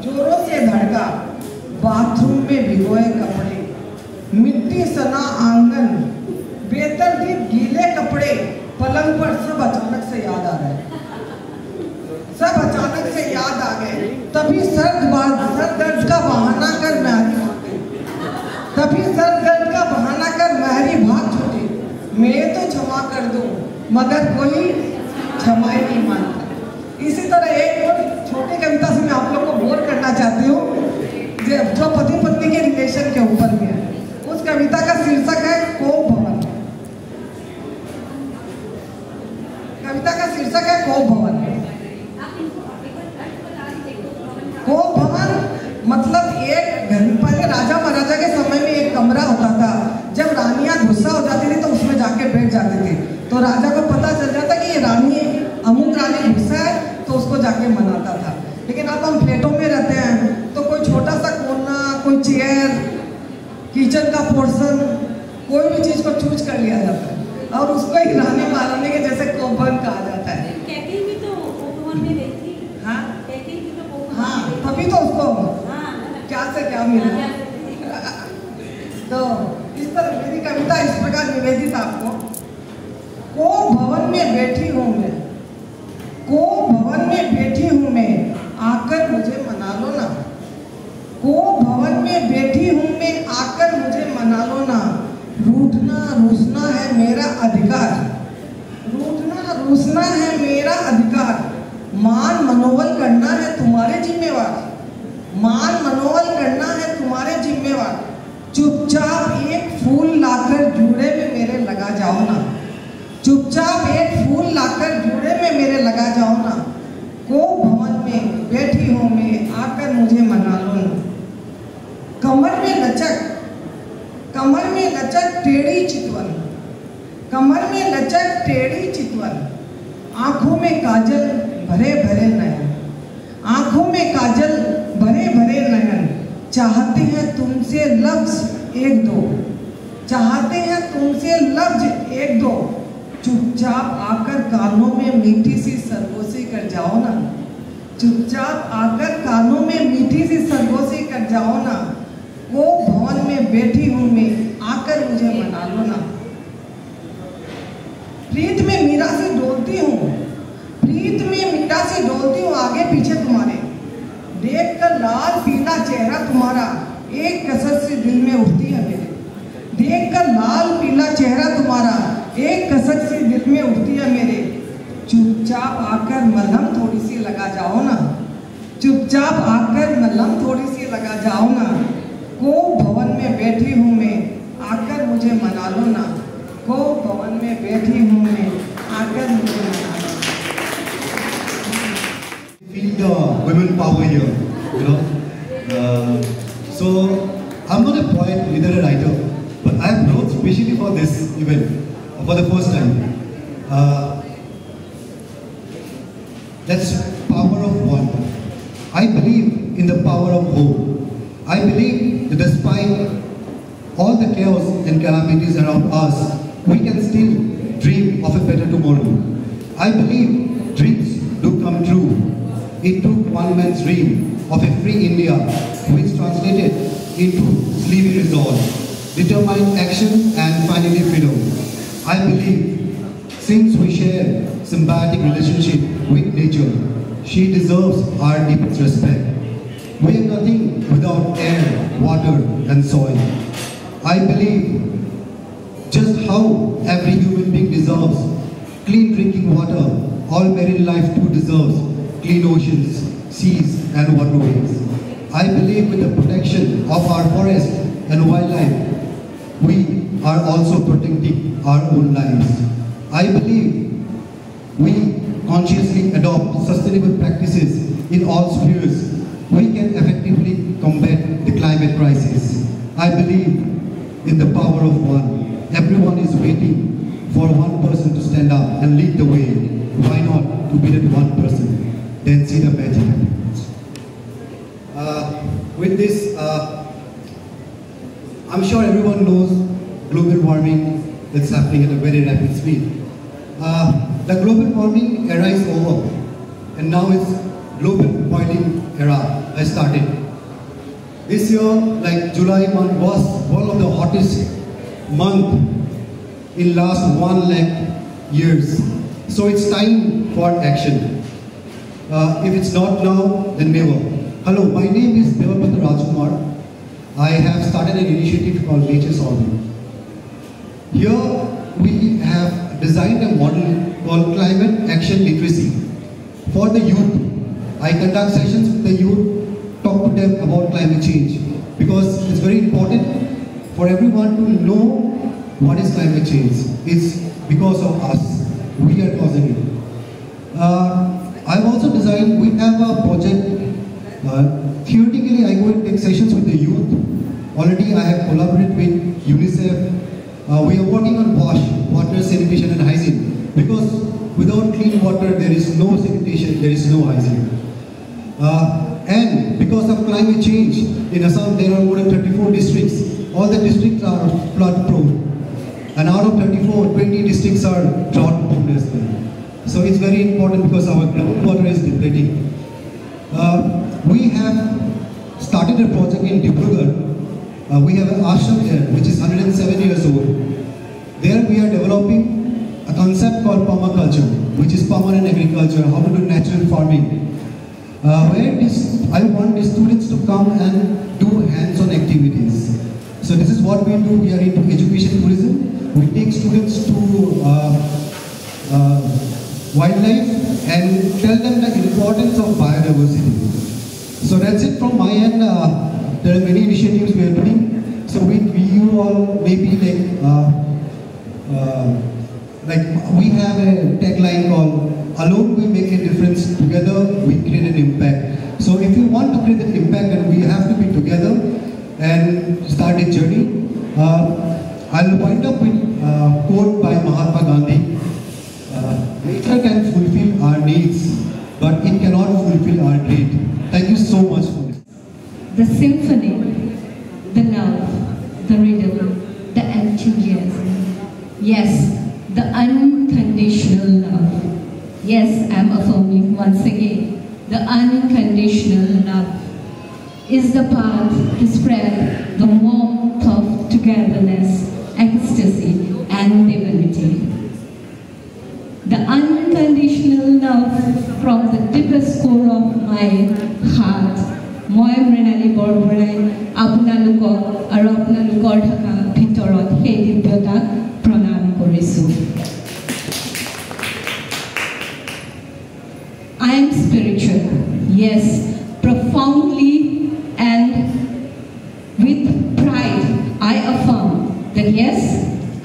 T: जोरों से धड़का। बाथरूम में भिगोए कपड़े, मिट्टी सना आंगन, बेतरतीब गीले कपड़े पलंग पर सब अचानक से याद आ गए। तभी सर दर्द का बहाना कर महरी भाग छूटी। मैं तो क्षमा कर दूं मगर कोई क्षमा ही नहीं मानता। इसी तरह एक और छोटी कविता से मैं आप लोग को बोर करना चाहती हूँ जो पति पत्नी के रिलेशन के ऊपर भी है। उस कविता का शीर्षक है कोप भवन। कोप भवन मतलब एक घर, पहले राजा महाराजा के समय में एक कमरा होता था। जब रानियां गुस्सा हो जाती थी तो उसमें जाके बैठ जाते थे, तो राजा को पता चल जाता कि ये रानी अमुक रानी गुस्सा है, तो उसको जाके मनाता था। लेकिन अब हम फ्लैटों में रहते हैं तो कोई छोटा सा कोना, कोई चेयर, किचन का पोर्शन, कोई भी चीज को चूज कर लिया जाता है और उसको ही रानी महारानी के जैसे कोप भवन कहा जाता है। तभी तो उसको क्या से क्या मिला। तो इस तरह मेरी कविता इस प्रकार निवेदित आपको। कोप भवन में बैठी हूँ मैं, आकर मुझे मना लो ना। कोप भवन में बैठी हूँ मैं, आकर मुझे मना लो ना। रूठना रूसना है मेरा अधिकार, मान मनोबल करना है तुम्हारे जिम्मेवार। चुपचाप एक फूल लाकर जूड़े में मेरे लगा जाओ ना। कोप भवन में बैठी हूँ मैं, आकर मुझे मना लो ना। कमर में लचक टेढ़ी चितवन, आंखों में काजल भरे भरे नयन, आंखों में काजल भरे भरे नयन, चाहते हैं तुमसे लफ्ज एक दो, चाहते हैं तुमसे लफ्ज एक दो, चुपचाप आकर कानों में मीठी सी सरगोशी कर जाओ ना, चुपचाप आकर कानों में मीठी सी सरगोशी कर जाओ ना, वो भवन में बैठी हूँ मैं, आकर मुझे मना लो ना। प्रीत में मीरा से डोलती हूँ, प्रीत में मीरा से डोलती हूँ आगे पीछे तुम्हारे, देख कर लाल पीला चेहरा तुम्हारा एक कसरत से दिल में उठती है मेरे, देख कर लाल पीला चेहरा तुम्हारा एक कसरत से दिल में उठती है मेरे, चुपचाप आकर मलहम थोड़ी सी लगा जाओ ना, चुपचाप आकर मलहम थोड़ी सी लगा जाओ ना, को भवन में बैठी हूँ मैं, आकर मुझे मना लो ना, को भवन में बैठी हूँ मैं, आकर मुझे मना लो।
U: Feel the women power here, you know. So I'm not a poet, neither a writer, but I have wrote specially for this event for the first time. That's power of one. I believe in the power of hope. I believe that despite all the chaos and calamities around us, we can still dream of a better tomorrow. I believe dreams do come true. It took one man's dream of a free India, which translated into sleepy resolve, determined action, and finally freedom. I believe since we share symbiotic relationship with nature, she deserves our deepest respect. We are nothing without air, water, and soil. I believe just how every human being deserves clean drinking water, all marine life too deserves clean oceans, seas, and waterways. I believe with the protection of our forest and wildlife, we are also protecting our own lives. I believe we consciously adopt sustainable practices in all spheres, we can effectively combat the climate crisis. I believe in the power of one. Everyone is waiting for one person to stand up and lead the way. Why not to be that one person? Then see the magic happens. With this, I'm sure everyone knows global warming that's happening at a very rapid speed. The global warming era is over, and now it's global boiling era has started. This year, like July month, was one of the hottest month in last 1 lakh years. So it's time for action. If it's not now, then never. Hello, my name is Devapatra Rajkumar. I have started an initiative called Nature Solving. Here we have designed a model called Climate Action Literacy for the youth. I conduct sessions with the youth, talk to them about climate change, because it's very important for everyone to know what is climate change. It's because of us. We are causing it. I've also designed, we have a project, theoretically I go and take sessions with the youth. Already I have collaborated with UNICEF. We are working on WASH, water, sanitation and hygiene, because without clean water there is no sanitation, there is no hygiene. And because of climate change, in Assam there are more than 34 districts. All the districts are flood prone. And out of 34, 20 districts are drought prone as well. So it's very important because our groundwater is depleting. We have started a project in Dibrugarh. We have an ashram there which is 107 years old. There we are developing a concept called permaculture, which is permanent agriculture, how to do natural farming. Where I want the students to come and do hands-on activities. So this is what we do. We are into education tourism. We take students to wildlife and tell them the importance of biodiversity. So that's it from my end. There are many initiatives we are doing. So we you all maybe like we have a tagline called "Alone we make a difference, together we create an impact." So if you want to create an impact, then we have to be together and start a journey. I'll wind up with quote by Mahatma Gandhi. Nature can fulfill our needs, but it cannot fulfill our greed. Thank you so much for this.
M: The symphony, the love, the rhythm, the enthusiasm. Yes, the unconditional love. Yes, I'm affirming once again, the unconditional love is the path to spread the warmth of togetherness, ecstasy, and divinity. The unconditional love from the deepest core of my heart. মই মৃণালী বৰবৰাই আপোনালোকক আৰু আপোনালোকৰ থকা ভিতৰত সেই দিব্যতাক প্ৰণাম কৰিছোঁ। I am spiritual, yes, profoundly and with pride I affirm that yes,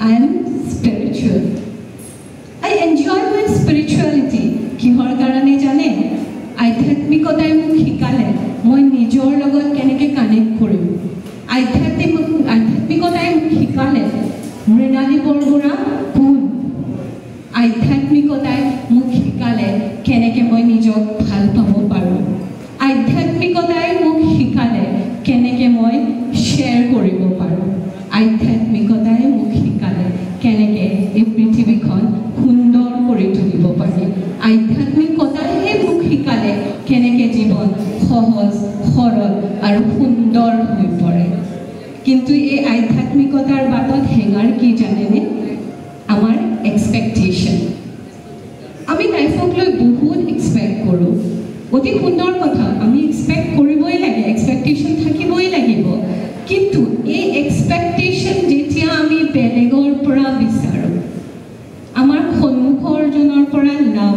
M: I am spiritual. I enjoy my spirituality. কিহৰ কাৰণে জানে? আধ্যাত্মিকতাই মোক শিকালে মই নিজৰ লগত কেনেকৈ কানেক্ট কৰিম। আধ্যাত্মিকতাই মোক শিকালে মৃণালী বৰবৰা কোন। আধ্যাত্মিকতাই মোক শিকালে কেনেকৈ মই নিজক ভাল পাব পাৰোঁ। আধ্যাত্মিকতাই মোক শিকালে কেনেকৈ মই শ্বেয়াৰ কৰিব পাৰোঁ। আধ্যাত্মিকতাই মোক শিকালে কেনেকৈ এই পৃথিৱীখন সুন্দৰ কৰি তুলিব পাৰি। আধ্যাত্মিকতাইহে মোক শিকালে কেনেকৈ জীৱন সহজ সৰল আৰু সুন্দৰ হৈ পৰে। কিন্তু এই আধ্যাত্মিকতাৰ বাটত হেঙাৰ কি জানেনে? আমাৰ এক্সপেক্টেশ্যন। আমি লাইফক লৈ বহুত এক্সপেক্ট কৰোঁ। অতি সুন্দৰ কথা, আমি এক্সপেক্ট কৰিবই লাগে, এক্সপেক্টেশ্যন থাকিবই লাগিব। কিন্তু এই এক্সপেক্টেশ্যন যেতিয়া আমি বেলেগৰ পৰা বিচাৰোঁ, আমাৰ সন্মুখৰজনৰ পৰা লাভ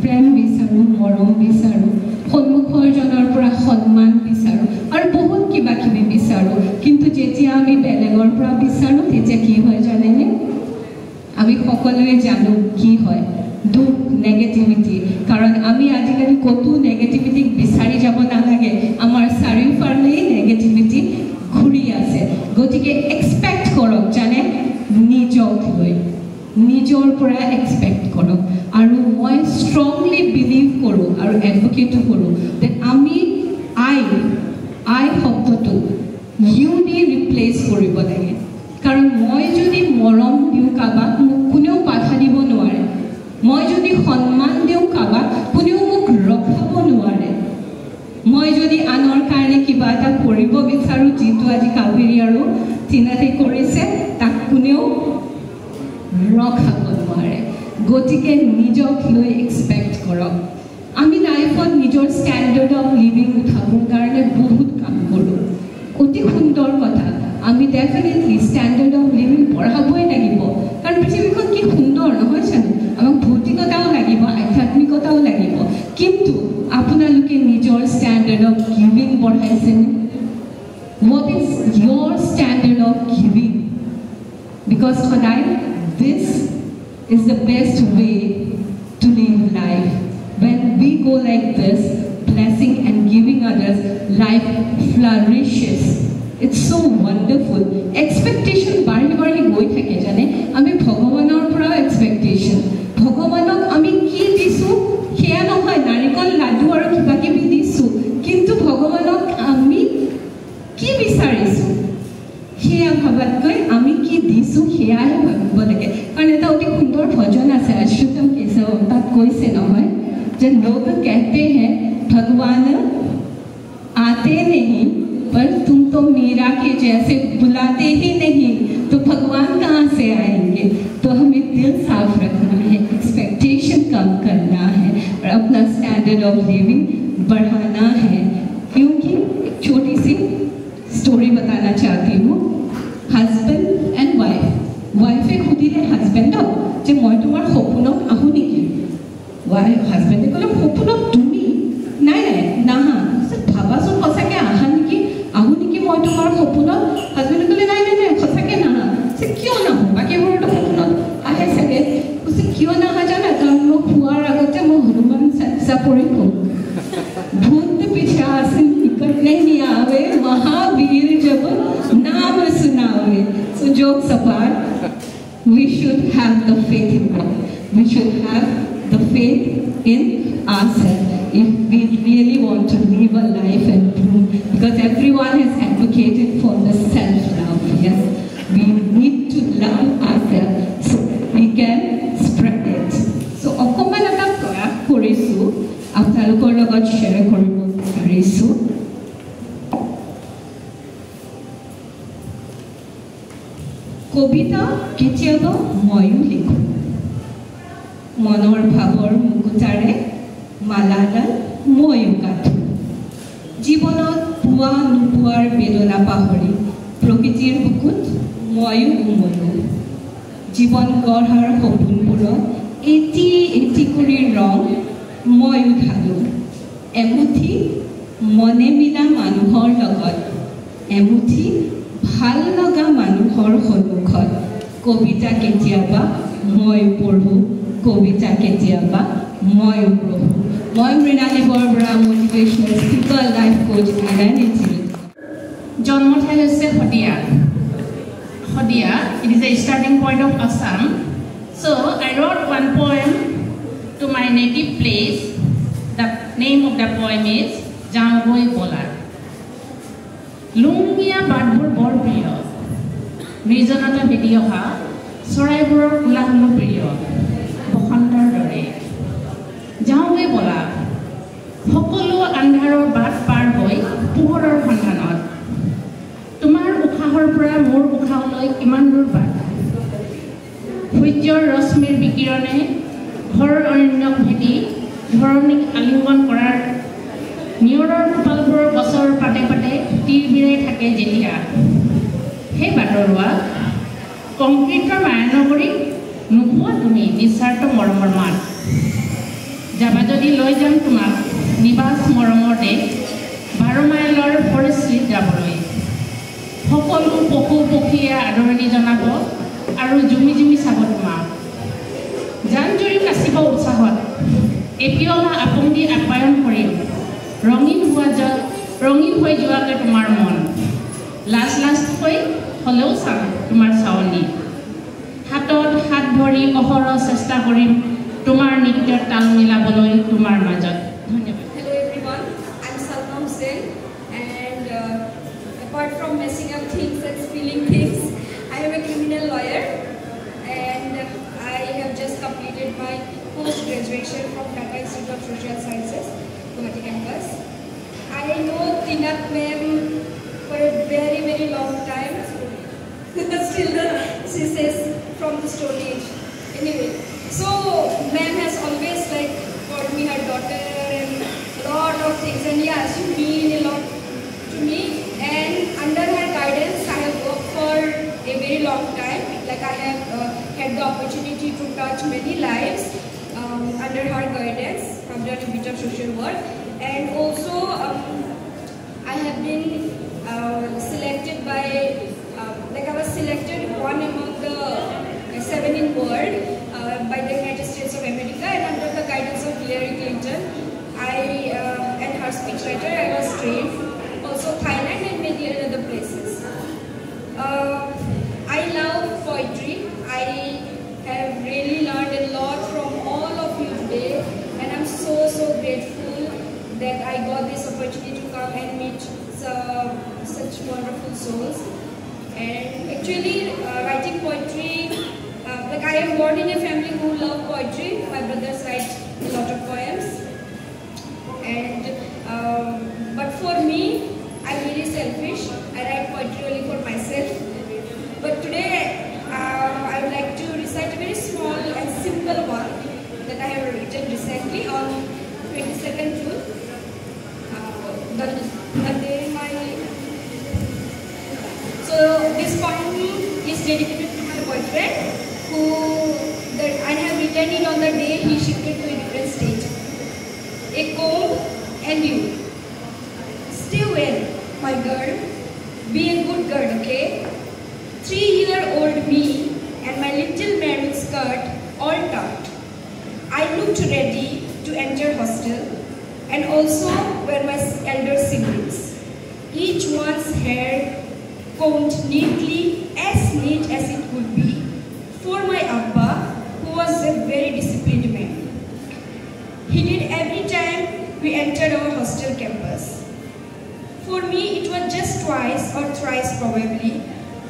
M: প্ৰেম বিচাৰোঁ, মৰম বিচাৰোঁ, সন্মুখৰজনৰ পৰা সন্মান বিচাৰোঁ আৰু বহুত কিবা কিবি বিচাৰোঁ। কিন্তু যেতিয়া আমি বেলেগৰ পৰা বিচাৰোঁ তেতিয়া কি হয় জানেনে? আমি সকলোৱে জানো কি হয়, দুখ, নেগেটিভিটি। কাৰণ আমি আজিকালি ক'তো নেগেটিভিটিক বিচাৰি যাব নালাগে, আমাৰ চাৰিওফালেই নেগেটিভিটি ঘূৰি আছে। গতিকে এক্সপেক্ট কৰক, জানে, নিজক লৈ, নিজৰ পৰা এক্সপেক্ট কৰক। আৰু মই ষ্ট্ৰংলি বিলিভ কৰোঁ আৰু এডভকেটো কৰোঁ যে আমি আই শব্দটো ইউ দি ৰিপ্লেচ কৰিব লাগে। কাৰণ মই যদি মৰম দিওঁ কাৰোবাক, মোক কোনেও বাধা দিব নোৱাৰে। মই যদি সন্মান দিওঁ কাৰোবাক, কোনেও মোক ৰখাব নোৱাৰে। মই যদি আনৰ কাৰণে কিবা এটা কৰিব বিচাৰোঁ, যিটো আজি কাবেৰী আৰু টিনাতে কৰিছে, তাক কোনেও ৰখাব নোৱাৰে। গতিকে নিজক লৈ এক্সপেক্ট কৰক। আমি লাইফত নিজৰ ষ্টেণ্ডাৰ্ড অফ লিভিং উঠাবৰ কাৰণে বহুত কাম কৰোঁ। অতি সুন্দৰ কথা, আমি ডেফিনেটলি ষ্টেণ্ডাৰ্ড অফ লিভিং বঢ়াবই লাগিব। কাৰণ পৃথিৱীখন কি সুন্দৰ নহয় জানো? আমাক ভৌতিকতাও লাগিব, আধ্যাত্মিকতাও লাগিব। কিন্তু আপোনালোকে নিজৰ ষ্টেণ্ডাৰ্ড অফ গিভিং বঢ়াইছেনে? What is your standard of giving? Because সদায় দিছ is the best way to live life. When we go like this, blessing and giving others, life flourishes. It's so wonderful. Expectation bari goi thake jane. Ami bhagavanor pora expectation. Bhagavanok ami ki disu heya nohoy narikol laddu aru kiba kibi disu. Kintu bhagavanok ami ki bisarisu. সেয়া ভাবাতকৈ আমি কি দিছোঁ সেয়াহে ভাবিব লাগে। কাৰণ এটা অতি সুন্দৰ ভজন আছে, অচ্যুতম কেশৱ, তাত কৈছে নহয় যে লোক कहते हैं भगवान आते नहीं पर तुम तो मीरा के जैसे बुलाते ही नहीं, तो भगवान कहाँ से आएंगे? तो हमें दिल साफ रखना है, एक्सपेक्टेशन कम करना है और अपना स्टैंडर्ड ऑफ लिविंग बढ़ाना है। क्योंकि एक छोटी सी स्टोरी बताना चाहती हूँ। हस्बैंड एंड वाइफे सुधिले हाजबेंडक जे मैं तुम्हार सपनत आहू नेকি? हाजबेंडे कले सपनत तुमी? नाई नाई नाहा। भाबाचोन सचाके आहा नेকি, आहू नेকি मैं तुम्हार सपनत? हाजबेंडे कले नाई नाई नाई सचाके नाहा। किय नाहू? बाकीबोरतो सपनत आहे चागे। किय नाहा जाना? कारण मैं शुवार आगते मैं हनुमान चालीसा पढ़ी शुँ। भूत पिशाच निकट नहीं आवे, महावीर जब नाम सुनावे। So jokes apart, we should have the faith in God. We should have
D: the faith in ourselves if we really want to live a life and bloom, because everyone has advocated for the self-love. Yes, we need to love ourselves so we can spread it. So অকমান এটা প্ৰয়াস কৰিছোঁ আপোনালোকৰ লগত share কৰিব বিচাৰিছোঁ। কবিতা কেতিয়াবা ময়ো লিখোঁ, মনৰ ভাৱৰ মুকুতাৰে মালাডাল ময়ো গাঁঠোঁ। জীৱনত পোৱা নোপোৱাৰ বেদনা পাহৰি প্ৰকৃতিৰ বুকুত ময়ো উমলো। জীৱন গঢ়াৰ সপোনবোৰত এটি এটি কৰি ৰং ময়ো ঢালোঁ। এমুঠি মনে মিলা মানুহৰ লগত, এমুঠি ভাল লগা মানুহৰ সন্মুখত কবিতা কেতিয়াবা মই পঢ়োঁ, কবিতা কেতিয়াবা মই পঢ়োঁ। মই Mrinali Borbora, motivational speaker, life coach and institute.
V: জন্মঠাই হৈছে Sadiya. Sadiya, it is a starting point of Assam. So I wrote one poem to my native place. The name of the poem is Jaungoi Bola. লুংমীয়া বাটবোৰ বৰ প্ৰিয়, নিৰ্জনতা ভেটি অহা চৰাইবোৰৰ কোলাহলো প্ৰিয়, বসন্তৰ দৰে যাওঁগৈ বলা সকলো আন্ধাৰৰ বাট পাৰ হৈ পোহৰৰ সন্ধানত। তোমাৰ উশাহৰ পৰা মোৰ উশাহলৈ কিমান দূৰ বাট, সূৰ্যৰ ৰশ্মিৰ বিকিৰণে ঘৰ অৰণ্যক ভেটি ধৰণীক আলিংগন কৰাৰ নিয়ৰৰ কপালবোৰৰ গছৰ পাতে পাতে তীৰ বিৰাই থাকে যেতিয়া। সেই বাটৰুৱা কংক্ৰিটৰ মায়ানগৰী নোপোৱা তুমি নিস্বাৰ্থ মৰমৰ মাত। যাবা যদি লৈ যাম তোমাক নিবাস মৰমৰ দেশ, 12 মাইলৰ ফৰেষ্ট্ৰীত যাবলৈ। সকলো পশু পক্ষীয়ে আদৰণি জনাব আৰু জুমি জুমি চাব তোমাক। জান জুৰি কাচিব উৎসাহত এপিয়লা আপুংদি আপ্যায়ন কৰিম। ৰঙীন হৈ যোৱাকৈ তোমাৰ মন, লাজ হৈ হ'লেও চাম তোমাৰ চাৱনি। হাতত হাত ধৰি অহৰহ চেষ্টা কৰিম তোমাৰ নৃত্যৰ তাল মিলাবলৈ তোমাৰ মাজত। ধন্যবাদ।
B: Hello everyone, I'm Salma Hussain, and apart from messing up things and spilling things, I am a criminal lawyer, and I have just completed my post-graduation from Tata Institute of Social Sciences, Guwahati campus. I know Tinat ma'am for a very, very long time. Still she says from the stone age. Anyway, so ma'am has always like called me her daughter and a lot of things, and yeah, she mean a lot to me. And under her guidance, I have worked for a very long time. Like I have had the opportunity to touch many lives under her guidance. I've done a bit of social work, and also I have been selected by, like I was selected one among the 7 in world by the United States of America, and under the guidance of Hillary Clinton, and her speechwriter, I was trained. Also Thailand and many other places. I love poetry. I have really learned a lot from all of you today, and I'm so grateful that I got this opportunity to come and meet such wonderful souls. And actually writing poetry, like I am born in a family who love poetry. My brothers write a lot of poems, and but for me, I'm very selfish. I write poetry only for myself. But today I would like to recite a very small and simple one that I have written recently on 22nd June. So this poem is dedicated to my boyfriend, I have written it on the day he shifted to a different state. A comb and you. Stay well, my girl. Be a good girl, okay? 3-year-old me and my little maroon skirt all tucked. I looked ready to enter hostel and also were my elder siblings. Each one's hair combed neatly, as neat as it could be, for my Abba, who was a very disciplined man.
F: hostel campus. For me, it was just twice or thrice probably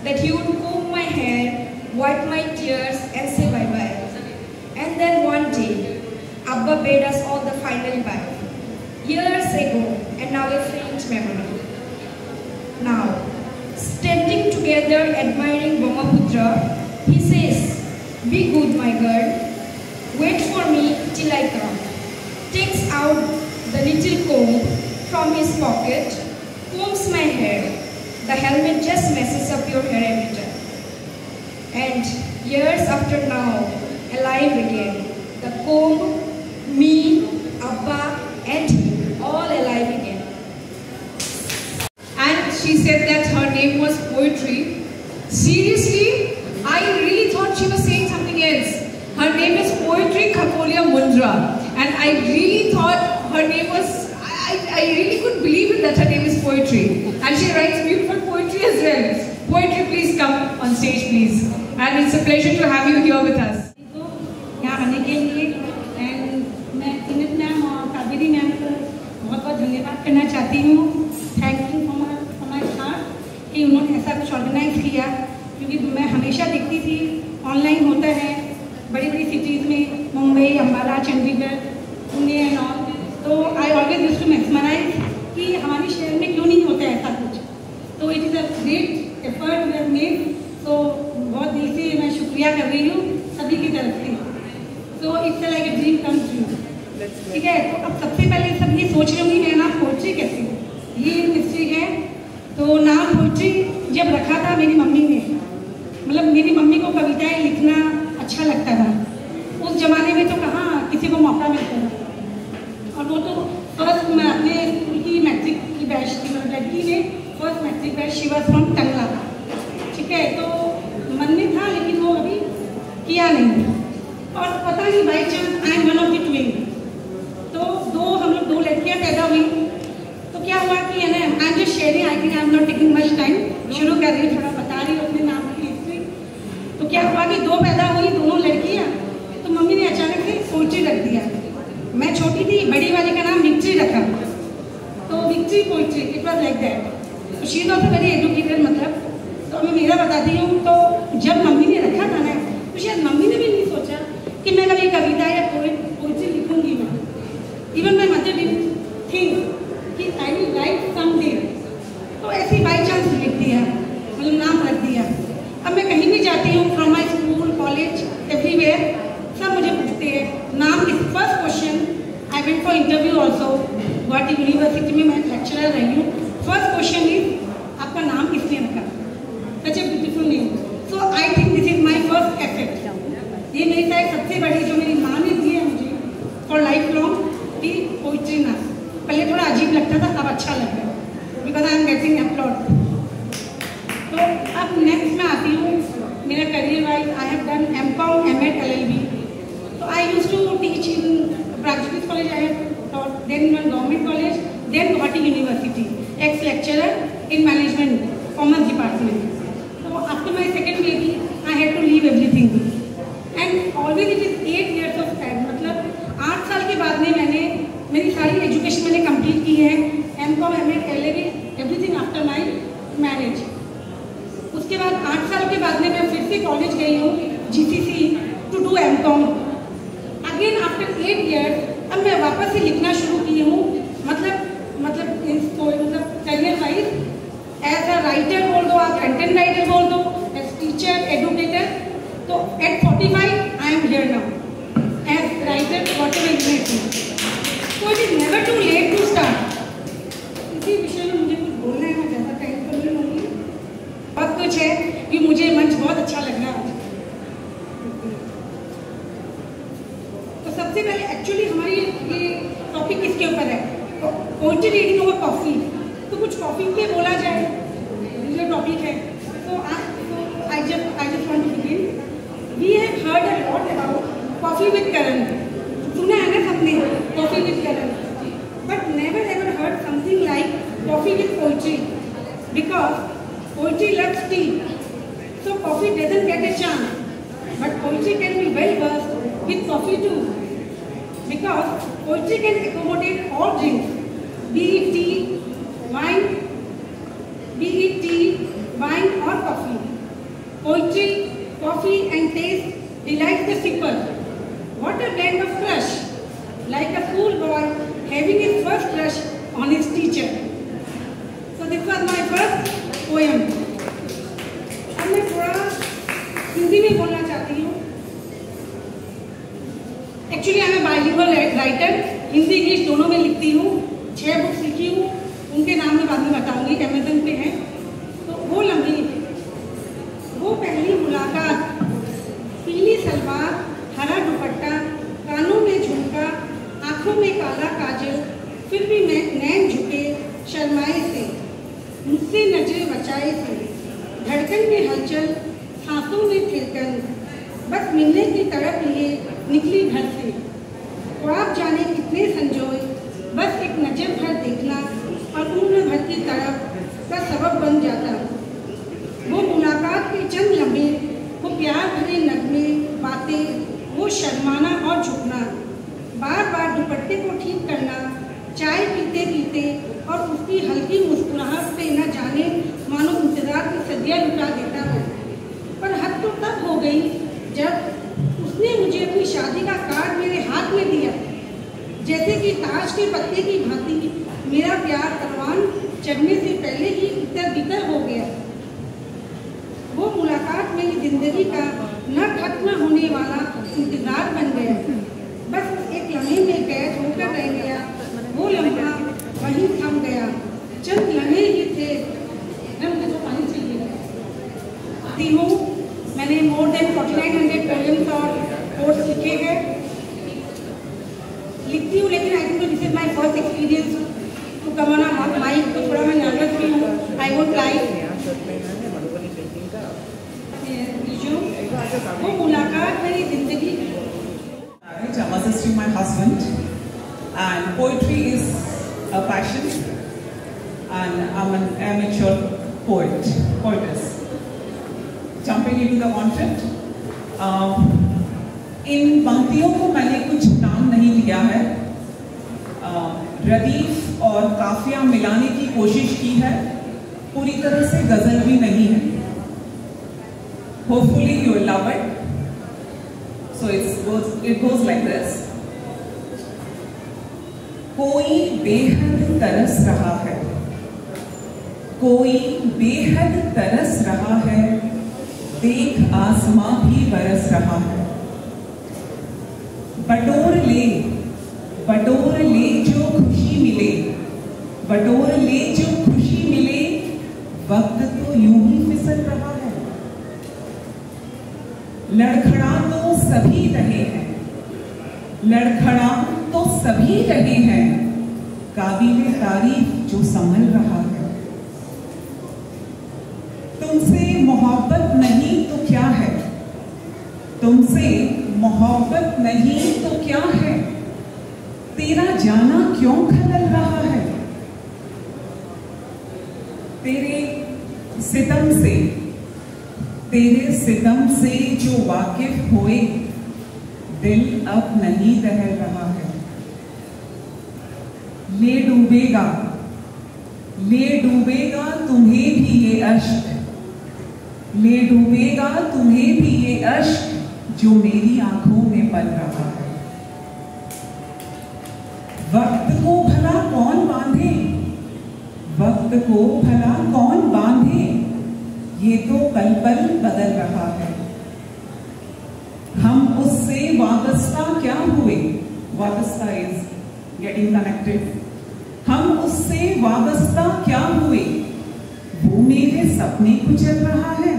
F: that he would comb my hair, wipe my tears and say bye-bye. And then one day, Abba bade us all the final bye. Years ago, and now a faint memory. Now, standing together admiring Brahmaputra, he says, "Be good, my girl. Wait for me till I come." Takes out the little comb from his pocket, combs my hair. The helmet just messes up your hair every time. And years after now, alive again. The comb, me, Abba, and he, all alive again.
Q: And she said that her name was Poetry. Seriously, I really thought she was saying something else. Her name is Poetry Khakolia Mundra. And I really thought her name was, I really couldn't believe it that her name is Poetry. And she writes beautiful poetry as well. Poetry, please come on stage, please. And it's a pleasure to have you here with us.
G: यहाँ आने के लिए and मैं इनित ma'am और Kaveri ma'am को बहुत बहुत धन्यवाद करना चाहती हूँ। Thank you for my heart कि उन्होंने ऐसा कुछ ऑर्गेनाइज किया, क्योंकि मैं हमेशा देखती थी ऑनलाइन होता है बड़ी बड़ी सिटीज़ में, मुंबई, अम्बाला, चंडीगढ़, पुणे एंड ऑल। तो I always used to maximize कि हमारे शहर में क्यों नहीं होता ऐसा कुछ। तो it is a great effort we have made. तो बहुत दिल से मैं शुक्रिया कर रही हूँ सभी की तरफ से। तो it's like a dream come true. ठीक है, तो अब सबसे पहले सब ये सोच रही होंगी मेरा नाम पोइट्री कैसे, ये मिस्ट्री है। तो नाम पोइट्री जब रखा था मेरी मम्मी ने, मतलब मेरी मम्मी को कविताएं लिखना अच्छा लगता था। उस जमाने में तो कहाँ किसी को मौका मिलता था। और वो तो फर्स्ट मैं अपने स्कूल की मैट्रिक की बैच थी, लड़की ने first matric batch, she was from Tangla. ठीक है, तो मन में था लेकिन वो अभी किया नहीं। और पता नहीं by chance I am one of the twin. तो हम लोग दो लड़कियां पैदा हुई। तो क्या हुआ कि I am just sharing, I think I am not taking much time, शुरू कर रही हूँ, थोड़ा बता रही हूँ अपने नाम की हिस्ट्री। तो क्या हुआ कि दो पैदा हुई, दोनों लड़कियाँ। तो मम्मी ने अचानक से पोइट्री रख दिया। मैं छोटी थी, बड़ी वाली का नाम विक्ट्री रखा। तो victory poetry, it was like that. She is also very educated, मतलब। तो मैं मेरा बताती हूँ, तो जब मम्मी ने रखा था ना, तो शायद मम्मी ने भी नहीं सोचा कि मैं कभी कविता या पोइट्री लिखूंगी। मैं even my mother didn't think कि आई विल राइट समडे। तो ऐसे ही बाई चांस लिख दिया, मतलब नाम रख दिया। अब मैं कहीं भी जाती हूँ, from my school, college, everywhere, सब मुझे पूछते हैं नाम is first question. I went for interview also, Guwahati university में मैं लेक्चरर रही हूँ। फर्स्ट क्वेश्चन इज आपका नाम किसने रखा, such a beautiful name. So I think this is my first effort. ये मेरी शायद सबसे बड़ी जो मेरी माँ ने दी है मुझे फॉर लाइफ लॉन्ग की पोइट्री ना। पहले थोड़ा अजीब लगता था, अब अच्छा लग रहा है, because I am getting upload. तो अब नेक्स्ट में आती हूँ मेरा career wise. I have done M.Com, M.Ed, LLB। तो I use to teach in Pragjyotish college, I have taught, then in government college, then Guwahati University, ex-lecturer in management, commerce department. So after my second baby, I had to leave everything. And always it is 8 years of time, मतलब 8 साल के बाद में मैंने मेरी सारी education मैंने complete की है, M.Com, M.Ed, LLB, everything after my marriage. उसके बाद 8 साल के बाद में मैं फिर से कॉलेज गई हूँ GCC to do M.Com. Again after 8 years, अब मैं वापस से लिखना शुरू की हूँ, मतलब career wise as a writer बोल दो, आप कंटेंट राइटर बोल दो, एज टीचर, एडुकेटर। तो at 45 I am here now as writer, whatever you may do. So it is never too late to start. इसी विषय में मुझे कुछ बोलना है, मैं ज़्यादा टाइम तो नहीं लूँगी। बहुत कुछ है कि मुझे मंच बहुत अच्छा लग रहा है। तो सबसे पहले एक्चुअली हमारी ये टॉपिक किसके ऊपर है, पोइट्री रीडिंग ओवर कॉफी। तो कुछ कॉफी पे बोला जाए, जो टॉपिक है। तो I just want to begin. We have heard a lot about coffee with Karan. सुना है ना सबने coffee with Karan, but never ever heard something like coffee with poetry, because poetry loves tea, so coffee doesn't get a chance, but poetry can be well versed with coffee too, because poetry can accommodate all drinks. wine or coffee. Poetry, coffee and taste delight the sipper. What a blend of crush, like a schoolboy having his first crush on his teacher. So this was my first poem. अब मैं थोड़ा हिंदी में बोलना चाहती हूँ. Actually I'm a bilingual writer. Hindi English दोनों में लिखती हूँ. 6 बुक्स लिखी हूँ. उनके नाम मैं बाद में बताऊंगी. Amazon पे हैं. तो वो लम्हे, वो पहली मुलाकात, पीली सलवार, हरा दुपट्टा, कानों में झुमका, आंखों में काला काजल, फिर भी नैन झुके शर्माए से, मुझसे नजरें बचाए से, धड़कन में हलचल, सांसों में थिरकन, बस मिलने की तड़प लिए निकली घर से। ख्वाब जाने कितने संजोए, बस एक नजर भर देखना और उम्र भर की तड़प का सबब बन जाता। वो मुलाकात के चंद लम्हे, वो प्यार भरे नगमे, बातें, वो शर्माना और झुकना, बार बार दुपट्टे को ठीक करना, चाय पीते पीते और उसकी हल्की मुस्कुराहट से न जाने मानो इंतजार की सदियां लुटा देता है। पर हद तो तब हो गई जब उसने मुझे अपनी शादी का कार्ड मेरे हाथ में दिया। जैसे कि ताज के पत्ते की भांति मेरा प्यार परवान चढ़ने से पहले ही इतर बितर हो गया। वो मुलाकात मेरी जिंदगी का न खत्म होने वाला इंतजार बन गया। बस एक लम्हे में कैद होकर रह गया। वो लम्हा वहीं थम गया। चंद लम्हे ही थे। मुझे तो पानी चाहिए हूँ। मैंने मोर देन 4900 पोएम्स और कोट्स लिखे हैं, लिखती हूँ, लेकिन I think this is my first experience to come on a mic, तो थोड़ा मैं नर्वस भी हूँ। आई वुड लाइक वो मुलाकात मेरी जिंदगी।
H: I'm assisting my husband, and poetry is a passion, and I'm an amateur poetess. Jumping into the content, इन पंक्तियों को मैंने कुछ नाम नहीं दिया है। रदीफ और काफिया मिलाने की कोशिश की है, पूरी तरह से गजल भी नहीं है। Hopefully you will love it. So it goes like this. कोई बेहद तरस रहा है, कोई बेहद तरस रहा है, देख आसमां भी बरस रहा है। बटोर ले जो खुशी मिले, बटोर ले जो खुशी मिले, वक्त तो यूं ही फिसल रहा है। लड़खड़ा तो सभी रहे हैं, लड़खड़ा तो सभी रहे हैं, काबिले तारीफ जो संभल रहा है। तुमसे मोहब्बत नहीं तो क्या है, तुमसे मोहब्बत नहीं तो क्या है, तेरा जाना क्यों खलल रहा है। तेरे सितम से जो वाकिफ हुए, दिल अब नहीं दहल रहा है। ले डूबेगा तुम्हें भी ये अश्क, ले डूबेगा तुम्हें भी ये अश्क, जो मेरी आंखों में पल रहा है। वक्त को भला कौन बांधे, वक्त को भला कौन बांधे, ये तो पल पल बदल रहा है। हम उससे वाबस्ता क्या हुए, वाबस्ता इज गेटिंग कनेक्टेड। हम उससे वाबस्ता क्या हुए, वो मेरे सपने कुचल रहा है।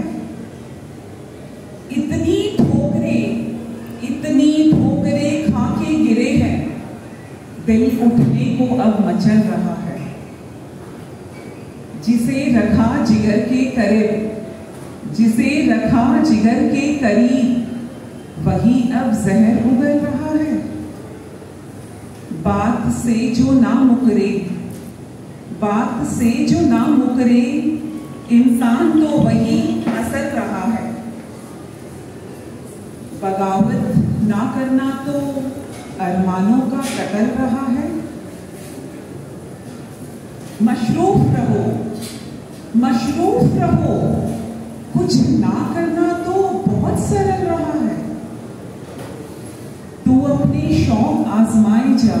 H: इतनी ठोकरे खा के गिरे हैं, दिल उठने को अब मचल रहा है। जिसे रखा जिगर के करीब, जिसे रखा जिगर के करीब, वही अब जहर उगल रहा है। बात से जो ना मुकरे, बात से जो ना मुकरे, इंसान तो वही हंसल रहा है। बगावत ना करना तो अरमानों का कतल रहा है। मशरूफ रहो, मशरूफ रहो। कुछ ना करना तो बहुत सरल रहा है। तू अपने शौक आजमाए जा,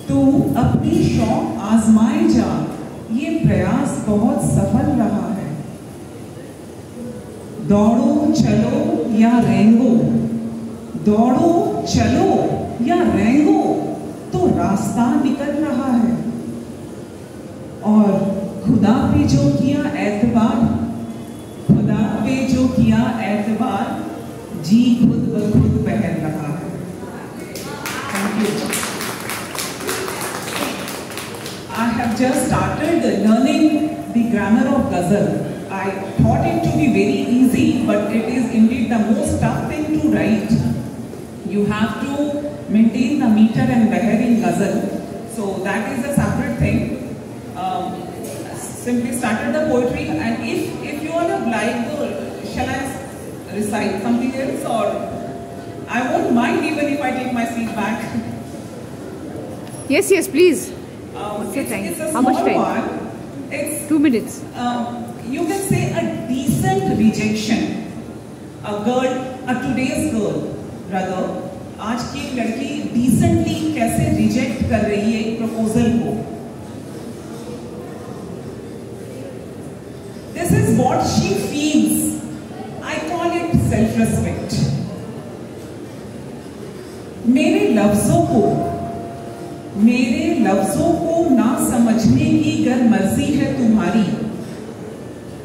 H: तू अपने शौक आजमाए जा, ये प्रयास बहुत सफल रहा है। दौड़ो चलो या रेंगो, दौड़ो चलो या रेंगो, तो रास्ता निकल रहा है। और खुदा पे जो किया एतबार, खुदा पे जो किया एतबार, जी खुद ब खुद बहल रहा है। Thank you. I have just started learning the grammar of ghazal. I thought it to be very easy, but it is indeed the most tough thing to write. You have to maintain the meter and beher in ghazal, so that is a separate thing. Simply started the poetry, and if you are like, shall I recite something else, or I won't mind even if I take my seat back.
Q: Yes, please.
H: What's
Q: your time?
H: It's a
Q: How much
H: small
Q: time?
H: one. It's
Q: 2 minutes.
H: You can say a decent rejection. A girl, a today's girl, rather, आज की एक लड़की decently कैसे reject कर रही है एक proposal को. This is what she feels. I call it self-respect. मेरे लफ्जों को ना समझने की गर मर्जी है तुम्हारी,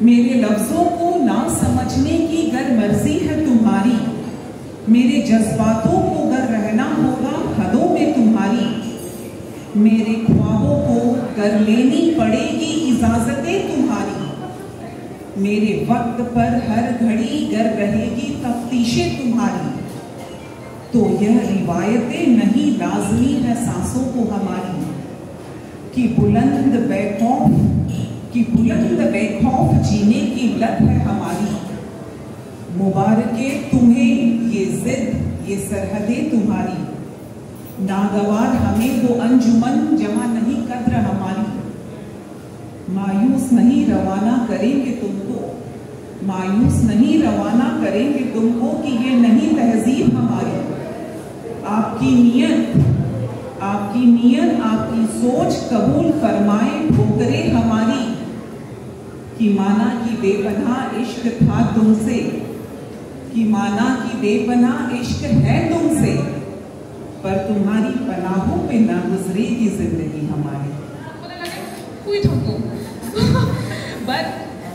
H: मेरे लफ्जों को ना समझने की गर मर्जी है तुम्हारी, मेरे जज्बातों को गर रहना होगा हदों में तुम्हारी, मेरे ख्वाबों को गर लेनी पड़ेगी इजाजतें तुम्हारी, मेरे वक्त पर हर घड़ी गर रहेगी तफ्तीशें तुम्हारी, तो यह रिवायतें नहीं लाजमी है सांसों को हमारी, कि बुलंद बेखौफ जीने की लत है हमारी, मुबारके तुम्हें ये जिद ये सरहदें तुम्हारी, नागवार हमें वो अंजुमन जहां नहीं कद्र हमारी, मायूस नहीं रवाना करेंगे तुमको, मायूस नहीं रवाना करेंगे तुमको कि ये नहीं तहजीब हमारी, आपकी नीयत आपकी सोच कबूल फरमाए ठोकरें हमारी, कि माना कि बेपनाह इश्क था तुमसे, कि माना कि बेपनाह इश्क है तुमसे, पर तुम्हारी पनाहों पे ना गुजरेगी जिंदगी हमारी।
Q: But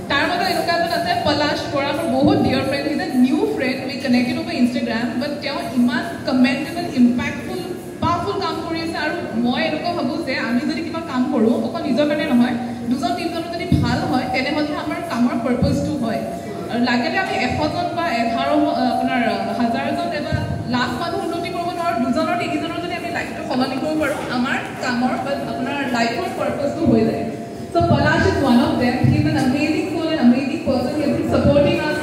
Q: তাৰ মাজত এনেকুৱা এজন আছে পলাশ বৰা, মোৰ বহুত dear friend, is a new friend, we connected over Instagram, but তেওঁ ইমান কমেণ্টেবল ইম্পেক্টফুল পাৱাৰফুল কাম কৰি আছে। আৰু মই এনেকুৱা ভাবোঁ যে আমি যদি কিবা কাম কৰোঁ অকল নিজৰ কাৰণে নহয়, দুজন তিনিজনৰ যদি ভাল হয় তেনেহ'লে আমাৰ কামৰ পাৰ্পজটো হয়। আৰু লাগিলে আমি 100জন বা 1000জন বা লাখ মানুহ উন্নতি কৰিব নোৱাৰোঁ, দুজনৰ তিনিজনৰ যদি আমি লাইফটো সলনি কৰিব পাৰোঁ আমাৰ কামৰ বা আপোনাৰ লাইফৰ পাৰ্পজটো হৈ যায়। So Palash is one of them. He's an amazing soul, an amazing person. He has been supporting us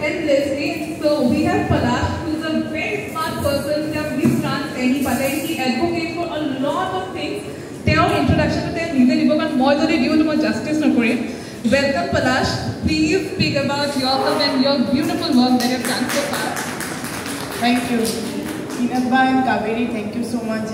Q: endlessly. So we have Palash, who's a very smart person. He has mistransed anybody. He advocates for a lot of things. Tell introduction to them. Neither you can more than you do more justice no for it. Welcome Palash. Please speak about yourself and your beautiful work that you have done so far.
A: Thank you. Inatba and Kaveri, thank you so much.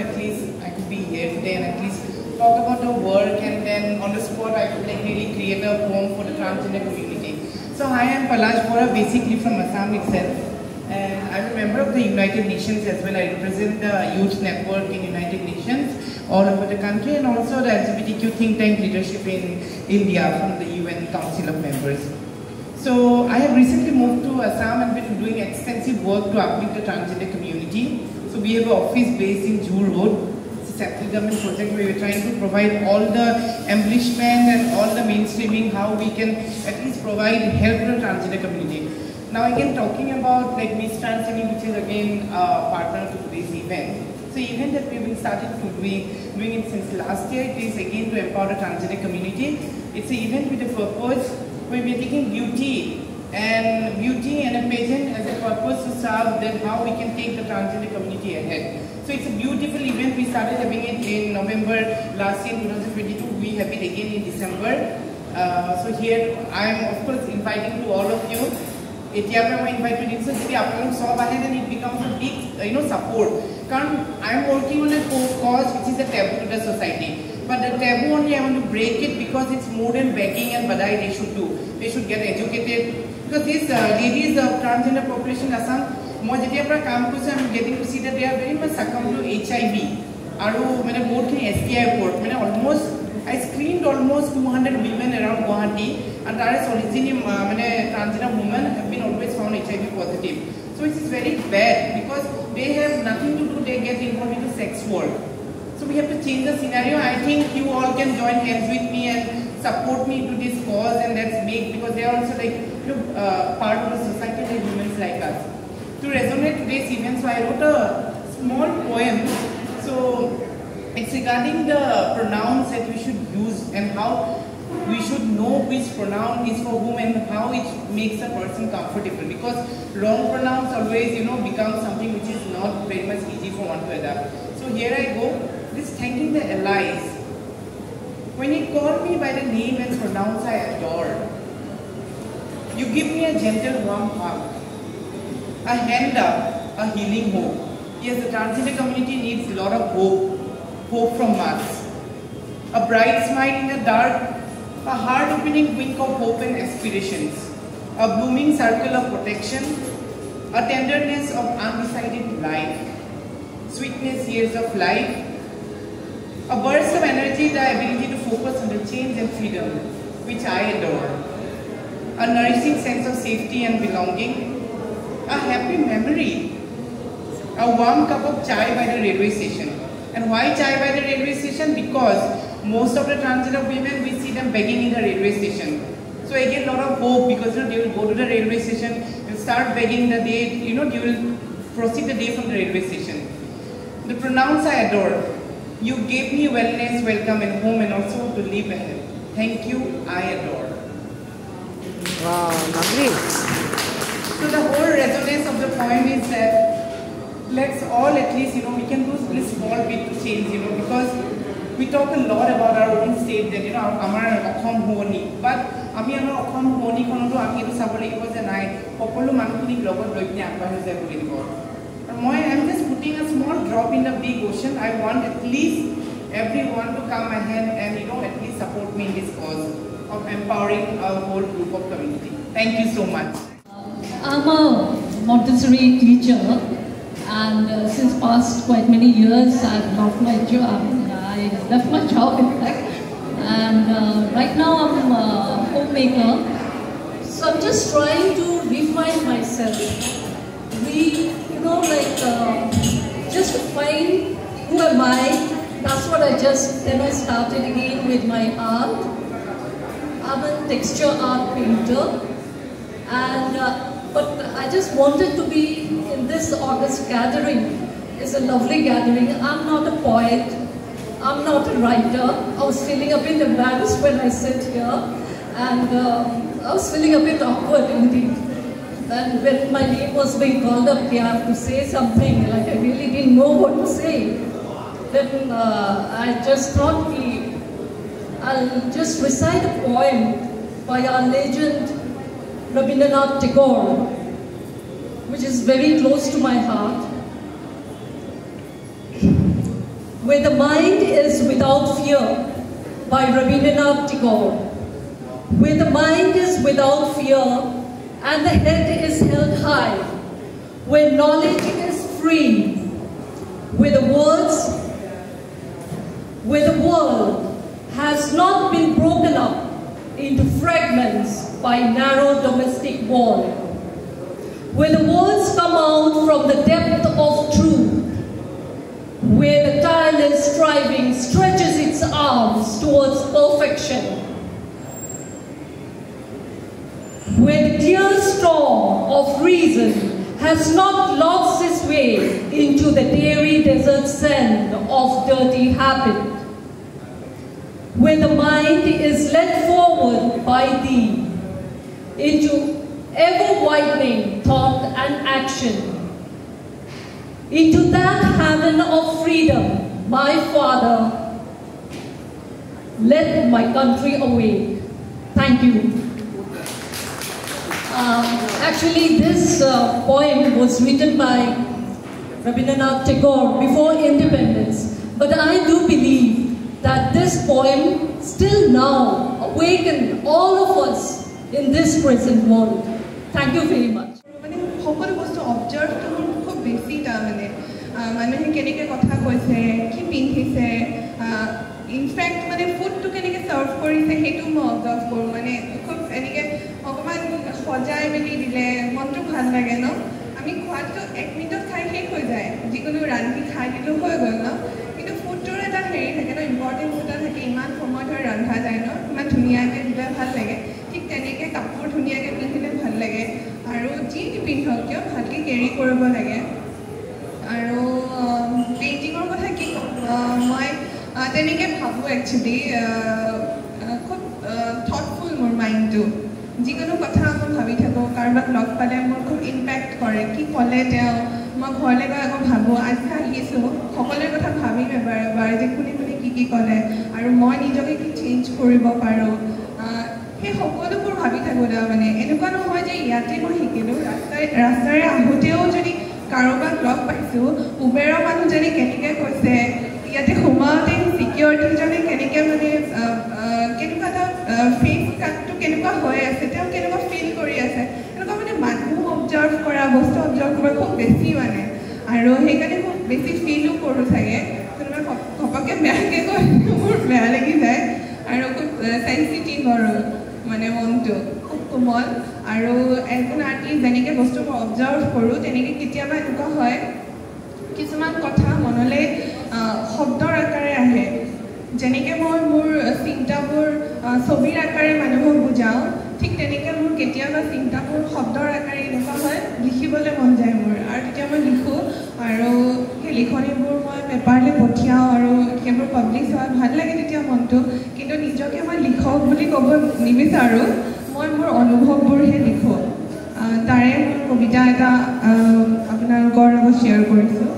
A: At least I could be here today and at least talk about the work, and then on the spot I could really create a poem for the transgender community. So I am Palash Bora, basically from Assam itself, and I'm a member of the United Nations as well. I represent the youth network in United Nations all over the country, and also the LGBTQ think tank leadership in India from the UN Council of Members. So I have recently moved to Assam and been doing extensive work to uplift the transgender community. So we have an office based in Jhu Road. Central government project where we're trying to provide all the embellishment and all the mainstreaming, how we can at least provide help to the transgender community. Now again talking about like Miss Trans, which is again partner to today's event. So event that we've been started to doing it since last year. It is again to empower the transgender community. It's an event with a purpose where we're taking beauty and a pageant as a purpose to serve then how we can take the transgender community ahead. So it's a beautiful event. We started having it in November last year, 2022. We have it again in December. So here I am of course inviting to all of you. I invite you to see and it becomes a big support. I am working on a cause which is a taboo to the society. But the taboo only I want to break it because it's more than begging and badai they should do. They should get educated. Because these ladies of transgender population in Assam, I'm getting to see that they are very much succumbed to HIV. I screened almost 200 women around Guwahati, and that is originally transgender women have been always found HIV positive. So it is very bad because they have nothing to do, they get involved in the sex work. So we have to change the scenario. I think you all can join hands with me and support me to this cause, and let's make, because they are also part of the society like women like us. To resonate today's event, so I wrote a small poem. So it's regarding the pronouns that we should use and how we should know which pronoun is for whom and how it makes a person comfortable. Because wrong pronouns always, become something which is not very much easy for one to adapt. So here I go. This thanking the allies. When you call me by the name and pronouns I adore, you give me a gentle warm hug, a hand up, a healing hope. Yes, the transgender community needs a lot of hope from us. A bright smile in the dark, a heart-opening wink of hope and aspirations, a blooming circle of protection, a tenderness of undecided life, sweetness years of life, a burst of energy, the ability to focus on the change and freedom, which I adore, a nourishing sense of safety and belonging, a happy memory, a warm cup of chai by the railway station. And why chai by the railway station? Because most of the transgender women, we see them begging in the railway station. So I get a lot of hope because they will go to the railway station, they'll start begging the day, you will proceed the day from the railway station. The pronouns I adore. You gave me wellness, welcome and home, and also to live ahead. Thank you, I adore.
E: Wow, lovely.
A: So the whole resonance of the poem is that let's all at least, we can do this small bit to change, because we talk a lot about our own state that, our Akhom Huoni. But আমি আমাৰ অসম ভূমিখনতো আমি এইটো চাব লাগিব যে নাই সকলো মানুহখিনিক লগত লৈ পিনে আগবাঢ়ি যাব লাগিব। I'm just putting a small drop in the big ocean. I want at least everyone to come ahead and at least support me in this cause of empowering our whole group of community. Thank you so much.
V: I'm a Montessori teacher, and since past quite many years I've left my job. I left my job in fact, and right now I'm a homemaker. So I'm just trying to refine myself. Just to find who am I. That's what I started again with my art. I'm a texture art painter, and but I just wanted to be in this August gathering. It's a lovely gathering. I'm not a poet. I'm not a writer. I was feeling a bit embarrassed when I sit here, and I was feeling a bit awkward indeed. And when my name was being called up, I have to say something, like I really didn't know what to say. Then I just thought I'll just recite a poem by our legend Rabindranath Tagore, which is very close to my heart. Where the mind is without fear, by Rabindranath Tagore. Where the mind is without fear, and the head is held high, where knowledge is free, where the world has not been broken up into fragments by narrow domestic wall, where the words come out from the depth of truth, where the tireless striving stretches its arms towards perfection, where the clear storm of reason has not lost its way into the dreary desert sand of dirty habit, where the mind is led forward by thee into ever-widening thought and action,
I: into that heaven of freedom, my Father, let my country awake. Thank you. Actually, this poem was written by Rabindranath Tagore before independence, but I do believe that this poem still now awakens all of us in this present world. Thank you very much.
K: সকলো বস্তু observe খুব বেছি তাৰমানে মানুহে কেনেকৈ কথা কৈছে কি পিন্ধিছে ইনফেক্ট মানে ফুডটো কেনেকৈ ছাৰ্ভ কৰিছে সেইটো মই অবজাৰ্ভ কৰোঁ মানে খুব এনেকৈ অকণমান সজাই মেলি দিলে মনটো ভাল লাগে ন আমি খোৱাটো 1 মিনিটত খাই শেষ হৈ যায় যিকোনো ৰান্ধি খাই দিলেও হৈ গ'ল ন কিন্তু ফুডটোৰ এটা হেৰি থাকে ন ইম্পৰ্টেঞ্চ এটা থাকে ইমান সময় ধৰি ৰন্ধা যায় ন ইমান ধুনীয়াকৈ দিলে ভাল লাগে ঠিক তেনেকৈ কাপোৰ ধুনীয়াকৈ পিন্ধিলে ভাল লাগে আৰু যি পিন্ধক কিয় ভালকৈ কেৰি কৰিব লাগে আৰু পেইণ্টিঙৰ কথা কি ক'ম মই তেনেকৈ ভাবোঁ একচুৱেলি খুব থটফুল মোৰ মাইণ্ডটো যিকোনো কথা মই ভাবি থাকোঁ কাৰোবাক লগ পালে মোৰ খুব ইম্পেক্ট কৰে কি ক'লে তেওঁ মই ঘৰলৈ গৈ আকৌ ভাবোঁ আজি আহিছোঁ সকলোৰে কথা ভাবিম এবাৰ যে কোনে কোনে কি ক'লে আৰু মই নিজকে কি চেঞ্জ কৰিব পাৰোঁ সেই সকলোবোৰ ভাবি থাকোঁ তাৰমানে এনেকুৱা নহয় যে ইয়াতে মই শিকিলোঁ ৰাস্তাৰে আহোঁতেও যদি কাৰোবাক লগ পাইছোঁ উবেৰৰ মানুহজনে কেনেকৈ কৈছে ইয়াতে সোমাওঁতে ছিকিউৰিটিজনে কেনেকৈ মানে কেনেকুৱা এটা ফেচ কাটটো কেনেকুৱা হৈ আছে তেওঁ কেনেকুৱা ফিল কৰি আছে এনেকুৱা মানে মানুহ অবজাৰ্ভ কৰা বস্তু অবজাৰ্ভ কৰা খুব বেছি মানে আৰু সেইকাৰণে খুব বেছি ফিলো কৰোঁ চাগে কোনোবাই ঘপককৈ বেয়াকৈ কৈ মোৰ বেয়া লাগি যায় আৰু খুব চেঞ্চিটিভ আৰু মানে মনটো খুব কোমল আৰু এজন আৰ্টিষ্ট যেনেকৈ বস্তু মই অবজাৰ্ভ কৰোঁ তেনেকৈ কেতিয়াবা এনেকুৱা হয় কিছুমান কথা মনলৈ শব্দৰ আকাৰে আহে যেনেকৈ মই মোৰ চিন্তাবোৰ ছবিৰ আকাৰে মানুহক বুজাওঁ ঠিক তেনেকৈ মোৰ কেতিয়াবা চিন্তাবোৰ শব্দৰ আকাৰে এনেকুৱা হয় লিখিবলৈ মন যায় মোৰ আৰু তেতিয়া মই লিখোঁ আৰু সেই লিখনিবোৰ মই পেপাৰলৈ পঠিয়াওঁ আৰু সেইবোৰ পাব্লিছ হোৱা ভাল লাগে তেতিয়া মনটো কিন্তু নিজকে মই লিখক বুলি ক'ব নিবিচাৰোঁ মই মোৰ অনুভৱবোৰহে লিখোঁ তাৰে মোৰ কবিতা এটা আপোনালোকৰ লগত শ্বেয়াৰ কৰিছোঁ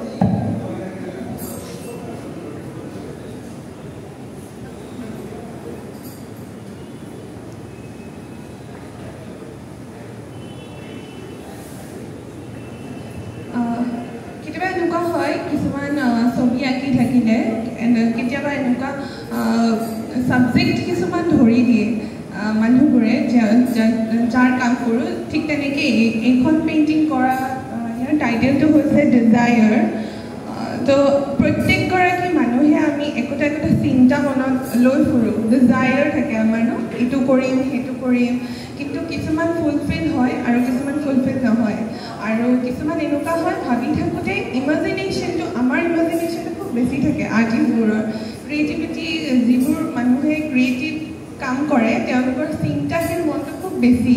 K: কেতিয়াবা এনেকুৱা হয় কিছুমান ছবি আঁকি থাকিলে কেতিয়াবা এনেকুৱা ছাবজেক্ট কিছুমান ধৰি দিয়ে মানুহবোৰে যাৰ কাম কৰোঁ ঠিক তেনেকৈ এইখন পেইণ্টিং কৰা ইয়াৰ টাইটেলটো হৈছে ডিজায়াৰ তো প্ৰত্যেকগৰাকী মানুহে আমি একোটা একোটা চিন্তা মনত লৈ ফুৰোঁ ডিজায়াৰ থাকে আমাৰ ন এইটো কৰিম সেইটো কৰিম কিন্তু কিছুমান ফুলফিল হয় আৰু কিছুমান ফুলফিল নহয় আৰু কিছুমান এনেকুৱা হয় ভাবি থাকোঁতে ইমাজিনেশ্যনটো আমাৰ ইমাজিনেশ্যনটো খুব বেছি থাকে আৰ্টিষ্টবোৰৰ ক্ৰিয়েটিভিটি যিবোৰ মানুহে ক্ৰিয়েটিভ কাম কৰে তেওঁলোকৰ চিন্তাশীল মনটো খুব বেছি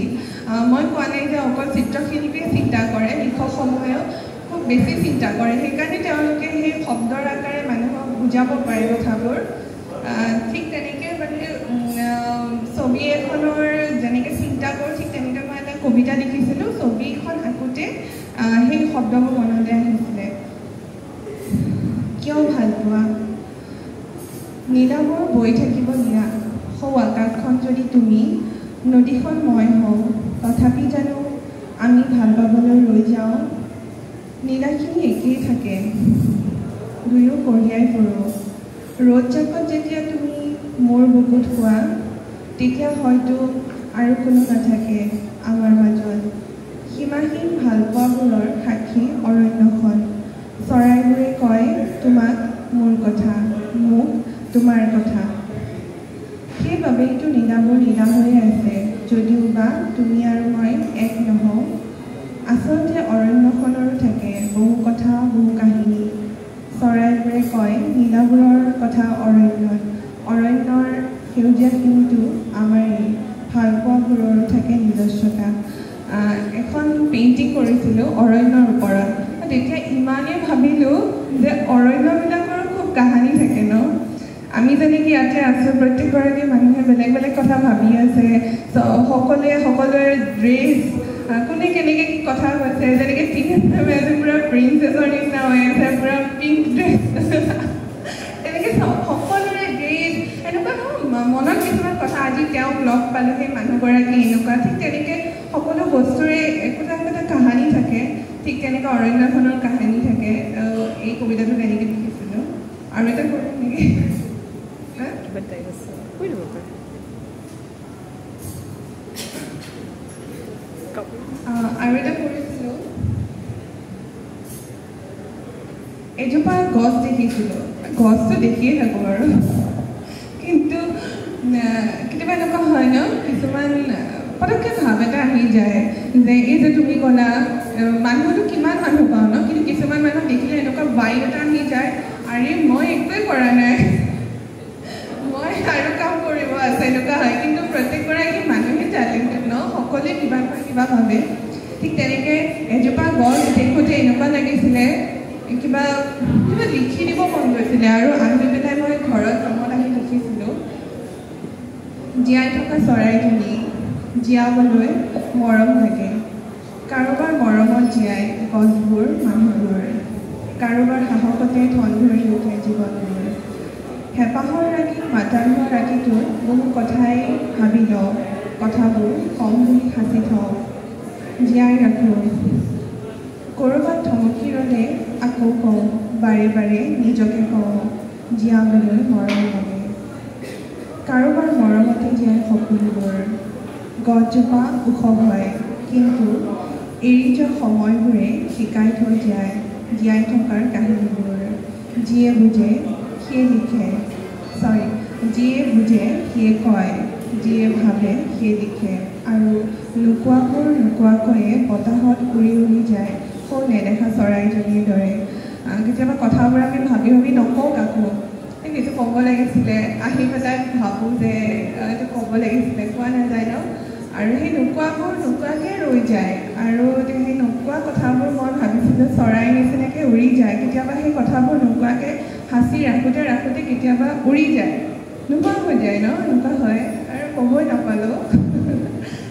K: মই কোৱা নাই যে অকল চিত্ৰশিল্পীয়ে চিন্তা কৰে লিখকসমূহেও খুব বেছি চিন্তা কৰে সেইকাৰণে তেওঁলোকে সেই শব্দৰ আকাৰে মানুহক বুজাব পাৰে কথাবোৰ ঠিক তেনেকৈ মানে ছবি এখনৰ যেনেকৈ চিন্তা কৰোঁ ঠিক তেনেকৈ মই এটা কবিতা লিখিছিলোঁ ছবিখন আঁকোতে সেই শব্দবোৰ মনলৈ আহিছিলে কিয় ভাল পোৱা নীলাবোৰ বৈ থাকিব দিয়া সৌ আকাশখন যদি তুমি নদীখন মই হওঁ তথাপি জানো আমি ভাল পাবলৈ ৰৈ যাওঁ নীলাখিনি একেই থাকে দুয়ো কঢ়িয়াই ফুৰোঁ ৰ'দ জাকত যেতিয়া তুমি মোৰ বুকুত শোৱা তেতিয়া হয়তো আৰু কোনো নাথাকে আমাৰ মাজত সীমাহীন ভালপোৱাবোৰৰ সাক্ষী অৰণ্যখন চৰাইবোৰে কয় তোমাক মোৰ কথা মোক তোমাৰ কথা সেইবাবেইতো নীলাবোৰ নীলা হৈ আছে যদিও বা তুমি আৰু মই এক নহওঁ আচলতে অৰণ্যখনৰো থাকে বহু কথা বহু কাহিনী চৰাইবোৰে কয় নীলাবোৰৰ কথা অৰণ্যৰ সেউজীয়াখিনিতো আমাৰেই ভালপোৱাবোৰৰো থাকে নিজস্বতা এখন পেইণ্টিং কৰিছিলোঁ অৰণ্যৰ ওপৰত তেতিয়া ইমানেই ভাবিলোঁ যে অৰণ্যবিলাকৰ খুব কাহানী থাকে ন আমি যেনেকৈ ইয়াতে আছোঁ প্ৰত্যেকগৰাকী মানুহে বেলেগ বেলেগ কথা ভাবি আছে সকলোৱে সকলোৰে ড্ৰেছ কোনে কেনেকৈ কি কথা কৈছে যেনেকৈ ৩ নিচিনা হৈ আছে, পুৰা প্ৰিন্সেছৰ নিচিনা হৈ আছে, পুৰা পিংক ড্ৰেছ এনেকৈ সকলোৰে গ্ৰেড এনেকুৱা মনত কিছুমান কথা আজি তেওঁক লগ পালোঁ, সেই মানুহগৰাকী এনেকুৱা, ঠিক তেনেকৈ সকলো বস্তুৰে একোটা একোটা কাহানী থাকে, ঠিক তেনেকৈ অৰণ্যখনৰ কাহানী থাকে। এই কবিতাটো তেনেকৈ লিখিছিলোঁ। আৰু এটা কৰোঁ নেকি? আৰু এটা কৰিছিলোঁ, এজোপা গছ দেখিছিলোঁ, গছটো দেখিয়ে থাকোঁ আৰু, কিন্তু কেতিয়াবা এনেকুৱা হয় ন, কিছুমান পটককৈ ভাৱ এটা আহি যায় যে এই যে তুমি ক'লা মানুহটো কিমান মানুহ পাওঁ ন, কিন্তু কিছুমান মানুহ দেখিলে এনেকুৱা ভাইব এটা আহি যায়, আৰে মই একোৱেই কৰা নাই, মই আৰু কাম কৰিব আছে, এনেকুৱা হয়। কিন্তু প্ৰত্যেকগৰাকী মানুহে টেলেণ্টেড ন, সকলোৱে কিবা নহয় কিবা ভাবে। ঠিক তেনেকৈ এজোপা গছ দেখোঁতে এনেকুৱা লাগিছিলে কিবা কিবা লিখি দিব মন গৈছিলে, আৰু আহি পেলাই মই ঘৰত ৰুমত আহি লিখিছিলোঁ, জীয়াই থকা চৰাইজনী জীয়াবলৈ মৰম লাগে, কাৰোবাৰ মৰমত জীয়াই গছবোৰ মানুহবোৰ, কাৰোবাৰ সাহসতে ঠন ধৰি উঠে জীৱনবোৰ, হেঁপাহৰ ৰাখি মাতালৰ ৰাতিটোত বহু কথাই ভাবি লওঁ, কথাবোৰ কম বুলি সাঁচি থওঁ, জীয়াই ৰাখোঁ, ক'ৰবাত থমকি ৰ'লে আকৌ কওঁ, বাৰে বাৰে নিজকে কওঁ, জীয়াবলৈ মৰম লাগে, কাৰোবাৰ মৰমতে জীয়াই সকলোবোৰ, গছজোপা ওখ হয় কিন্তু এৰি যোৱা সময়বোৰে শিকাই থৈ যায় জীয়াই থকাৰ কাহিনীবোৰ, যিয়ে বুজে সিয়ে লিখে, যিয়ে বুজে সিয়ে কয়, যিয়ে ভাবে সিয়ে লিখে, আৰু নোকোৱাবোৰ নোকোৱাকৈয়ে বতাহত উৰি উৰি যায় সৌ নেদেখা চৰাইজনীৰ দৰে। কেতিয়াবা কথাবোৰ আমি ভাবি ভাবি নকওঁ কাকো, সেইটো ক'ব লাগিছিলে, আহি পেলাই ভাবোঁ যে এইটো ক'ব লাগিছিলে, কোৱা নাযায় ন, আৰু সেই নোকোৱাবোৰ নোকোৱাকৈ ৰৈ যায়, আৰু সেই নোকোৱা কথাবোৰ মই ভাবিছিলোঁ চৰাইৰ নিচিনাকৈ উৰি যায়, কেতিয়াবা সেই কথাবোৰ নোকোৱাকৈ সাঁচি ৰাখোঁতে ৰাখোঁতে কেতিয়াবা উৰি যায়, নোকোৱা হৈ যায় ন, এনেকুৱা হয়, আৰু ক'বই নাপালোঁ।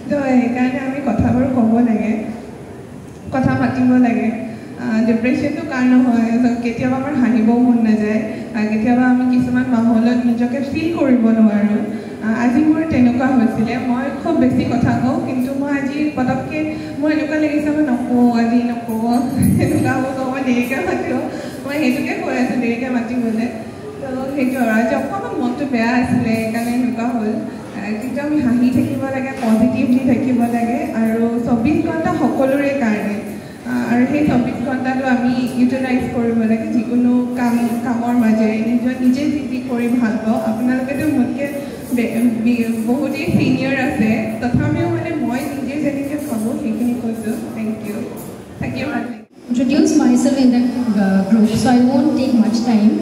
K: তো সেইকাৰণে আমি কথাবোৰ ক'ব লাগে, কথা পাতিব লাগে। ডিপ্ৰেশ্যনটো কাৰ নহয়, কেতিয়াবা আমাৰ হাঁহিবও মন নাযায়, কেতিয়াবা আমি কিছুমান মাহলত নিজকে ফিল কৰিব নোৱাৰোঁ। আজি মোৰ তেনেকুৱা হৈছিলে, মই খুব বেছি কথা কওঁ, কিন্তু মই আজি পটককৈ মোৰ এনেকুৱা লাগিছে মই নকওঁ, আজি নকওঁ, এনেকুৱা হ'ব, মই দেৰিকৈ মাতিব, মই সেইটোকে কৈ আছোঁ দেৰিকৈ মাতিবলৈ। তো সেইটো আৰু আজি অকণমান মনটো বেয়া আছিলে, সেইকাৰণে এনেকুৱা হ'ল। কিন্তু আমি হাঁহি থাকিব লাগে, পজিটিভলি থাকিব লাগে, আৰু 24 ঘণ্টা সকলোৰে কাৰণে, আৰু সেই 24 ঘণ্টাটো আমি ইউটিলাইজ কৰিব লাগে যিকোনো কামৰ মাজেৰে, নিজে যি কৰি ভাল পাওঁ। আপোনালোকেতো মোতকৈ বহুতেই ছিনিয়ৰ আছে, তথাপিও মানে মই নিজে যেনেকৈ ভাবোঁ সেইখিনি কৈছোঁ। Thank you.
B: Introduce myself in the group, so I won't take much time.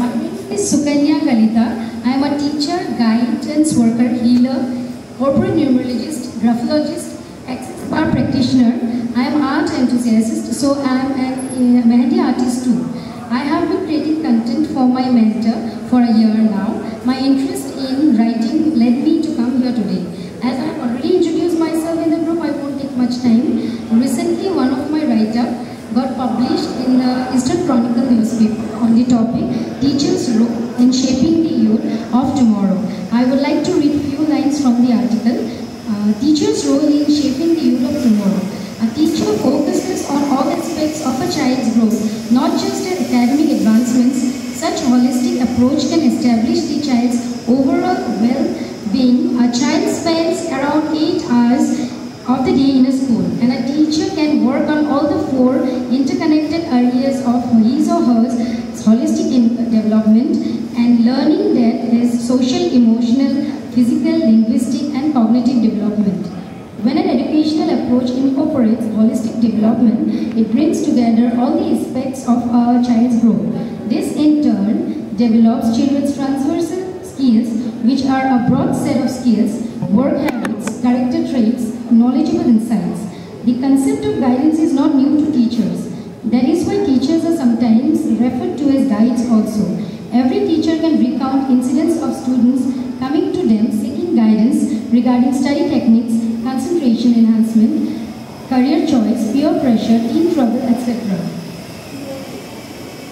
B: My name is Sukanya Kalita. I am a teacher, guidance worker, healer, corporate numerologist, graphologist, access bar practitioner. I am art enthusiast, so I am a Mehndi artist too. I have been creating content for my mentor for a year now. My interest in writing led me to come here today. As I have already introduced myself in the group, I won't take much time. Recently, one of my writers got published in the Eastern Chronicle newspaper on the topic Teachers' Role in Shaping the Youth of Tomorrow. I would like to read few lines from the article. Teachers' role in shaping the youth of tomorrow. A teacher focuses on all aspects of a child's growth, not just their academic advancements. Such holistic approach can establish the child's overall well-being. A child spends around 8 hours of the day in a school, and a teacher can work on all the 4 interconnected areas of his or her holistic development and learning, that is social, emotional, physical, linguistic and cognitive development. When an educational approach incorporates holistic development, it brings together all the aspects of our child's growth. This in turn develops children's transversal skills, which are a broad set of skills, work habits, character traits, knowledgeable insights. The concept of guidance is not new to teachers. That is why teachers are sometimes referred to as guides also. Every teacher can recount incidents of students coming to them seeking guidance regarding study techniques, concentration enhancement,
L: career choice, peer pressure, teen trouble, etc.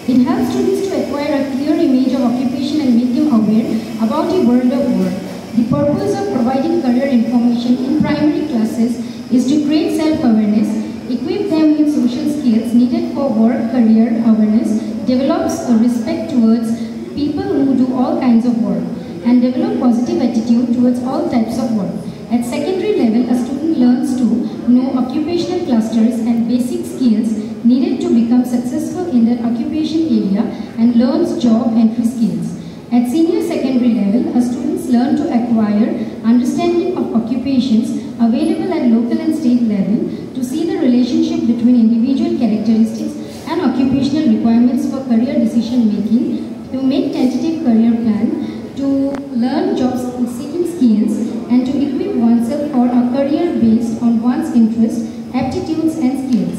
L: It helps students to acquire a clear image of occupation and make them aware about the world of work. The purpose of providing career information in primary classes is to create self-awareness, equip them with social skills needed for work career awareness, develops a respect towards people who do all kinds of work, and develop positive attitude towards all types of work. At secondary level, a student learns to know occupational clusters and basic skills needed to become successful in their occupation area and learns job entry skills. At senior secondary level, students learn to acquire understanding of occupations available at local and state level to see the relationship between individual characteristics and occupational requirements for career decision making, to make tentative career plan, to learn job seeking skills, and to equip oneself for a career based on one's interests, aptitudes and skills.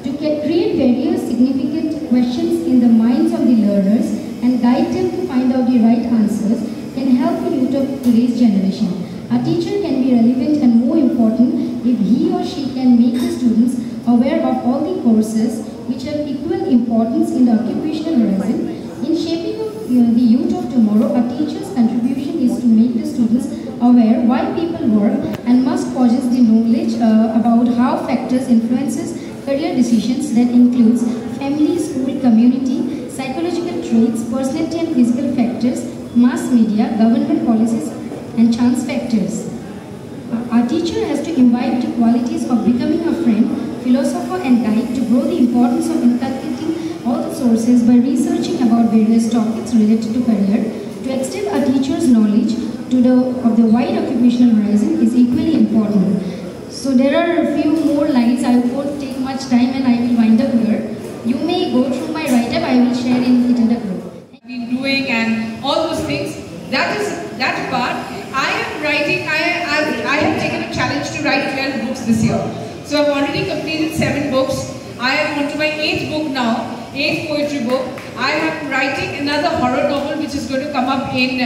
L: To create various significant questions in the minds of the learners and guide them to find out the right answers can help the youth of today's generation. A teacher can be relevant and more important if he or she can make the students aware of all the courses which have equal importance in the occupational horizon. In shaping of the youth of tomorrow, a teacher's contribution is to make the students aware why people work and must possess the knowledge about how factors influences career decisions that includes family, school, community, psychological traits, personality and physical factors, mass media, government policies and chance factors. Our teacher has to imbibe the qualities of becoming a friend, philosopher and guide to grow the importance of inculcating all the sources by researching about various topics related to career. To extend a teacher's knowledge of the wide occupational horizon is equally important. So there are a few more lines. I won't take much time and I will wind up here. You may go through my write-up. I will share it in the group.
Q: Been doing and all those things. That part. I am writing. I have taken a challenge to write 12 books this year. So I've already completed 7 books. I am on to my 8th book now. 8th poetry book. I am writing another horror novel which is going to come up in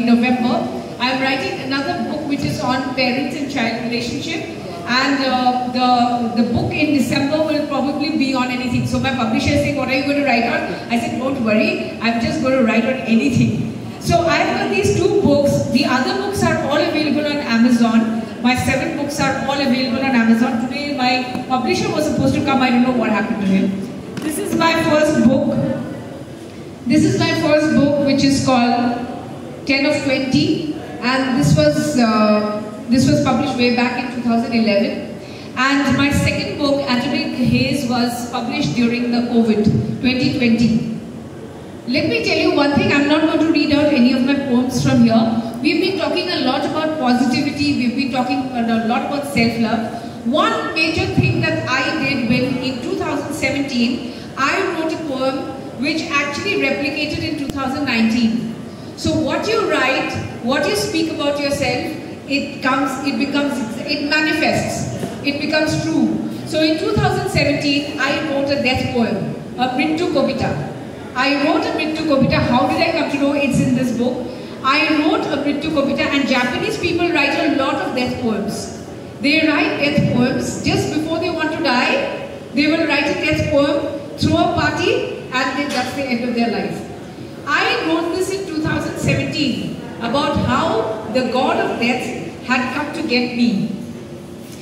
Q: November. I am writing another book which is on parents and child relationship. And the book in December will probably be on anything. So my publisher is saying, what are you going to write on? I said, don't worry, I'm just going to write on anything. So I've got these 2 books. The other books are all available on Amazon. My 7 books are all available on Amazon. Today my publisher was supposed to come. I don't know what happened to him. This is my first book. This is my first book, which is called 10 of 20. And this was published way back in 2011. And my second book, Atomic Haze, was published during the COVID 2020. Let me tell you one thing, I'm not going to read out any of my poems from here. We've been talking a lot about positivity, we've been talking a lot about self-love. One major thing that I did when in 2017, I wrote a poem which actually replicated in 2019. So what you write, what you speak about yourself, it manifests, it becomes true. So in 2017, I wrote a death poem, a Mrityu Kobita. I wrote a Mrityu Kobita. How did I come to know it's in this book? I wrote a Mrityu Kobita, and Japanese people write a lot of death poems. They write death poems just before they want to die. They will write a death poem, throw a party, and then that's the end of their life. I wrote this in 2017 about how the god of death had come to get me.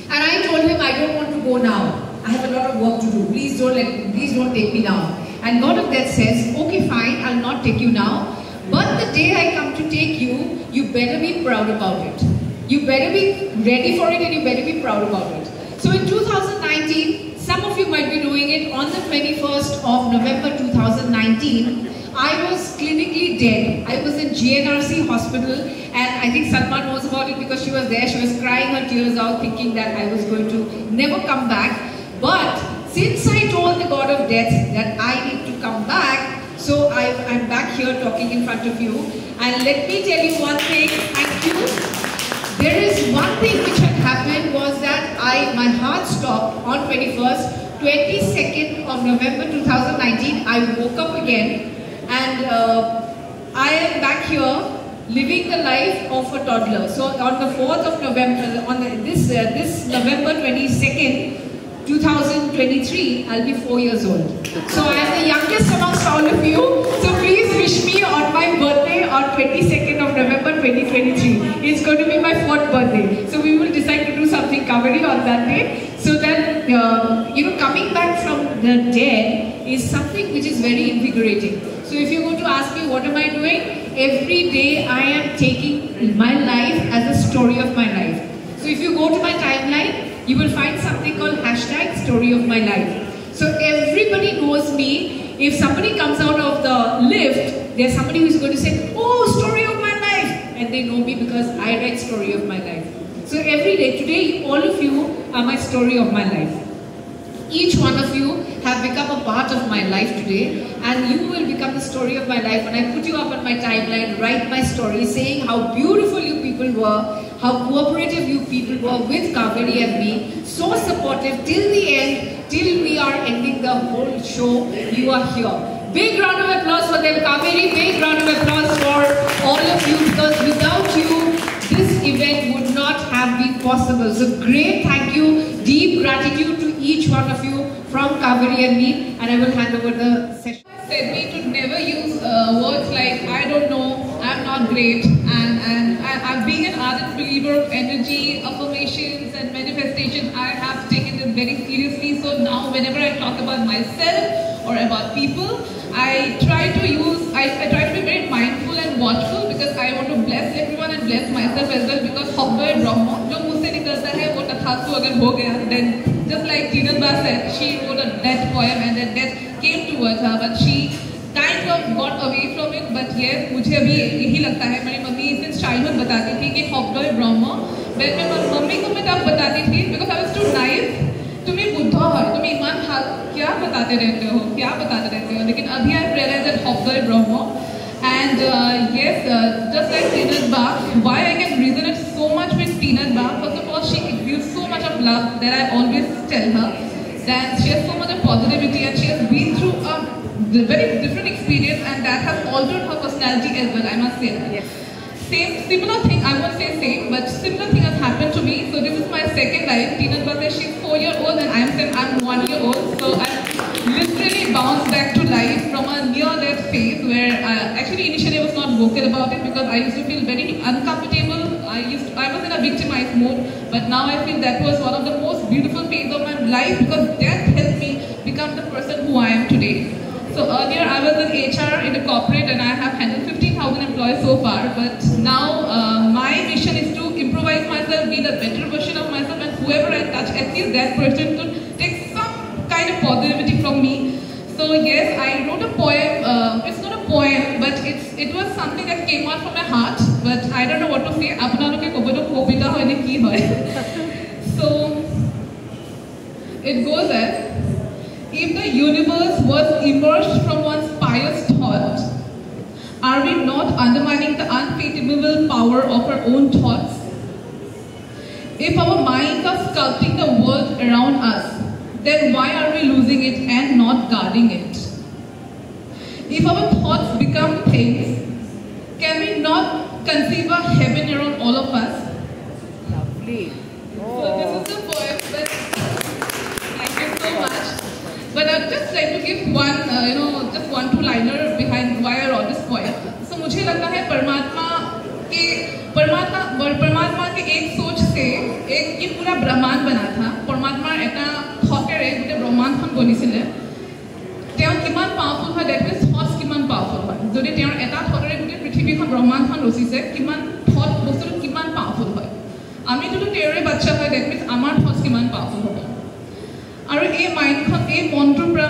Q: And I told him, I don't want to go now. I have a lot of work to do. Please don't take me now. And God of Death says, okay, fine, I'll not take you now. But the day I come to take you, you better be proud about it. You better be ready for it and you better be proud about it. So in 2019, some of you might be doing it, on the 21st of November 2019, I was clinically dead. I was in GNRC hospital, and I think Salma knows about it because she was there. She was crying her tears out thinking that I was going to never come back. But since I told the god of death that I need to come back, so I'm back here talking in front of you. And let me tell you one thing, thank you. There is one thing which had happened was that my heart stopped on 22nd of November 2019. I woke up again. And I am back here living the life of a toddler. So on the 4th of November, on this November 22nd, 2023, I'll be 4 years old. So I'm the youngest amongst all of you. So please wish me on my birthday on 22nd of November 2023. It's going to be my 4th birthday. So we will decide to do something Kaveri on that day. So that, coming back from the dead is something which is very invigorating. So if you're going to ask me what am I doing? Every day I am taking my life as a story of my life. So if you go to my timeline, you will find something called #story of my life. So everybody knows me. If somebody comes out of the lift, there's somebody who's going to say, oh, story of my life. And they know me because I write story of my life. So every day, today, all of you are my story of my life. Each one of you have become a part of my life today, and you will become the story of my life when I put you up on my timeline, write my story, saying how beautiful you people were, how cooperative you people were with Kaveri and me, so supportive till the end, till we are ending the whole show. You are here. Big round of applause for them, Kaveri. Big round of applause for all of you, because without you, this event would not have been possible. So great thank you, deep gratitude to each one of you from Kaveri and me, and I will hand over the session.
R: Said me to never use words like I don't know, I'm not great, and I'm being an ardent believer of energy, affirmations and manifestation. I have taken this very seriously. So now whenever I talk about myself or about people, I try to be very mindful and watchful, because I want to bless everyone and bless myself as well, because Hobbai Brahma, jo mujhse nikalta hai wo tathastu agar ho gaya, then just like Teenal Ba said, she wrote a death poem and then death came towards her, but she kind of got away from it. But yes, मुझे अभी यही लगता है, मेरी mummy since childhood बताती थी कि Hobbai Brahma, मैं मम्मी को मैं तब बताती थी because I was too naive. तुम्हें बुद्धा है, तुम्हें ईमान क्या बताते रहते हो, लेकिन अभी I realized that Hobbai Brahma, and yes, just like Teenal Ba, why I can resonate so much with Teenal Ba. First of all, she exudes so much of love that I always tell her that she has so much of positivity, and she has been through a very different experience, and that has altered her personality as well, I must say that. Yes. Similar thing, I won't say same, but similar thing has happened to me. So this is my second life. Teenal Ba says she's 4 years old and I'm 1 year old. So I've literally bounced back to life from a near-death phase where actually initially I was not vocal about it because I used to feel very uncomfortable. I was in a victimized mode, but now I feel that was one of the most beautiful phases of my life, because death helped me become the person who I am today. So earlier I was in HR in a corporate and I have handled 15,000 employees so far, but now my mission is to improvise myself, be the better version of myself, and whoever I touch, at least that person to take some kind of positivity from me. So yes, I wrote a poem. It's not a poem, but it was something that came out from my heart, but I don't know what to say. So it goes as, if the universe was emerged from one's pious thought, are we not undermining the unfathomable power of our own thoughts? If our minds are sculpting the world around us, then why are we losing it and not guarding it? If our thoughts become things, can we not conceive a heaven around all of us? Lovely. Oh. So this is the poem, but thank you so much. But I'd just like to give one, just 1-2-liner behind why I wrote this poem. So मुझे लगता है परमात्मा के एक सोच से एक ये पूरा ब्रह्मांड बना था. परमात्मा এটা থটেৰে গোটেই ব্ৰহ্মাণ্ডখন বনিছিলে. তেওঁ কিমান পাৱাৰফুল হয়, that means thoughts কিমান পাৱাৰফুল হয়. যদি তেওঁৰ এটা থটেৰে গোটেই পৃথিৱীখন ব্ৰহ্মাণ্ডখন ৰচিছে, কিমান থট বস্তুটো কিমান পাৱাৰফুল হয়. আমি যদি তেওঁৰে বাচ্চা হয়, that means আমাৰ থটস কিমান পাৱাৰফুল হ'ব. আৰু এই মাইণ্ডখন, এই মনটোৰ পৰা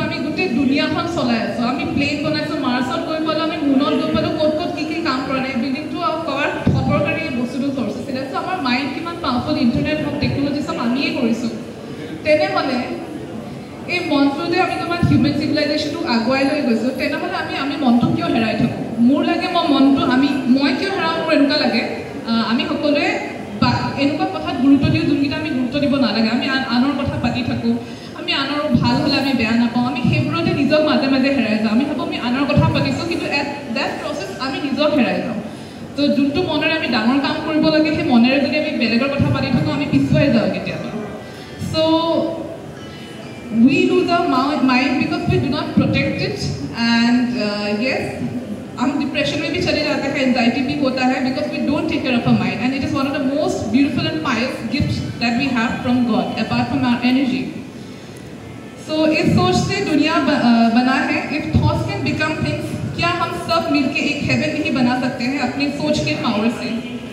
R: আমি গোটেই দুনিয়াখন চলাই আছো. আমি প্লেন বনাইছো, মাৰ্চত গৈ পালো, আমি মুনত গৈ পালো, ক'ত কি কাম কৰা নাই, বিল্ডিংটো কভাৰ থটৰ কাৰণে এই বস্তুটো চৰ্চ আছিলে. চ' আমাৰ মাইণ্ড কিমান পাৱাৰফুল, ইণ্টাৰনেট হওক, টেকনলজি চব আমিয়ে কৰিছোঁ. তেনেহ'লে এই মনটোতে আমি কিমান হিউমেন চিভিলাইজেশ্যনটো আগুৱাই লৈ গৈছোঁ, তেনেহ'লে আমি মনটো কিয় হেৰাই থাকোঁ? মোৰ লাগে মই কিয় হেৰাওঁ, মোৰ এনেকুৱা লাগে আমি সকলোৱে এনেকুৱা কথাত গুৰুত্ব দিওঁ যোনকেইটা আমি গুৰুত্ব দিব নালাগে. আমি আনৰ কথা পাতি থাকোঁ, আমি আনৰ ভাল হ'লে আমি বেয়া নাপাওঁ, আমি সেইবোৰতে নিজক মাজে মাজে হেৰাই যাওঁ. আমি ভাবোঁ আমি আনৰ কথা পাতিছোঁ, কিন্তু এট দেট প্ৰচেছ আমি নিজক হেৰাই যাওঁ. তো যোনটো মনেৰে আমি ডাঙৰ কাম কৰিব লাগে, সেই মনেৰে যদি আমি বেলেগৰ কথা পাতি থাকোঁ, আমি পিছুৱাই যাওঁ কেতিয়াবা. চ'
K: mind because we do not protect it. And yes, हम depression में भी चले जाते हैं, anxiety भी होता है because we don't take care of our mind. And it is one of the most beautiful and pious gifts that we have from God, apart from our energy. So इस सोच से दुनिया बना है. If thoughts can become things, क्या हम सब मिलके एक heaven नहीं बना सकते हैं अपनी सोच के power से?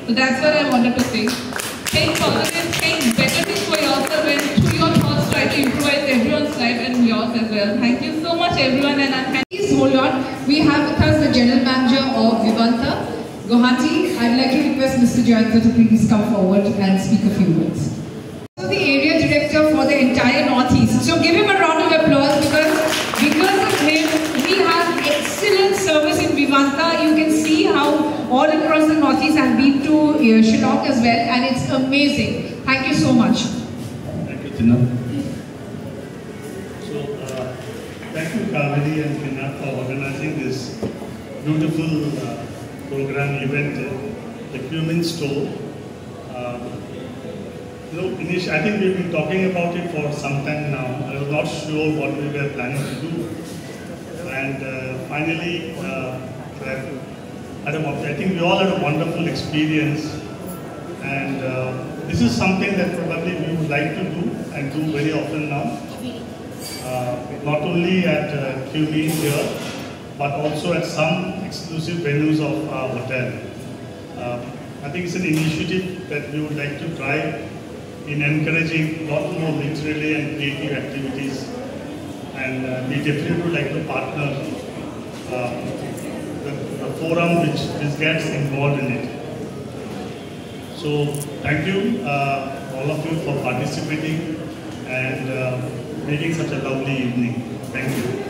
K: So that's what I wanted to say. Think positive, think better things for yourself, and through your thoughts try to improvise everyone's life and yours as well. Thank you so much, everyone, and I'm happy.
Q: Please hold on. We have with us the General Manager of Vivanta, Guwahati. I'd like to request Mr. Jayanta to please come forward and speak a few words. So the area director for the entire Northeast. So give him a round of applause because of him, we have excellent service in Vivanta. You can see how all across the Northeast I've been to Shillong as well, and it's amazing. Thank you so much.
N: Thank you, Tina. So, thank you, Kaveri and Tina, for organizing this beautiful program event, the Cumin Store. I think we've been talking about it for some time now. I was not sure what we were planning to do. And finally, I think we all had a wonderful experience. And this is something that probably we would like to do and do very often now. Not only at Cumin here, but also at some exclusive venues of our hotel. I think it's an initiative that we would like to try in encouraging a lot more literary and creative activities, and we definitely would like to partner the forum which gets involved in it. So thank you all of you for participating and making such a lovely evening. Thank you.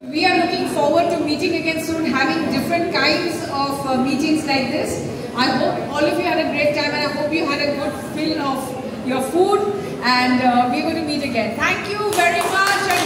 Q: We are looking forward to meeting again soon, having different kinds of meetings like this. I hope all of you had a great time, and I hope you had a good fill of your food, and we're going to meet again. Thank you very much.